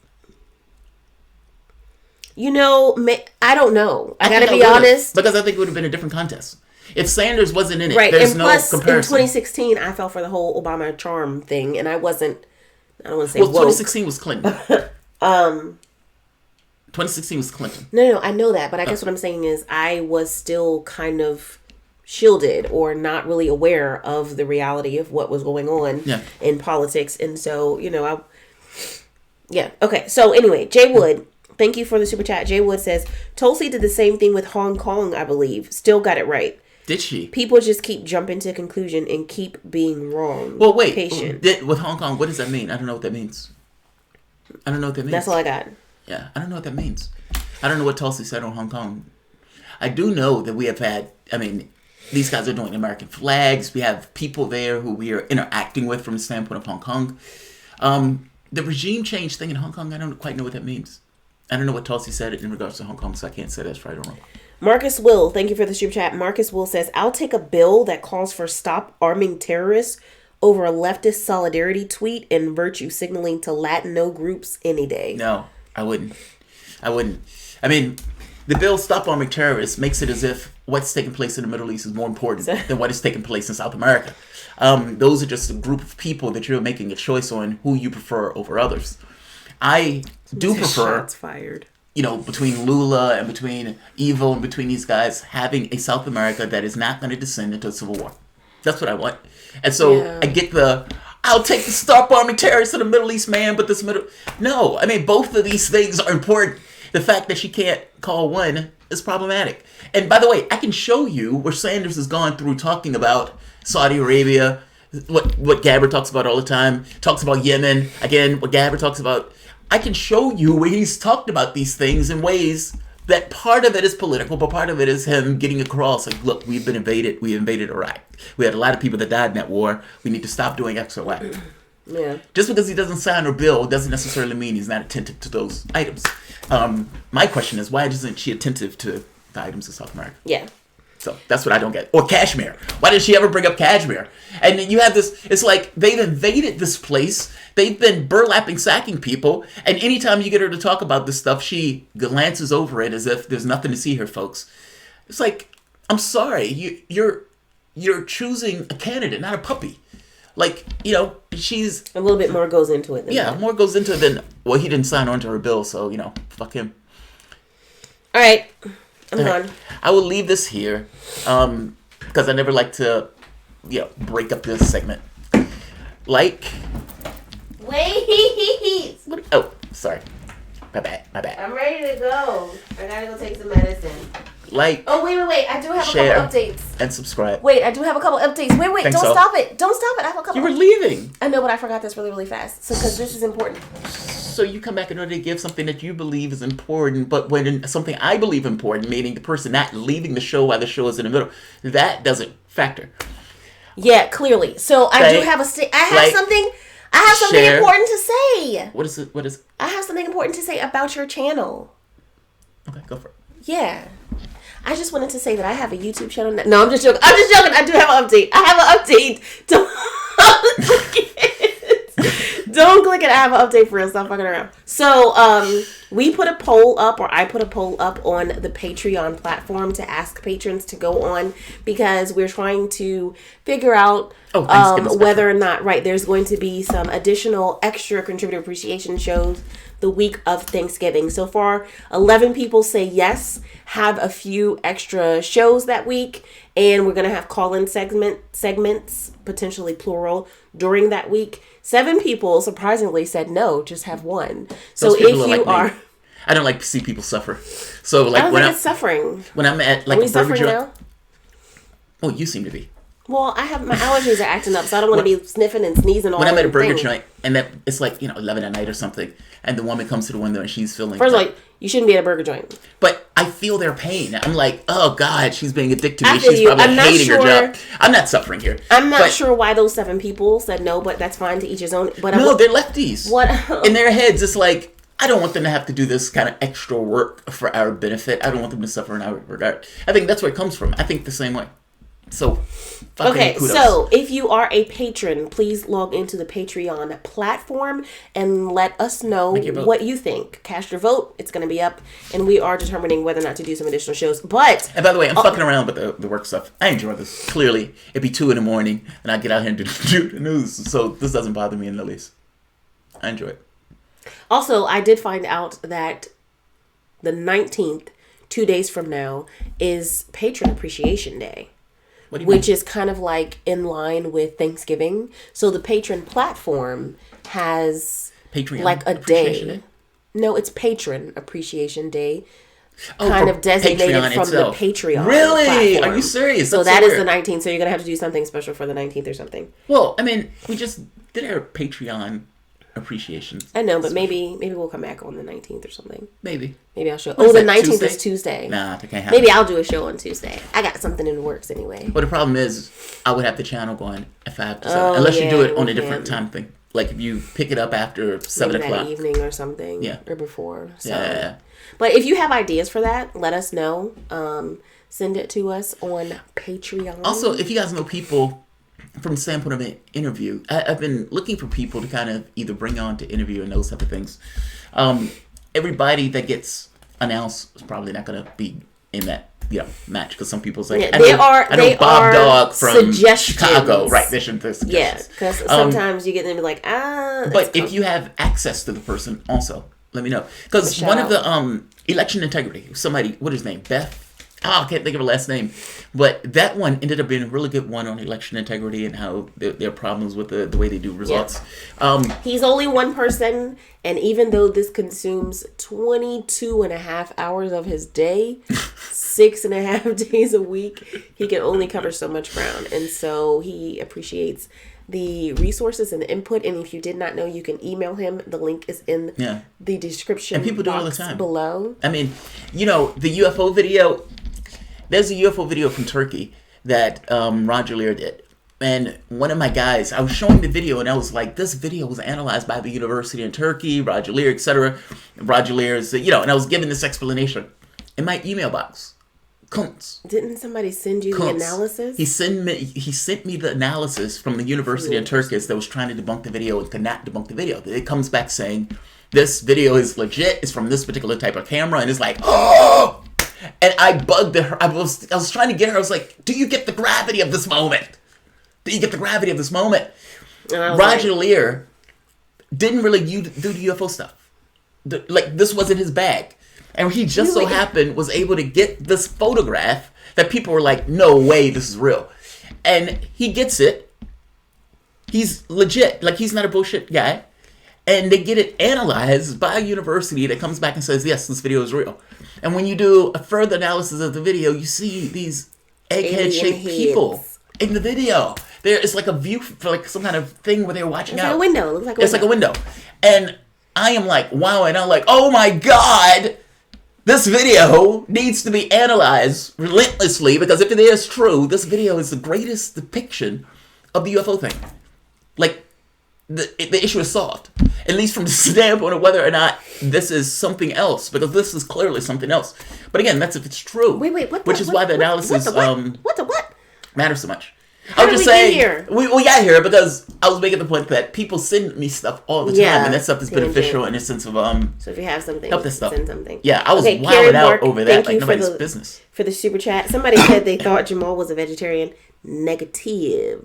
I don't know. I gotta be honest. Because I think it would have been a different contest. If Sanders wasn't in it, right. there's and no plus, comparison. In 2016, I fell for the whole Obama charm thing, and I don't want to say well, woke. 2016 was Clinton. 2016 was Clinton. No, I know that, but I guess what I'm saying is I was still kind of shielded or not really aware of the reality of what was going on in politics, and so okay. So anyway, Jay Wood. Thank you for the super chat. Jay Wood says, Tulsi did the same thing with Hong Kong, I believe. Still got it right. Did she? People just keep jumping to conclusion and keep being wrong. Well, wait. Patient. With Hong Kong, what does that mean? I don't know what that means. That's all I got. Yeah, I don't know what that means. I don't know what Tulsi said on Hong Kong. I do know that we have had, these guys are doing American flags. We have people there who we are interacting with from the standpoint of Hong Kong. The regime change thing in Hong Kong, I don't quite know what that means. I don't know what Tulsi said in regards to Hong Kong, so I can't say that's right or wrong. Marcus Will, thank you for the super chat. Marcus Will says, I'll take a bill that calls for stop arming terrorists over a leftist solidarity tweet and virtue signaling to Latino groups any day. No, I wouldn't. The bill Stop Arming Terrorists makes it as if what's taking place in the Middle East is more important than what is taking place in South America. Those are just a group of people that you're making a choice on who you prefer over others. I do prefer, shots fired. Between Lula and between Evo and between these guys, having a South America that is not going to descend into a civil war. That's what I want. And so I get I'll take the Stop Arming Terrorists in the Middle East, man, but No, both of these things are important. The fact that she can't call one is problematic. And by the way, I can show you where Sanders has gone through talking about Saudi Arabia, what Gabbard talks about all the time, talks about Yemen, again, what Gabbard talks about. I can show you where he's talked about these things in ways that part of it is political, but part of it is him getting across, like, look, we invaded Iraq. We had a lot of people that died in that war. We need to stop doing X or Y. Yeah. Just because he doesn't sign a bill doesn't necessarily mean he's not attentive to those items. My question is, why isn't she attentive to the items in South America? Yeah. So that's what I don't get. Or Kashmir. Why did she ever bring up Kashmir? And then you have this, it's like they've invaded this place. They've been burlapping, sacking people. And anytime you get her to talk about this stuff, she glances over it as if there's nothing to see here, folks. It's like, I'm sorry, you're choosing a candidate, not a puppy. Like, she's... A little bit more goes into it than that. More goes into it than... Well, he didn't sign on to her bill, so, fuck him. All right. I'm done. I will leave this here because I never like to, break up this segment. Wait. Oh, sorry. My bad. I'm ready to go. I gotta go take some medicine. Oh, wait. I do have share, a couple updates. And subscribe. Wait, I do have a couple updates. Wait. Don't stop it. I have a couple. You were leaving. I know, but I forgot this really, really fast. So, because this is important. So you come back in order to give something that you believe is important, but when something I believe important, meaning the person not leaving the show while the show is in the middle, that doesn't factor. Yeah, clearly. So I do have something important to say. What is it? I have something important to say about your channel. Okay, go for it. Yeah. I just wanted to say that I have a YouTube channel. No, I'm just joking. I do have an update. I have an update. Don't click it. Don't click it. I have an update for real. Stop fucking around. So, we put a poll up, or I put a poll up on the Patreon platform to ask patrons to go on, because we're trying to figure out whether or not, there's going to be some additional extra contributor appreciation shows the week of Thanksgiving. So far, 11 people say yes, have a few extra shows that week, and we're going to have call-in segments, potentially plural, during that week. 7 people surprisingly said no, just have one. So if you are... I don't like to see people suffer. So like when I'm suffering. When I'm at like are we a burger suffering joint. now? Oh, you seem to be. Well, I have my allergies are acting up, so I don't want to be sniffing and sneezing all when I'm at a burger thing. joint, and that it's like 11 at night or something, and the woman comes to the window and she's feeling. First of all, you shouldn't be at a burger joint. But I feel their pain. I'm like, oh God, she's being addicted to me. She's probably hating her job. I'm not suffering here. I'm not sure why those 7 people said no, but that's fine, to each his own. But no, they're lefties. What in their heads? It's like, I don't want them to have to do this kind of extra work for our benefit. I don't want them to suffer in our regard. I think that's where it comes from. I think the same way. So, okay, kudos. so if you are a patron, please log into the Patreon platform and let us know what you think. Cast your vote. It's going to be up, and we are determining whether or not to do some additional shows. But and by the way, I'm fucking around with the work stuff. I enjoy this. Clearly, it'd be 2 a.m, and I get out here and do the news. So this doesn't bother me in the least. I enjoy it. Also, I did find out that the 19th, 2 days from now, is Patron Appreciation Day. Which is kind of like in line with Thanksgiving. So the Patron platform has Patreon like a day. No, it's Patron Appreciation Day. Kind of designated Patreon from itself. the Patreon Really? platform. Are you serious? So That's that so is weird. the 19th. So you're going to have to do something special for the 19th or something. Well, I mean, we just did our Patreon appreciation. I know, but maybe we'll come back on the 19th or something. Maybe I'll show. What is the that, 19th Tuesday? is Tuesday. Nah, that can't happen. Maybe I'll do a show on Tuesday. I got something in the works anyway. Well, the problem is, I would have the channel going at 5 to 7, unless you do it on a different time thing. Like if you pick it up after 7 maybe o'clock, that evening or something, or before. So. Yeah. But if you have ideas for that, let us know. Send it to us on Patreon. Also, if you guys know people from the standpoint of an interview, I've been looking for people to kind of either bring on to interview and those type of things. Everybody that gets announced is probably not going to be in that match, because some people say, I know Bob Dog from Chicago, right? They shouldn't suggestions. Yeah, because sometimes you get them to be like, But if you have access to the person, also let me know, because one of the election integrity, somebody, what is his name, Beth? I can't think of her last name, but that one ended up being a really good one on election integrity and how there are problems with the way they do results. Yeah. He's only one person, and even though this consumes 22 and a half hours of his day, 6.5 days a week, he can only cover so much ground, and so he appreciates the resources and the input. And if you did not know, you can email him. The link is in the description and people do box all the time below. I mean, the UFO video. There's a UFO video from Turkey that Roger Lear did. And one of my guys, I was showing the video, and I was like, this video was analyzed by the university in Turkey, Roger Lear, etc. Roger Lear's, and I was giving this explanation. In my email box, Kuntz. Didn't somebody send you the analysis? He sent me the analysis from the university in Turkey that was trying to debunk the video and could not debunk the video. It comes back saying, this video is legit, it's from this particular type of camera, and it's like, oh! And I bugged her. I was trying to get her. I was like, do you get the gravity of this moment? Do you get the gravity of this moment? Roger Lear didn't really do the UFO stuff. This wasn't his bag. And he just so happened was able to get this photograph that people were like, no way, this is real. And he gets it. He's legit. He's not a bullshit guy. And they get it analyzed by a university that comes back and says, yes, this video is real. And when you do a further analysis of the video, you see these egghead-shaped people in the video. It's like a view for some kind of thing where they're watching out. It's like a window. It looks like a window. It's like a window. And I am like, wow. And I'm like, oh my God, this video needs to be analyzed relentlessly, because if it is true, this video is the greatest depiction of the UFO thing. The issue is solved. at least from the standpoint of whether or not this is something else, because this is clearly something else. But again, that's if it's true. Wait, which is why the analysis what? matters so much. How did we get here? We got here because I was making the point that people send me stuff all the time, and that stuff is beneficial in a sense of So if you have something, help this stuff. send something. Yeah, I was wilding out over that like nobody's business. For the super chat, somebody said they thought Jamal was a vegetarian. Negative.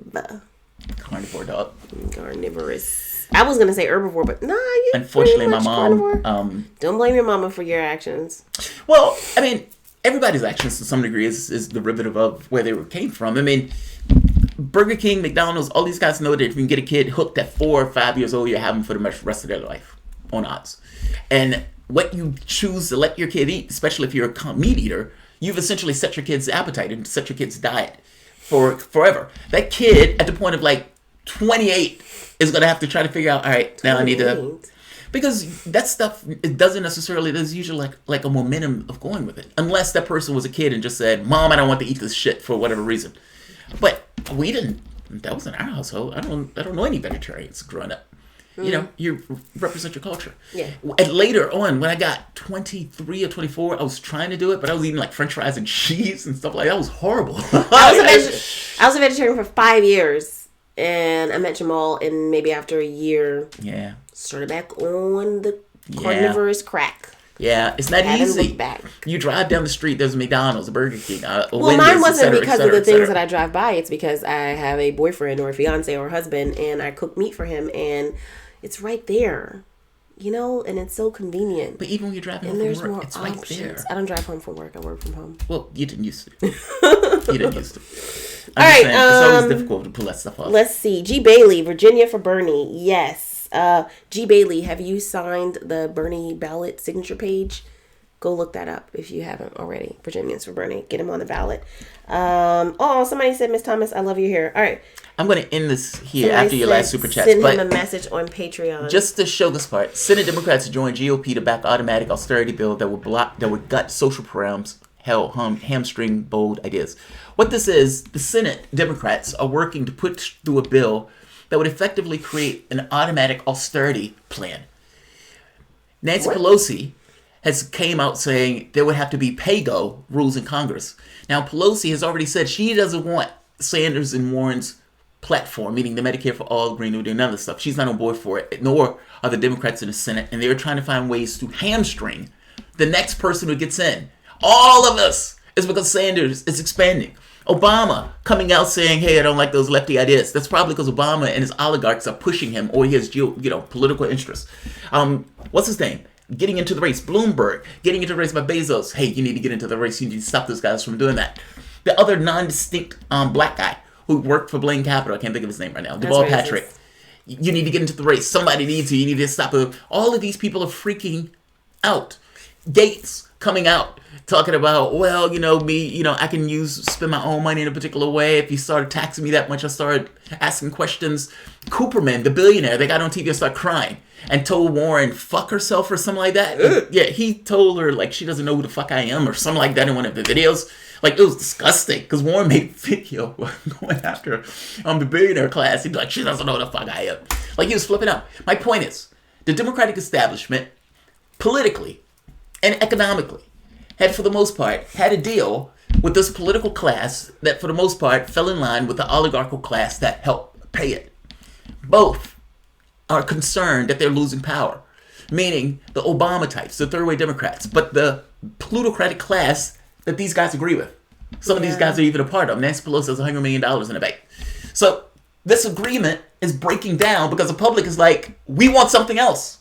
Carnivore dog. Carnivorous. I was gonna say herbivore, but nah. Unfortunately, my mom. Don't blame your mama for your actions. Well, I mean, everybody's actions to some degree is derivative of where they came from. I mean, Burger King, McDonald's, all these guys know that if you can get a kid hooked at 4 or 5 years old, you have them for the rest of their life on odds. And what you choose to let your kid eat, especially if you're a meat eater, you've essentially set your kid's appetite and set your kid's diet for forever. That kid at the point of like 28 is going to have to try to figure out, all right, now I need to... Because that stuff, it doesn't necessarily, there's usually like a momentum of going with it. Unless that person was a kid and just said, Mom, I don't want to eat this shit for whatever reason. But we didn't, that was in our household. I don't know any vegetarians growing up. You know, you represent your culture. Yeah. And later on, when I got 23 or 24, I was trying to do it, but I was eating like French fries and cheese and stuff like that. That was horrible. I was a vegetarian for 5 years, and I met Jamal, and maybe after a year, started back on the carnivorous crack. Yeah, it's not easy. Back. You drive down the street, there's a McDonald's, a Burger King, a well, Wendy's, mine wasn't et cetera, because of the things that I drive by. It's because I have a boyfriend or a fiance or a husband, and I cook meat for him, and it's right there, you know, and it's so convenient. But even when you're driving home from work, it's right there. I don't drive home from work. I work from home. Well, you didn't used to. You didn't used to. All right. It's always difficult to pull that stuff off. Let's see. G. Bailey, Virginia for Bernie. Yes. G. Bailey, have you signed the Bernie ballot signature page? Go look that up if you haven't already. Virginians for Bernie. Get him on the ballot. Somebody said, Miss Thomas, I love your hair. All right. I'm going to end this here after your last super chat. Send him a message on Patreon. Just to show this part, Senate Democrats joined GOP to back automatic austerity bill that would gut social programs, hamstring bold ideas. What this is, the Senate Democrats are working to put through a bill that would effectively create an automatic austerity plan. Nancy Pelosi has came out saying there would have to be pay-go rules in Congress. Now, Pelosi has already said she doesn't want Sanders and Warren's platform, meaning the Medicare for All, Green New Deal, none of this stuff. She's not on board for it, nor are the Democrats in the Senate, and they're trying to find ways to hamstring the next person who gets in. All of this is because Sanders is expanding. Obama coming out saying, hey, I don't like those lefty ideas. That's probably because Obama and his oligarchs are pushing him, or he has political interests. What's his name? Getting into the race. Bloomberg getting into the race by Bezos. Hey, you need to get into the race. You need to stop those guys from doing that. The other non-distinct black guy who worked for Blaine Capital, I can't think of his name right now, Deval Patrick. You need to get into the race. Somebody needs you. You need to stop it. All of these people are freaking out. Gates coming out talking about, well, I can spend my own money in a particular way. If you started taxing me that much, I started asking questions. Cooperman, the billionaire, they got on TV and started crying and told Warren, fuck herself or something like that. Yeah, he told her, like, she doesn't know who the fuck I am or something like that in one of the videos. Like, it was disgusting because Warren made a video going after the billionaire class. He'd be like, she doesn't know who the fuck I am. Like, he was flipping out. My point is, the Democratic establishment, politically and economically, had, for the most part, had a deal with this political class that, for the most part, fell in line with the oligarchical class that helped pay it. Both are concerned that they're losing power, meaning the Obama types, the third-way Democrats, but the plutocratic class that these guys agree with. Some of these guys are even a part of. Nancy Pelosi has $100 million in the bank. So this agreement is breaking down because the public is like, we want something else.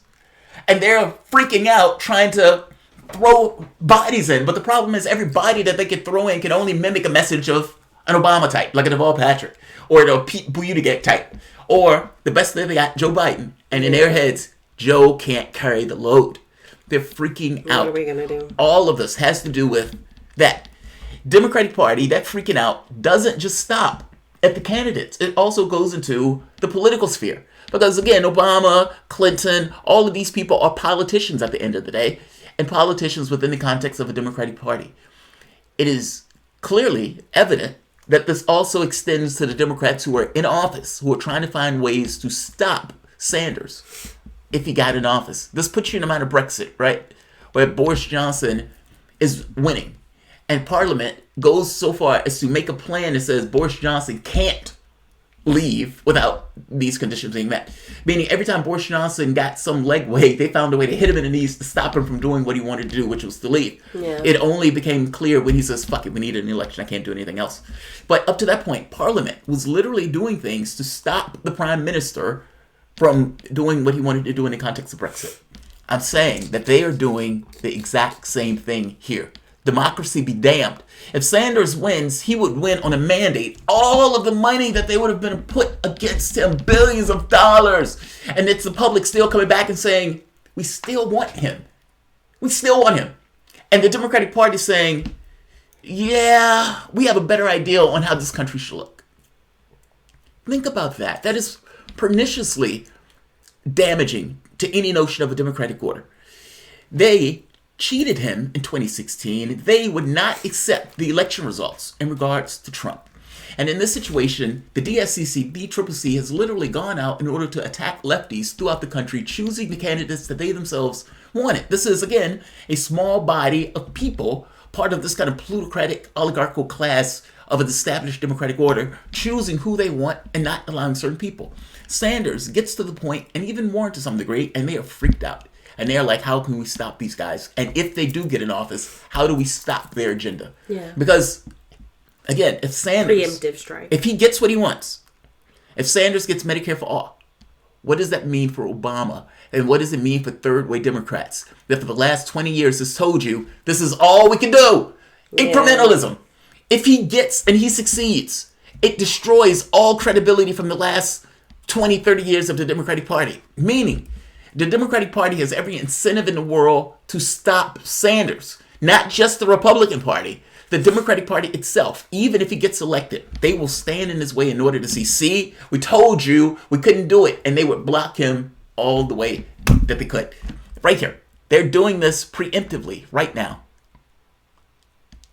And they're freaking out trying to throw bodies in. But the problem is every body that they can throw in can only mimic a message of an Obama type, like a Deval Patrick, or a Pete Buttigieg type, or the best they got, Joe Biden. And in their heads, Joe can't carry the load. They're freaking out. What are we going to do? All of this has to do with that. Democratic Party, that freaking out, doesn't just stop at the candidates. It also goes into the political sphere. Because again, Obama, Clinton, all of these people are politicians at the end of the day, and politicians within the context of a Democratic Party. It is clearly evident that this also extends to the Democrats who are in office, who are trying to find ways to stop Sanders if he got in office. This puts you in a matter of Brexit, right? Where Boris Johnson is winning. And Parliament goes so far as to make a plan that says Boris Johnson can't leave without these conditions being met. Meaning every time Boris Johnson got some legway, they found a way to hit him in the knees to stop him from doing what he wanted to do, which was to leave. Yeah. It only became clear when he says, fuck it, we need an election, I can't do anything else. But up to that point, Parliament was literally doing things to stop the Prime Minister from doing what he wanted to do in the context of Brexit. I'm saying that they are doing the exact same thing here. Democracy be damned. If Sanders wins, he would win on a mandate. All of the money that they would have been put against him, billions of dollars. And it's the public still coming back and saying, we still want him. We still want him. And the Democratic Party saying, yeah, we have a better idea on how this country should look. Think about that. That is perniciously damaging to any notion of a democratic order. They cheated him in 2016. They would not accept the election results in regards to Trump. And in this situation, the DSCC, BCCC, has literally gone out in order to attack lefties throughout the country, choosing the candidates that they themselves wanted. This is, again, a small body of people, part of this kind of plutocratic oligarchical class of an established democratic order, choosing who they want and not allowing certain people. Sanders gets to the point, and even more to some degree, and they are freaked out. And they're like, how can we stop these guys? And if they do get in office, how do we stop their agenda? Yeah. Because, again, if Sanders... Preemptive strike. If he gets what he wants, if Sanders gets Medicare for all, what does that mean for Obama? And what does it mean for third-way Democrats? That for the last 20 years has told you, this is all we can do. Yeah. Incrementalism. If he gets and he succeeds, it destroys all credibility from the last 20, 30 years of the Democratic Party. Meaning, the Democratic Party has every incentive in the world to stop Sanders. Not just the Republican Party. The Democratic Party itself, even if he gets elected, they will stand in his way in order to see, we told you we couldn't do it. And they would block him all the way that they could. Right here. They're doing this preemptively right now.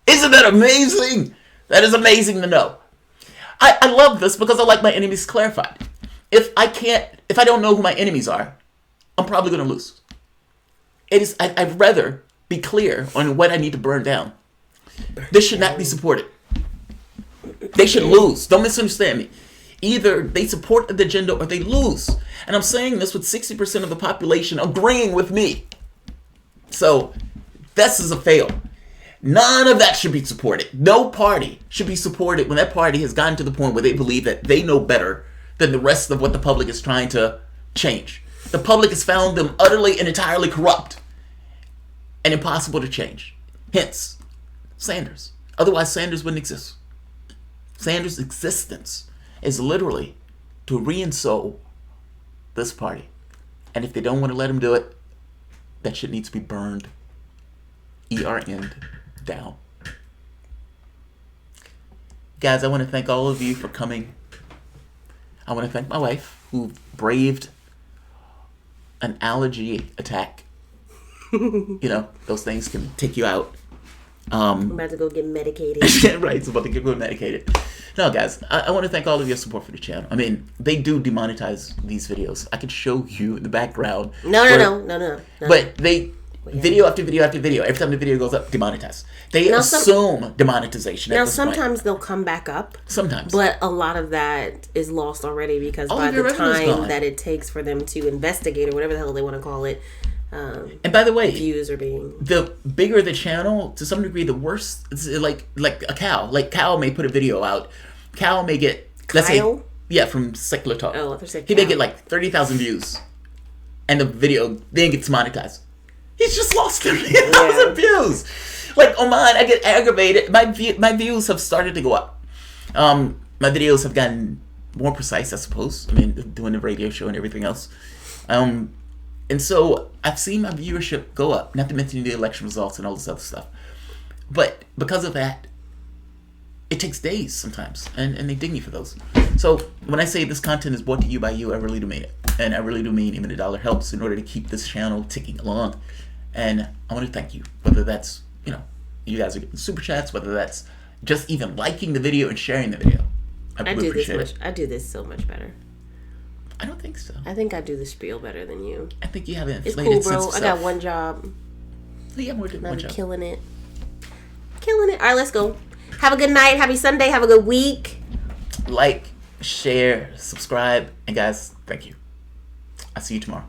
Isn't that amazing? That is amazing to know. I love this because I like my enemies clarified. If I don't know who my enemies are, I'm probably going to lose. I'd rather be clear on what I need to burn down. This should not be supported. They should lose. Don't misunderstand me. Either they support the agenda or they lose. And I'm saying this with 60% of the population agreeing with me. So this is a fail. None of that should be supported. No party should be supported when that party has gotten to the point where they believe that they know better than the rest of what the public is trying to change. The public has found them utterly and entirely corrupt and impossible to change. Hence, Sanders. Otherwise, Sanders wouldn't exist. Sanders' existence is literally to reinsole this party. And if they don't want to let him do it, that shit needs to be burned. ERN down. Guys, I want to thank all of you for coming. I want to thank my wife who braved an allergy attack. You know, those things can take you out. I'm about to go get medicated. Right, it's about to get medicated. No, guys, I want to thank all of your support for the channel. I mean, they do demonetize these videos. I could show you the background. No. But they... Video after video after video. Every time the video goes up, demonetize. They assume demonetization. Now, sometimes they'll come back up. Sometimes. But a lot of that is lost already because by the time that it takes for them to investigate or whatever the hell they want to call it, and by the way, views are being... The bigger the channel, to some degree, the worse. It's like a cow. Like, Cow may put a video out. Cow may get... Let's say, yeah, from Secular Talk. Oh, I said he may get like 30,000 views. And the video then gets monetized. He's just lost 30,000 views. Like, on mine, I get aggravated. My views have started to go up. My videos have gotten more precise, I suppose. I mean, doing the radio show and everything else. And so I've seen my viewership go up, not to mention the election results and all this other stuff. But because of that, it takes days sometimes, and they ding me for those. So when I say this content is brought to you by you, I really do mean it. And I really do mean even $1 helps in order to keep this channel ticking along. And I want to thank you, whether that's, you know, you guys are getting super chats, whether that's just even liking the video and sharing the video. I do this so much better. I don't think so. I think I do the spiel better than you. I think you have an It's inflated cool, bro. sense of I got self. one job. Yeah, more than one I'm job. killing it. Killing it. All right, let's go. Have a good night. Happy Sunday. Have a good week. Like, share, subscribe, and guys, thank you. I'll see you tomorrow.